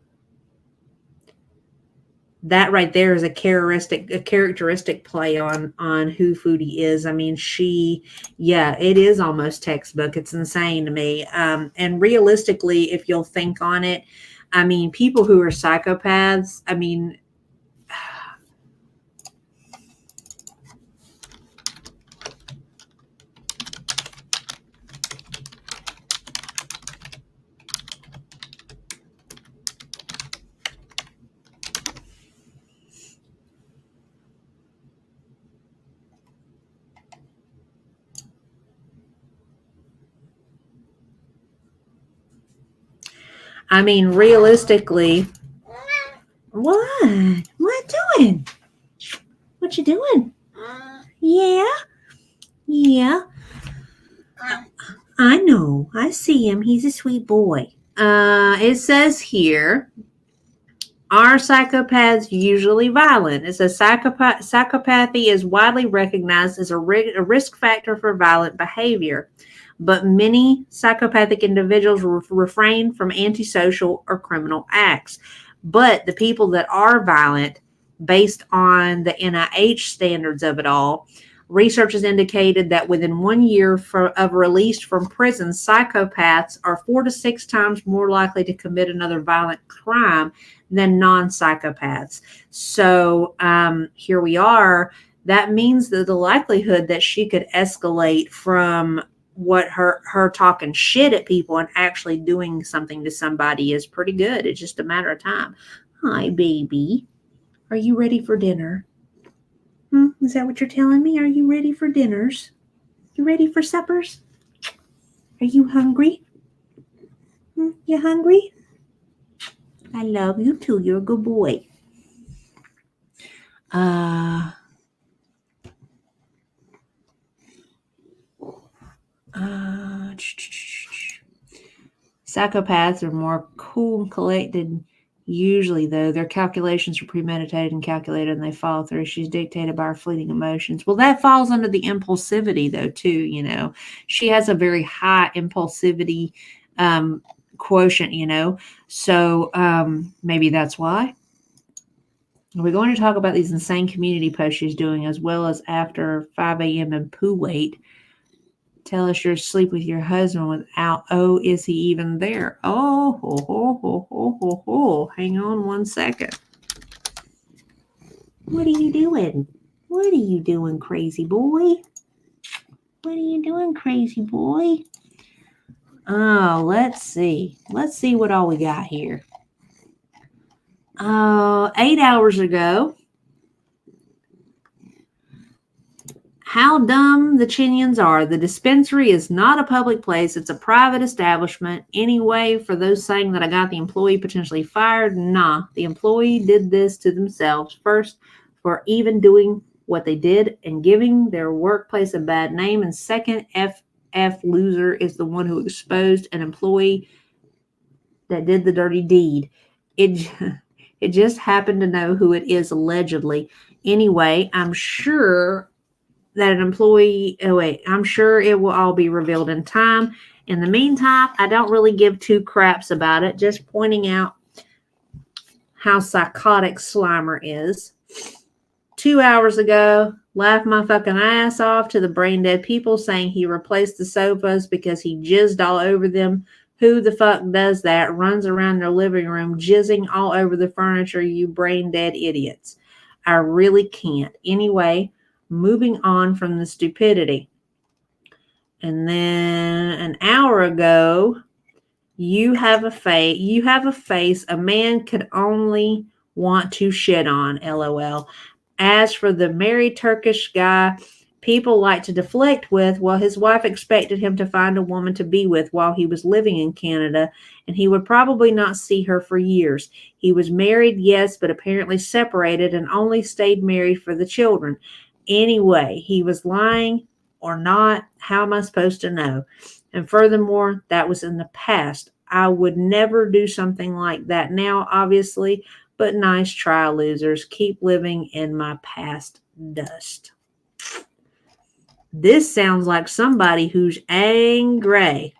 That right there is a characteristic play on who Foodie is. I mean, it is almost textbook. It's insane to me. And realistically, if you'll think on it, I mean, people who are psychopaths, I mean, realistically, what doing? What you doing? Yeah. I know. I see him. He's a sweet boy. It says here, are psychopaths usually violent? It says psychopathy is widely recognized as a risk factor for violent behavior, but many psychopathic individuals refrain from antisocial or criminal acts. But the people that are violent, based on the NIH standards of it all, research has indicated that within 1 year of release from prison, psychopaths are 4 to 6 times more likely to commit another violent crime than non-psychopaths. So here we are. That means that the likelihood that she could escalate from what her talking shit at people and actually doing something to somebody is pretty good. It's just a matter of time. Hi, baby. Are you ready for dinner? Is that what you're telling me? Are you ready for dinners? You ready for suppers? Are you hungry? You hungry? I love you too. You're a good boy. Psychopaths are more cool and collected. Usually, though, their calculations are premeditated and calculated, and they follow through. She's dictated by her fleeting emotions. Well, that falls under the impulsivity, though, too. You know, she has a very high impulsivity quotient. You know, so maybe that's why. We're going to talk about these insane community posts she's doing, as well as after 5 a.m. and poo weight. Tell us you're asleep with your husband without, oh, is he even there? Oh, ho, ho, ho, ho, ho, ho. Hang on 1 second. What are you doing? What are you doing, crazy boy? What are you doing, crazy boy? Oh, let's see. Let's see what all we got here. 8 hours ago, how dumb the Chinians are. The dispensary is not a public place. It's a private establishment. Anyway, for those saying that I got the employee potentially fired, nah. The employee did this to themselves. First, for even doing what they did and giving their workplace a bad name. And second, FF loser is the one who exposed an employee that did the dirty deed. It just happened to know who it is allegedly. Anyway, I'm sure that an employee, I'm sure it will all be revealed in time. In the meantime, I don't really give two craps about it, just pointing out how psychotic Slimer is. 2 hours ago, laughed my fucking ass off to the brain dead people saying he replaced the sofas because he jizzed all over them. Who the fuck does that? Runs around their living room jizzing all over the furniture, you brain dead idiots. I really can't. Anyway, moving on from the stupidity. And then an hour ago, you have a face a man could only want to shit on, LOL. As for the married Turkish guy people like to deflect with, well, his wife expected him to find a woman to be with while he was living in Canada, and he would probably not see her for years. He was married, yes, but apparently separated and only stayed married for the children. Anyway, he was lying or not. How am I supposed to know? And furthermore, that was in the past. I would never do something like that now, obviously, but nice try, losers. Keep living in my past dust. This sounds like somebody who's angry.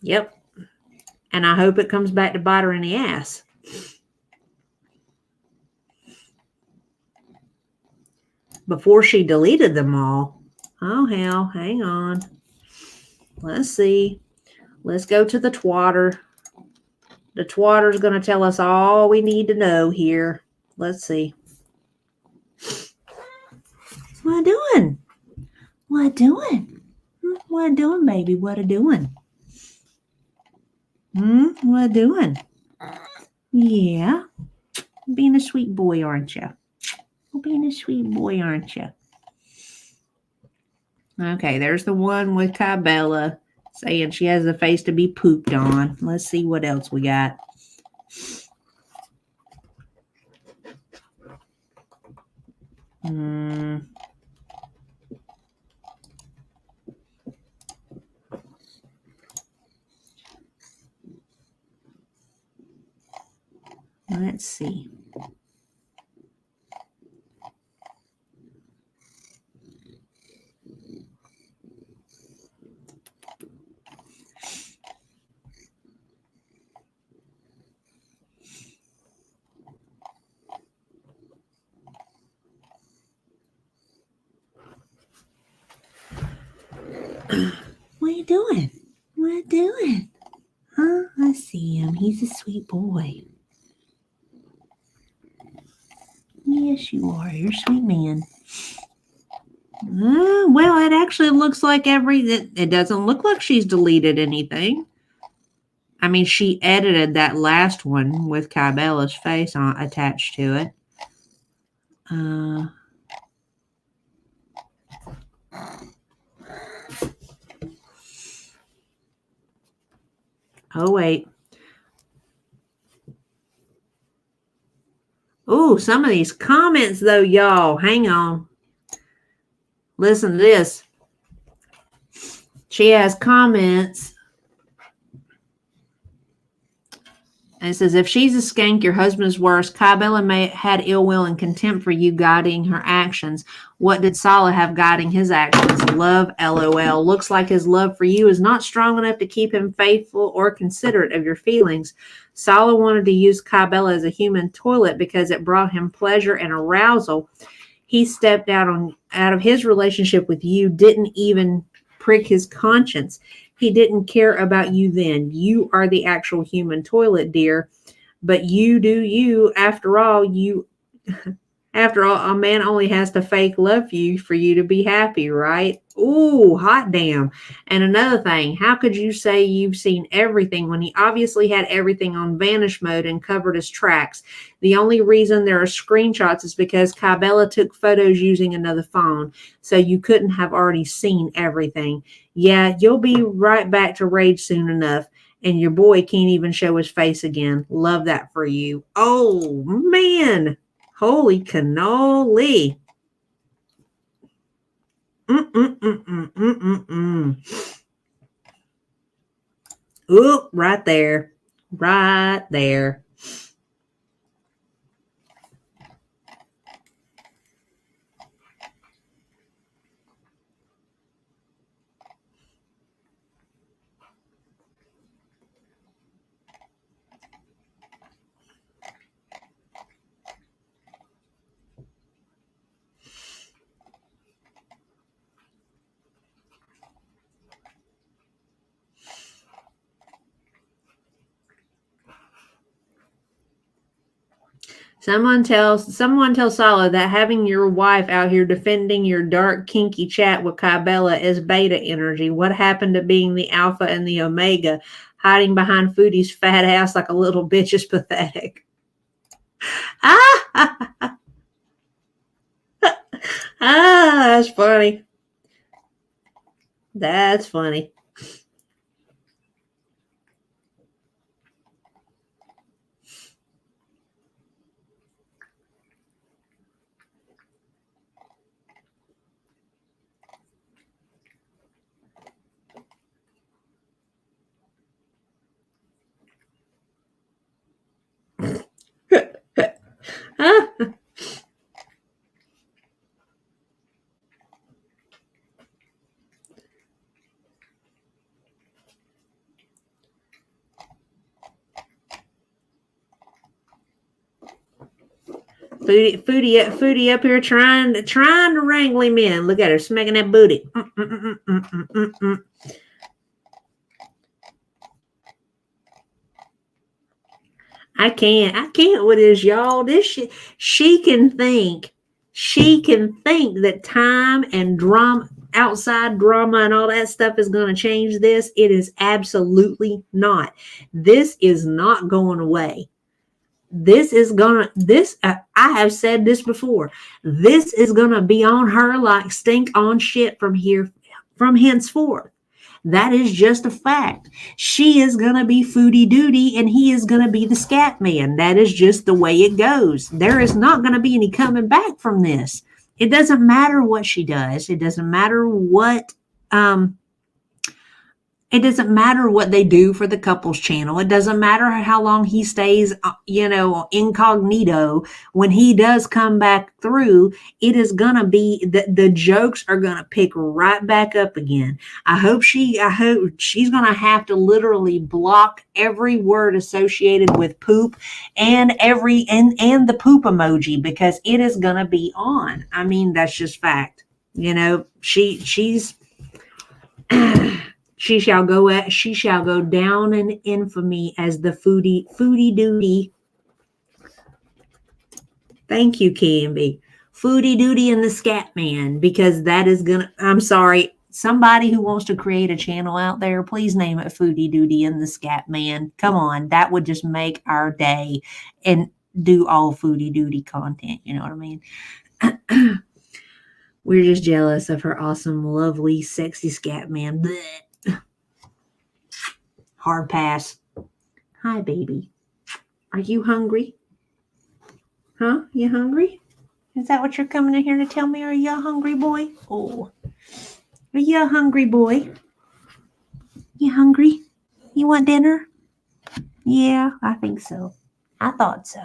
Yep. And I hope it comes back to bite her in the ass. Before she deleted them all. Oh, hell. Hang on. Let's see. Let's go to the twatter. The twatter's going to tell us all we need to know here. Let's see. What doing? What doing? What doing, baby? What doing? What doing? Yeah. Being a sweet boy, aren't you? Being a sweet boy, aren't you? Okay, there's the one with Kybella saying she has a face to be pooped on. Let's see what else we got. Let's see. What are you doing? What are you doing? Huh? I see him. He's a sweet boy. Yes, you are. You're a sweet man. Well, it actually looks like it doesn't look like she's deleted anything. I mean, she edited that last one with Kybella's face on attached to it. Oh, wait. Ooh, some of these comments, though, y'all. Hang on. Listen to this. She has comments. And it says, if she's a skank, your husband is worse. Kybella may had ill will and contempt for you guiding her actions. What did Sala have guiding his actions? Love, LOL. Looks like his love for you is not strong enough to keep him faithful or considerate of your feelings. Sala wanted to use Kybella as a human toilet because it brought him pleasure and arousal. He stepped out of his relationship with you, didn't even prick his conscience. He didn't care about you then. You are the actual human toilet, dear. But you do you. After all, a man only has to fake love you for you to be happy, right? Ooh, hot damn. And another thing, how could you say you've seen everything when he obviously had everything on vanish mode and covered his tracks? The only reason there are screenshots is because Kybella took photos using another phone, so you couldn't have already seen everything. Yeah, you'll be right back to rage soon enough, and your boy can't even show his face again. Love that for you. Oh, man. Holy cannoli. Oop, right there. Right there. Someone tell Sala that having your wife out here defending your dark, kinky chat with Kybella is beta energy. What happened to being the alpha and the omega? Hiding behind Foodie's fat ass like a little bitch is pathetic. That's funny. That's funny. Foodie up here trying to wrangle him in. Look at her smacking that booty. I can't with this, y'all. This shit, she can think that time and drama, outside drama and all that stuff is going to change this. It is absolutely not. This is not going away. I have said this before. This is going to be on her like stink on shit from henceforth. That is just a fact. She is going to be Foodie Duty and he is going to be the scat man. That is just the way it goes. There is not going to be any coming back from this. It doesn't matter what she does. It doesn't matter what they do for the couples channel. It doesn't matter how long he stays, incognito. When he does come back through, it is going to be, the jokes are going to pick right back up again. I hope she's going to have to literally block every word associated with poop and and the poop emoji, because it is going to be on. I mean, that's just fact. She's She shall go down in infamy as the foodie duty. Thank you, Canby. Foodie Doody and the Scat Man, because that is gonna, I'm sorry, somebody who wants to create a channel out there, please name it Foodie Doody and the Scat Man. Come on, that would just make our day, and do all Foodie Doody content, you know what I mean? We're just jealous of her awesome, lovely, sexy Scat Man. Blech. Hard pass. Hi, baby. Are you hungry? Huh? You hungry? Is that what you're coming in here to tell me? Are you a hungry boy? Oh. Are you a hungry boy? You hungry? You want dinner? Yeah, I think so. I thought so.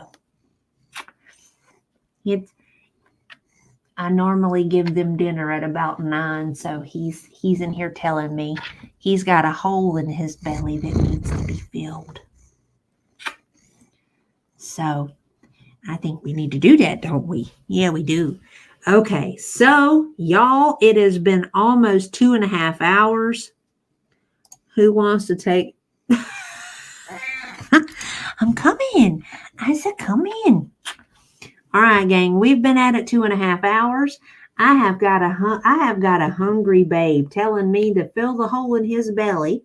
I normally give them dinner at about 9, so he's in here telling me he's got a hole in his belly that needs to be filled. So I think we need to do that, don't we? Yeah, we do. Okay, so y'all, it has been almost 2.5 hours. Who wants to take? I'm coming. I said, come in. All right, gang, we've been at it 2.5 hours. I have got a hungry babe telling me to fill the hole in his belly.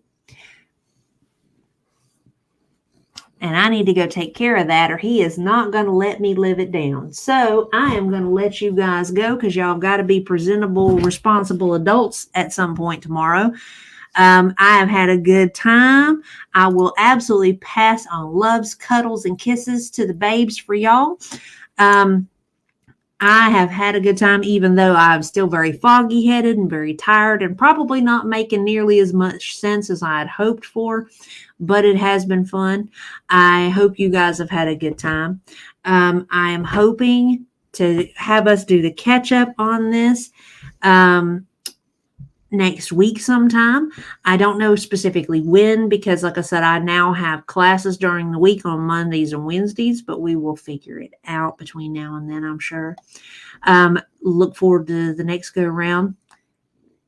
And I need to go take care of that, or he is not going to let me live it down. So I am going to let you guys go, because y'all have got to be presentable, responsible adults at some point tomorrow. I have had a good time. I will absolutely pass on loves, cuddles, and kisses to the babes for y'all. I have had a good time, even though I'm still very foggy headed and very tired and probably not making nearly as much sense as I had hoped for, but it has been fun. I hope you guys have had a good time. I am hoping to have us do the catch up on this next week sometime. I don't know specifically when, because like I said, I now have classes during the week on Mondays and Wednesdays, but we will figure it out between now and then, I'm sure. Look forward to the next go around.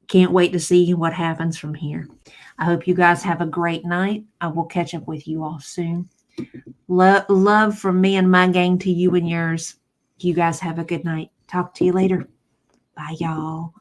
Can't wait to see what happens from here. I hope you guys have a great night. I will catch up with you all soon. Love from me and my gang to you and yours. You guys have a good night. Talk to you later. Bye, y'all.